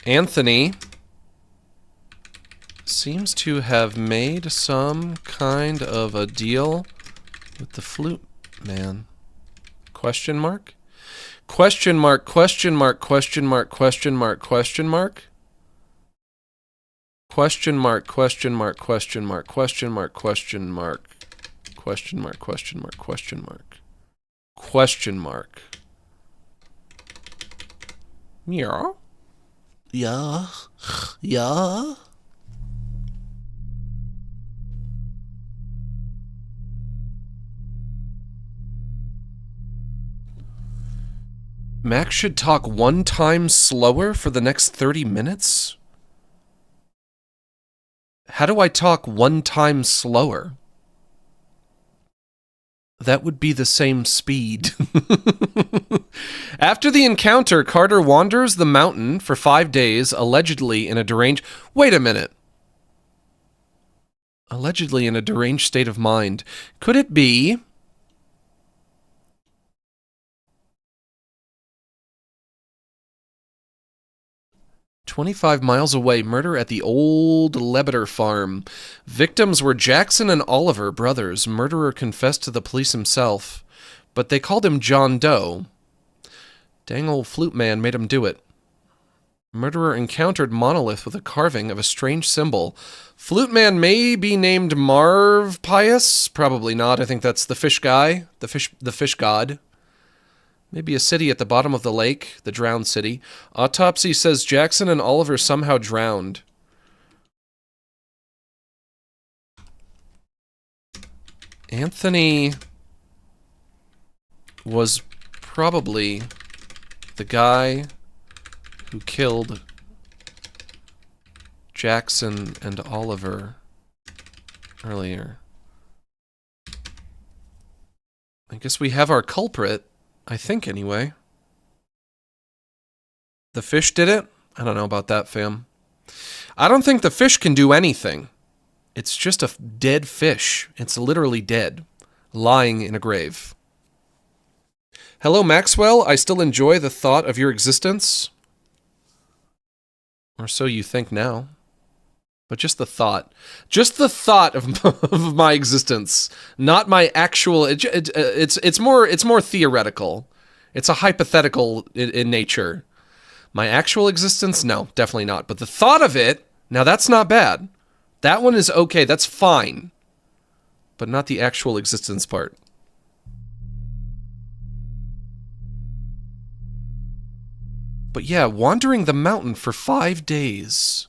Anthony seems to have made some kind of a deal with the flute man. Question mark? Question mark, question mark, question mark, question mark, question mark? Question mark, question mark, question mark, question mark, question mark, question mark, question mark, question mark, question mark. Meow. Yeah. Yeah. Max should talk 1 time slower for the next 30 minutes? How do I talk 1 time slower? That would be the same speed. After the encounter, Carter wanders the mountain for 5 days, allegedly in a deranged... Wait a minute. Allegedly in a deranged state of mind. Could it be... 25 miles away, murder at the old Lebeter farm. Victims were Jackson and Oliver, brothers. Murderer confessed to the police himself, but they called him John Doe. Dang old flute man made him do it. Murderer encountered monolith with a carving of a strange symbol. Flute man may be named Marv Pias. Probably not. I think that's the fish guy, the fish god. Maybe a city at the bottom of the lake, the drowned city. Autopsy says Jackson and Oliver somehow drowned. Anthony was probably the guy who killed Jackson and Oliver earlier. I guess we have our culprit. I think, anyway. The fish did it? I don't know about that, fam. I don't think the fish can do anything. It's just a dead fish. It's literally dead. Lying in a grave. Hello, Maxwell. I still enjoy the thought of your existence. Or so you think now. But just the thought. Just the thought of my existence. Not my actual... It's more theoretical. It's a hypothetical in nature. My actual existence? No, definitely not. But the thought of it, now that's not bad. That one is okay. That's fine. But not the actual existence part. But yeah, wandering the mountain for 5 days...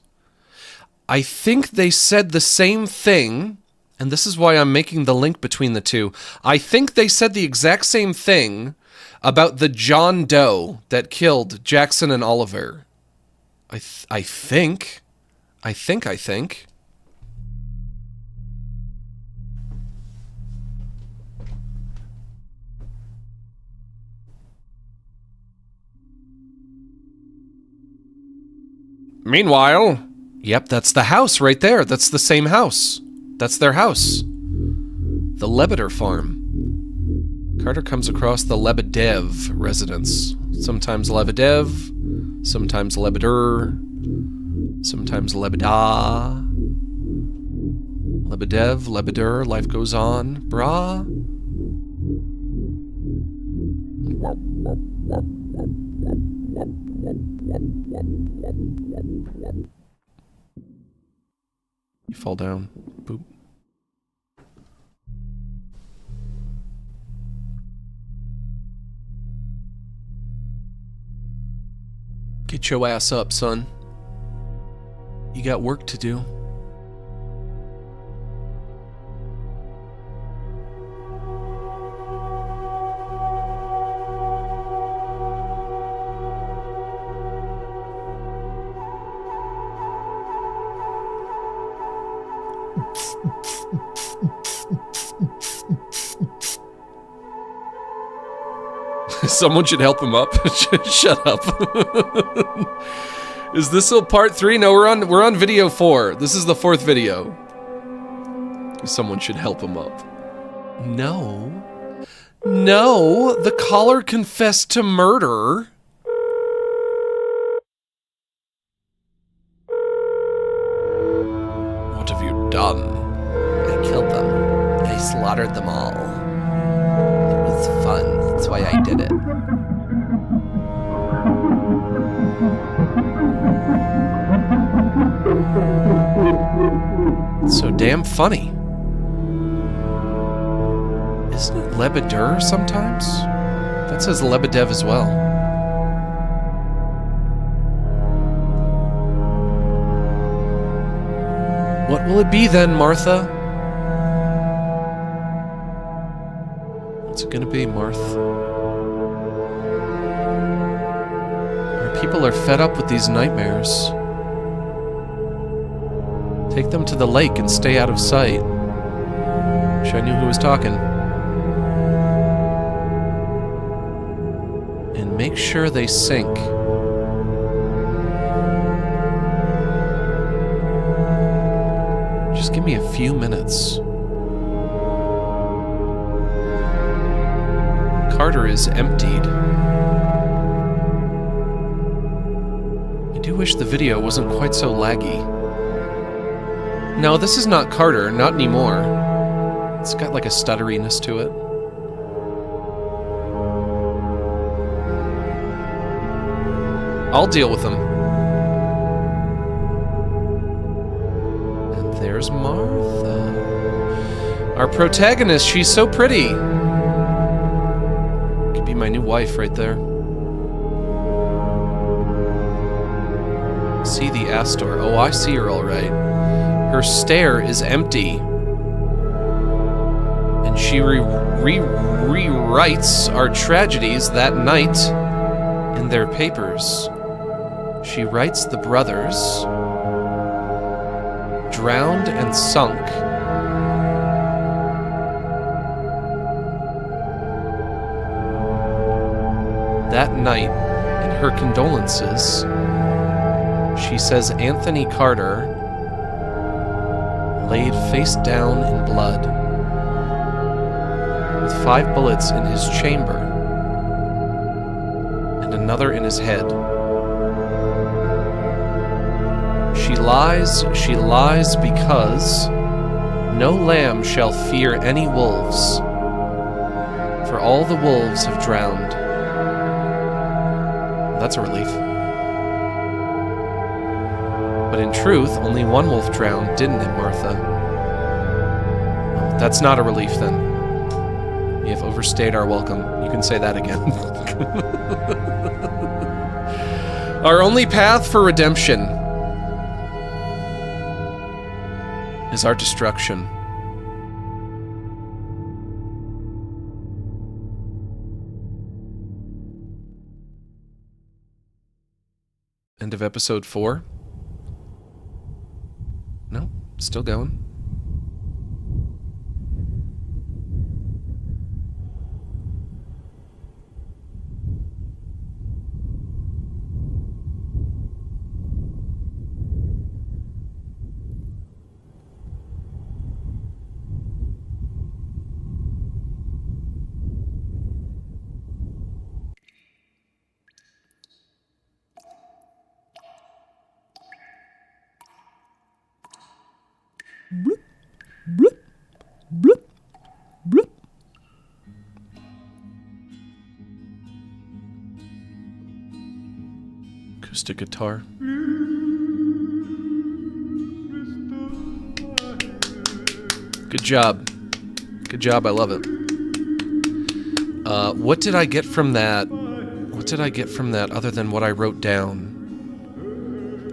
I think they said the same thing, and this is why I'm making the link between the two. I think they said the exact same thing about the John Doe that killed Jackson and Oliver. I think. Meanwhile... Yep, that's the house right there. That's the same house. That's their house. The Lebeter farm. Carter comes across the Lebedev residence. Sometimes Lebedev, sometimes Lebeder, sometimes Lebeda. Lebedev, Lebeder, life goes on. Brah. You fall down. Boop. Get your ass up, son. You got work to do. Someone should help him up. Shut up. Is this still part 3? No, we're on video 4. This is the 4th video. Someone should help him up. No. No, the caller confessed to murder. What have you done? I killed them. I slaughtered them all. It was fun. That's why I did it. So damn funny. Isn't it Lebedur sometimes? That says Lebedev as well. What will it be then, Martha? What's it gonna be, Marth? Our people are fed up with these nightmares. Take them to the lake and stay out of sight. Wish I knew who was talking. And make sure they sink. Just give me a few minutes. Carter is emptied. I do wish the video wasn't quite so laggy. No, this is not Carter, not anymore. It's got like a stutteriness to it. I'll deal with them. And there's Martha. Our protagonist, she's so pretty. Could be my new wife right there. See the Astor. Oh, I see her all right. Her stare is empty. And she rewrites our tragedies that night in their papers. She writes the brothers drowned and sunk. That night, in her condolences, she says Anthony Carter laid face down in blood, with 5 bullets in his chamber and another in his head. She lies because no lamb shall fear any wolves, for all the wolves have drowned. That's a relief. But in truth, only one wolf drowned, didn't it, Martha? Oh, that's not a relief, then. We have overstayed our welcome. You can say that again. Our only path for redemption is our destruction. End of episode 4. No, still going. Bloop, bloop, bloop, bloop. Acoustic guitar. Good job. Good job, I love it. What did I get from that? What did I get from that other than what I wrote down?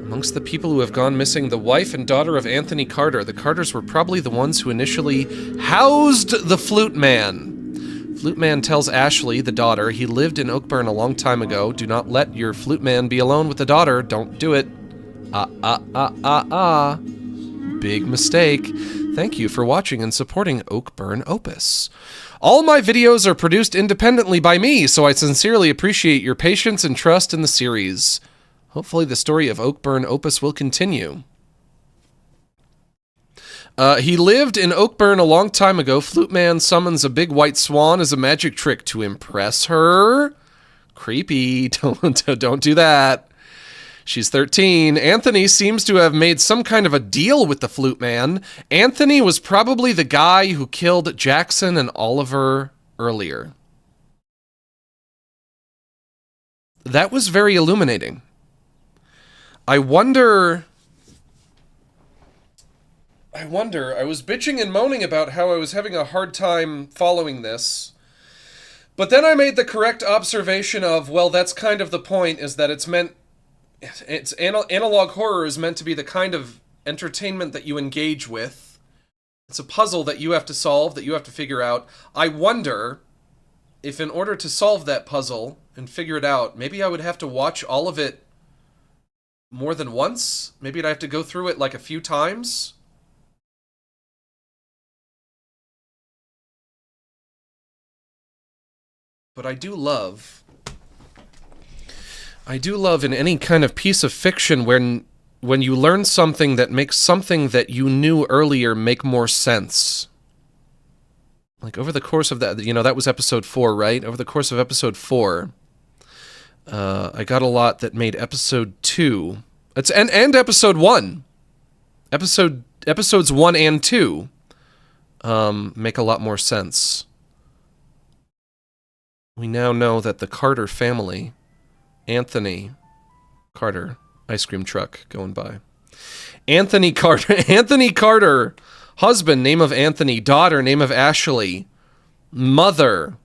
Amongst the people who have gone missing, the wife and daughter of Anthony Carter. The Carters were probably the ones who initially housed the Flute Man. Flute Man tells Ashley, the daughter, he lived in Oakburn a long time ago. Do not let your Flute Man be alone with the daughter. Don't do it. Big mistake. Thank you for watching and supporting Oakburn Opus. All my videos are produced independently by me, so I sincerely appreciate your patience and trust in the series. Hopefully the story of Oakburn Opus will continue. He lived in Oakburn a long time ago. Flute Man summons a big white swan as a magic trick to impress her. Creepy. Don't do that. She's 13. Anthony seems to have made some kind of a deal with the Flute Man. Anthony was probably the guy who killed Jackson and Oliver earlier. That was very illuminating. I wonder I wonder, I was bitching and moaning about how I was having a hard time following this. But then I made the correct observation of, well, that's kind of the point, is that analog horror is meant to be the kind of entertainment that you engage with. It's a puzzle that you have to solve, that you have to figure out. I wonder if in order to solve that puzzle and figure it out, maybe I would have to watch all of it more than once? Maybe I'd have to go through it like a few times? But I do love in any kind of piece of fiction when you learn something that makes something that you knew earlier make more sense. Like over the course of that, that was episode 4, right? Over the course of episode 4, I got a lot that made episode 2, and episode 1, episodes 1 and 2, make a lot more sense. We now know that the Carter family, Anthony Carter, ice cream truck going by. Anthony Carter, husband, name of Anthony, daughter, name of Ashley, mother,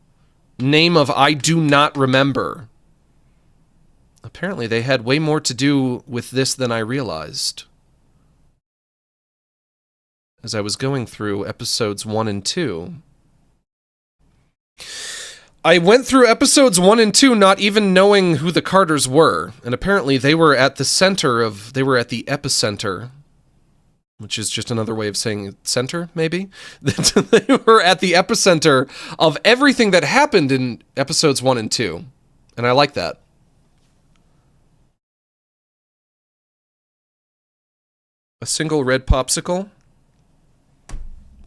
name of I do not remember. Apparently they had way more to do with this than I realized. As I was going through episodes 1 and 2, I went through episodes 1 and 2 not even knowing who the Carters were, and apparently they were at the epicenter, which is just another way of saying center, maybe? They were at the epicenter of everything that happened in episodes 1 and 2, and I like that. A single red popsicle?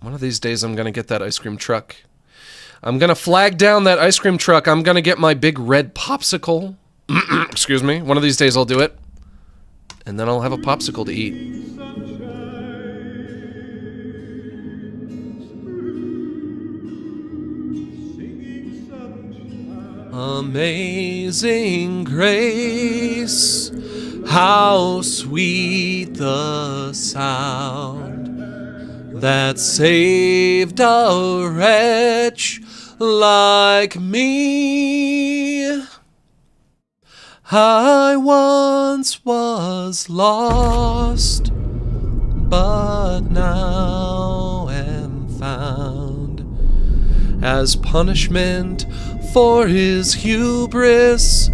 One of these days I'm gonna get that ice cream truck. I'm gonna flag down that ice cream truck. I'm gonna get my big red popsicle. Excuse me. One of these days I'll do it. And then I'll have a popsicle to eat. Amazing grace, how sweet the sound that saved a wretch like me. I once was lost, but now am found. As punishment for his hubris,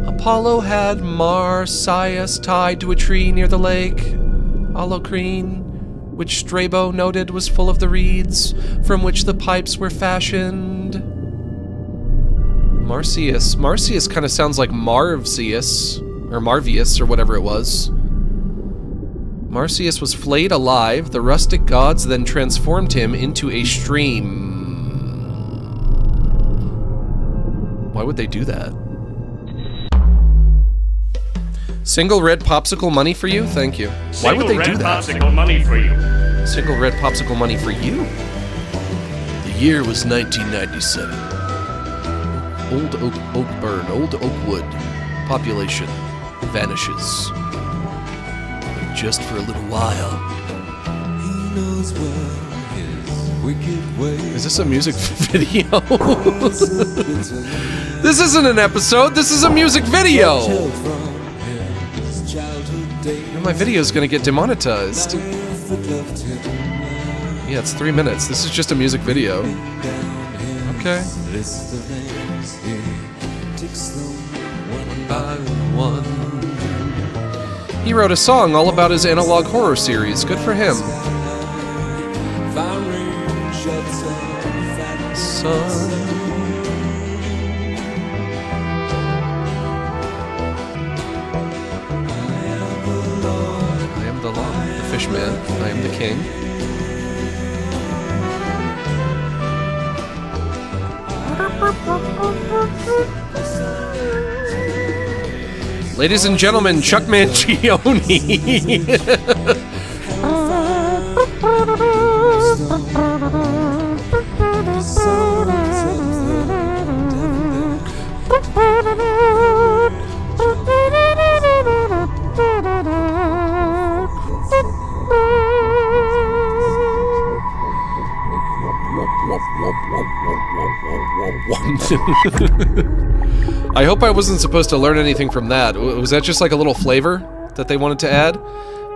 Apollo had Marsyas tied to a tree near the lake, allocation, which Strabo noted was full of the reeds from which the pipes were fashioned. Marsyas kind of sounds like Marvius, or whatever it was. Marsyas was flayed alive. The rustic gods then transformed him into a stream. Why would they do that? Single red popsicle money for you? Thank you. Why would they do that? Single red popsicle money for you. Single red popsicle money for you? The year was 1997. Old Oakburn, Old Oakwood. Population vanishes. But just for a little while. He knows where his wicked ways. Is this a music video? This isn't an episode, this is a music video! My video's gonna get demonetized. Yeah, it's 3 minutes. This is just a music video. Okay. One by one. He wrote a song all about his analog horror series. Good for him. Sun. Man, I am the king. Ladies and gentlemen, Chuck Mangione. I hope I wasn't supposed to learn anything from that. Was that just like a little flavor that they wanted to add?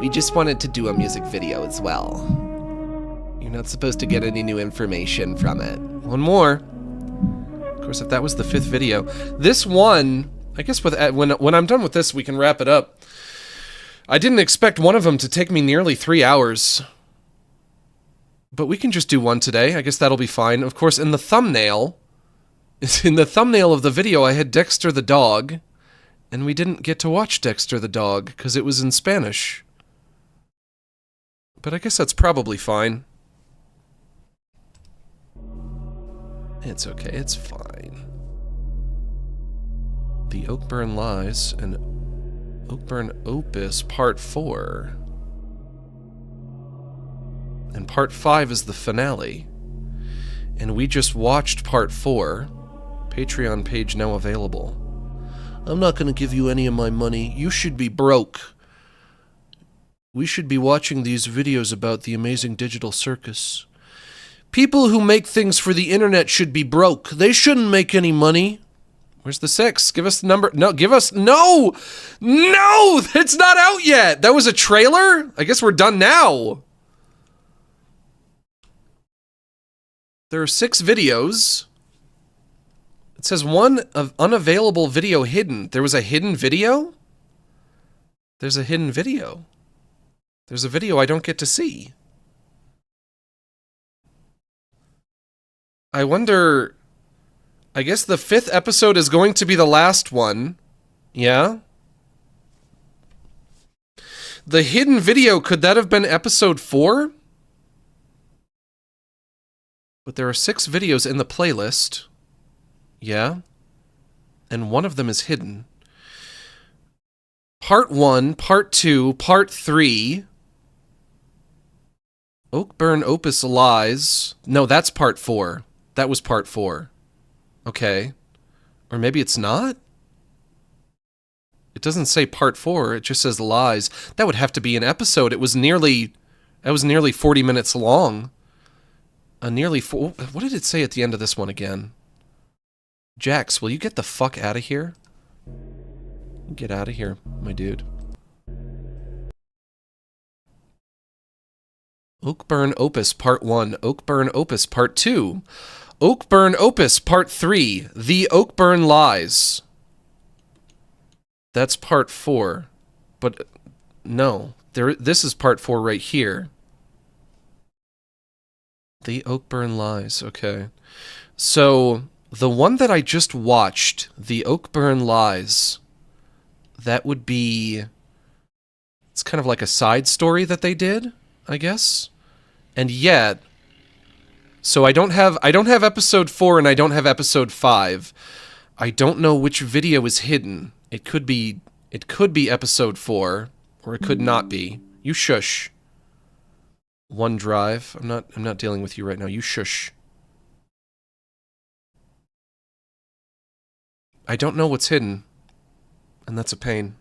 We just wanted to do a music video as well. You're not supposed to get any new information from it. One more. Of course, if that was the 5th video. This one, I guess when I'm done with this, we can wrap it up. I didn't expect one of them to take me nearly 3 hours. But we can just do one today. I guess that'll be fine. Of course, in the thumbnail of the video, I had Dexter the Dog, and we didn't get to watch Dexter the Dog because it was in Spanish. But I guess that's probably fine. It's okay, it's fine. The Oakburn Lies and Oakburn Opus Part 4. And Part 5 is the finale. And we just watched Part 4. Patreon page now available. I'm not gonna give you any of my money. You should be broke. We should be watching these videos about the amazing digital circus. People who make things for the internet should be broke. They shouldn't make any money. Where's the 6? Give us the number. No, give us... No! No! It's not out yet! That was a trailer? I guess we're done now. There are 6 videos. It says 1 of unavailable video hidden. There was a hidden video? There's a hidden video. There's a video I don't get to see. I wonder... I guess the 5th episode is going to be the last one. Yeah? The hidden video, could that have been episode 4? But there are 6 videos in the playlist. Yeah? And one of them is hidden. Part 1, Part 2, Part 3... Oakburn Opus Lies. No, that's Part 4. That was Part 4. Okay. Or maybe it's not? It doesn't say Part 4, it just says Lies. That would have to be an episode. That was nearly 40 minutes long. What did it say at the end of this one again? Jax, will you get the fuck out of here? Get out of here, my dude. Oakburn Opus Part 1, Oakburn Opus Part 2, Oakburn Opus Part 3, The Oakburn Lies. That's Part 4. But, no. This is Part 4 right here. The Oakburn Lies, okay. So, the one that I just watched, The Oakburn Lies, that would be... It's kind of like a side story that they did, I guess. And yet... So I don't have episode 4 and I don't have episode 5. I don't know which video is hidden. It could be episode 4, or it could not be. You shush. OneDrive. I'm not dealing with you right now. You shush. I don't know what's hidden. And that's a pain.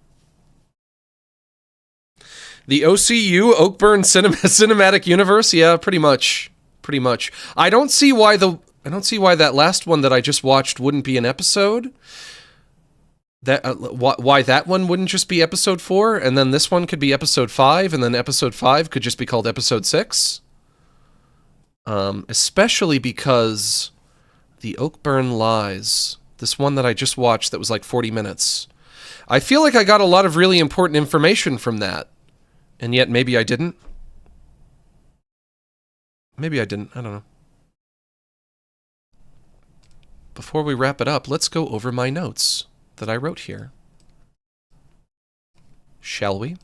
The OCU, Oakburn Cinematic Universe? Yeah, pretty much. Pretty much. I don't see why that last one that I just watched wouldn't be an episode. Why that one wouldn't just be episode 4, and then this one could be episode 5, and then episode 5 could just be called episode 6. Especially because the Oakburn Lies, this one that I just watched that was like 40 minutes. I feel like I got a lot of really important information from that, and yet maybe I didn't. Maybe I didn't. I don't know. Before we wrap it up, let's go over my notes that I wrote here. Shall we?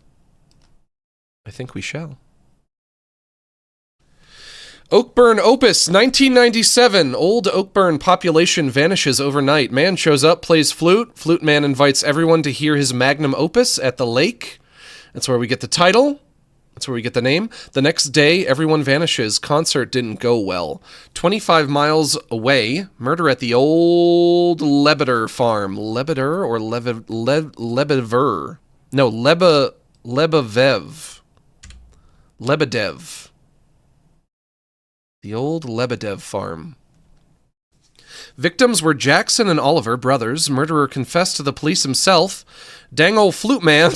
I think we shall. Oakburn Opus, 1997. Old Oakburn population vanishes overnight. Man shows up, plays flute. Flute man invites everyone to hear his magnum opus at the lake. That's where we get the title. That's where we get the name. The next day, everyone vanishes. Concert didn't go well. 25 miles away, murder at the old Lebeder farm. Lebeder or Lebever? No, Lebedev. Lebedev. The old Lebedev farm. Victims were Jackson and Oliver, brothers. Murderer confessed to the police himself. Dang old flute man.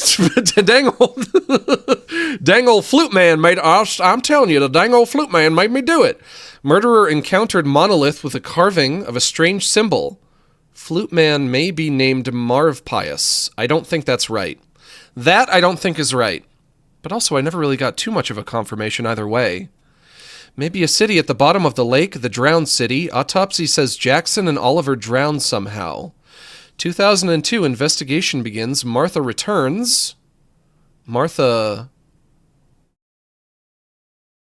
dang old flute man made us. I'm telling you, the dang old flute man made me do it. Murderer encountered monolith with a carving of a strange symbol. Flute man may be named Marv Pias. I don't think that's right. That I don't think is right. But also, I never really got too much of a confirmation either way. Maybe a city at the bottom of the lake, the drowned city. Autopsy says Jackson and Oliver drowned somehow. 2002, investigation begins. Martha returns. Martha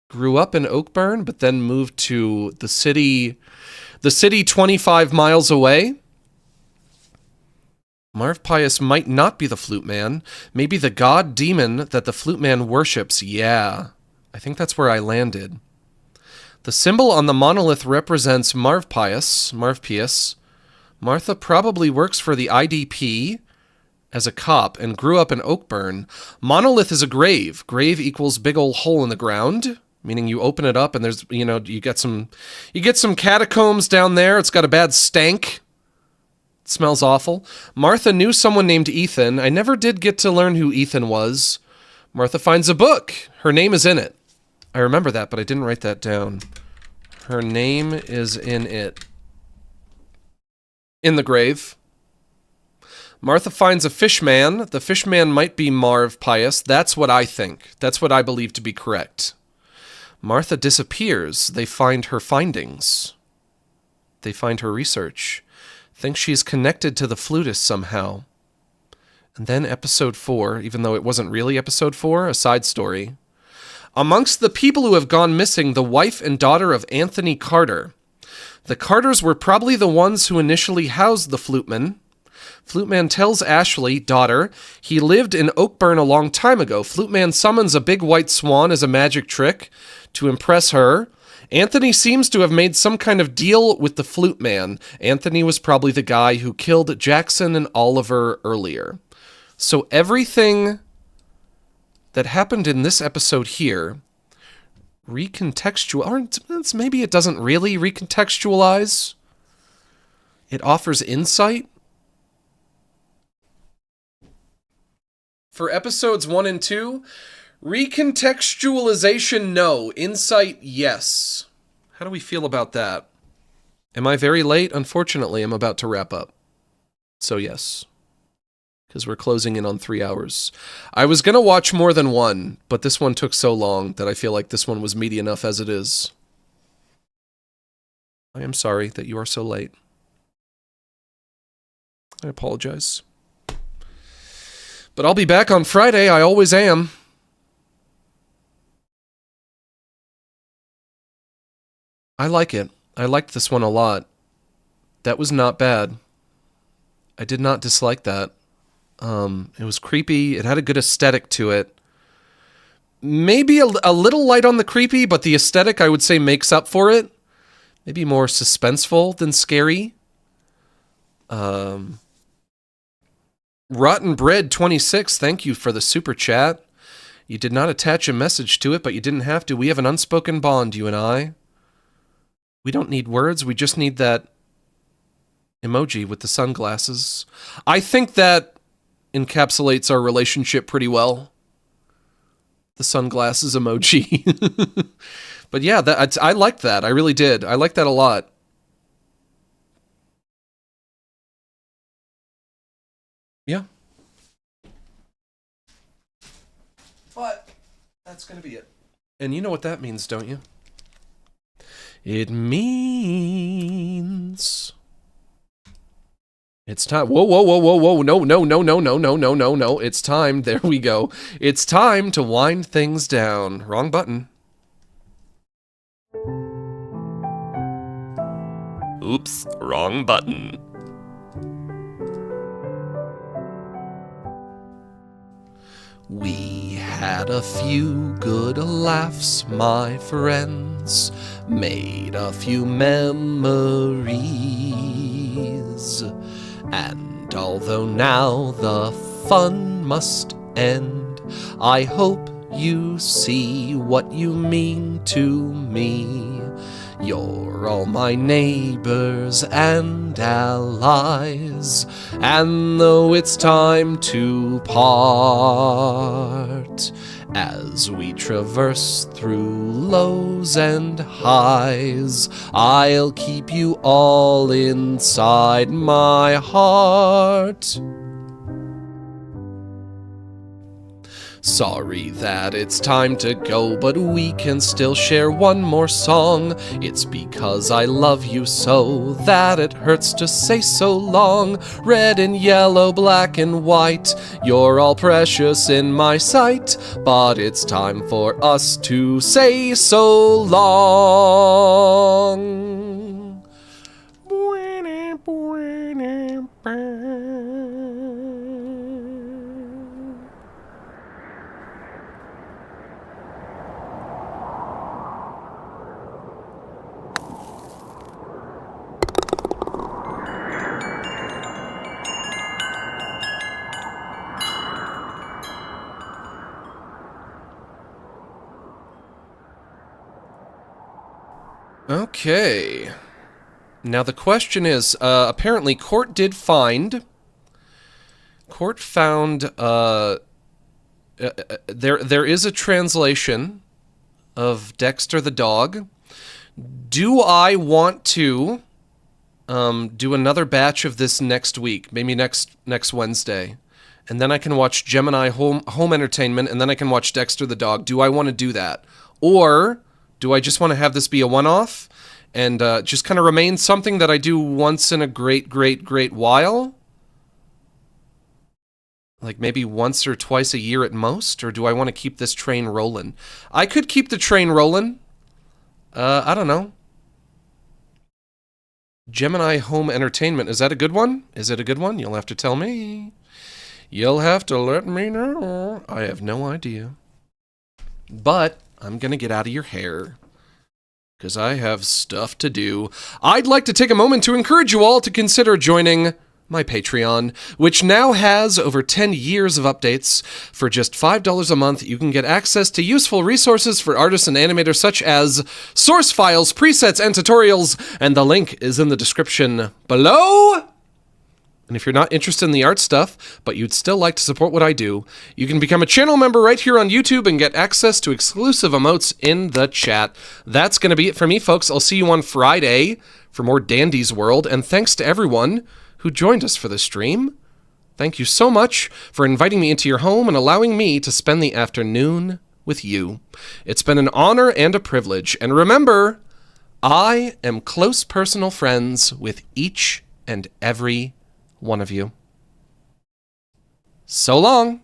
grew up in Oakburn, but then moved to the city 25 miles away. Marv Pias might not be the flute man. Maybe the god demon that the flute man worships. Yeah, I think that's where I landed. The symbol on the monolith represents Marv Pias. Martha probably works for the IDP as a cop and grew up in Oakburn. Monolith is a grave. Grave equals big old hole in the ground, meaning you open it up and there's, you get some catacombs down there. It's got a bad stank. It smells awful. Martha knew someone named Ethan. I never did get to learn who Ethan was. Martha finds a book. Her name is in it. I remember that, but I didn't write that down. Her name is in it. In the grave. Martha finds a fishman. The fishman might be Marv Pias. That's what I think. That's what I believe to be correct. Martha disappears. They find her findings. They find her research. Think she's connected to the flutist somehow. And then episode 4, even though it wasn't really episode 4, a side story. Amongst the people who have gone missing, the wife and daughter of Anthony Carter. The Carters were probably the ones who initially housed the fluteman. Fluteman tells Ashley, daughter, he lived in Oakburn a long time ago. Fluteman summons a big white swan as a magic trick to impress her. Anthony seems to have made some kind of deal with the fluteman. Anthony was probably the guy who killed Jackson and Oliver earlier. So everything that happened in this episode here maybe it doesn't really recontextualize. It offers insight. For episodes 1 and 2, recontextualization, no. Insight, yes. How do we feel about that? Am I very late? Unfortunately, I'm about to wrap up. So yes. Because we're closing in on 3 hours. I was going to watch more than one, but this one took so long that I feel like this one was meaty enough as it is. I am sorry that you are so late. I apologize. But I'll be back on Friday. I always am. I like it. I liked this one a lot. That was not bad. I did not dislike that. It was creepy. It had a good aesthetic to it. Maybe a little light on the creepy, but the aesthetic, I would say, makes up for it. Maybe more suspenseful than scary. Rotten Bread 26, thank you for the super chat. You did not attach a message to it, but you didn't have to. We have an unspoken bond, you and I. We don't need words, we just need that emoji with the sunglasses. I think that encapsulates our relationship pretty well. The sunglasses emoji. But yeah, I liked that. I really did. I liked that a lot. Yeah. But that's going to be it. And you know what that means, don't you? It means it's time. Whoa, whoa, whoa, whoa, whoa. No, no, no, no, no, no, no, no, no. It's time. There we go. It's time to wind things down. Wrong button. Oops, wrong button. We had a few good laughs, my friends, made a few memories, and although now the fun must end, I hope you see what you mean to me. You're all my neighbors and allies, and though it's time to part, as we traverse through lows and highs, I'll keep you all inside my heart. Sorry that it's time to go, but we can still share one more song. It's because I love you so that it hurts to say so long. Red and yellow, black and white, you're all precious in my sight, but it's time for us to say so long. Okay. Now the question is, apparently court found, there is a translation of Dexter the Dog. Do I want to do another batch of this next week, maybe next Wednesday, and then I can watch Gemini Home Entertainment, and then I can watch Dexter the Dog? Do I want to do that, or do I just want to have this be a one-off and just kind of remain something that I do once in a great while? Like maybe once or twice a year at most? Or do I want to keep this train rolling? I could keep the train rolling. I don't know. Gemini Home Entertainment, is that a good one? Is it a good one? You'll have to tell me. You'll have to let me know. I have no idea. But I'm gonna get out of your hair, because I have stuff to do. I'd like to take a moment to encourage you all to consider joining my Patreon, which now has over 10 years of updates. For just $5 a month, you can get access to useful resources for artists and animators such as source files, presets, and tutorials, and the link is in the description below. And if you're not interested in the art stuff, but you'd still like to support what I do, you can become a channel member right here on YouTube and get access to exclusive emotes in the chat. That's going to be it for me, folks. I'll see you on Friday for more Dandy's World, and thanks to everyone who joined us for the stream. Thank you so much for inviting me into your home and allowing me to spend the afternoon with you. It's been an honor and a privilege, and remember, I am close personal friends with each and every one of you. So long.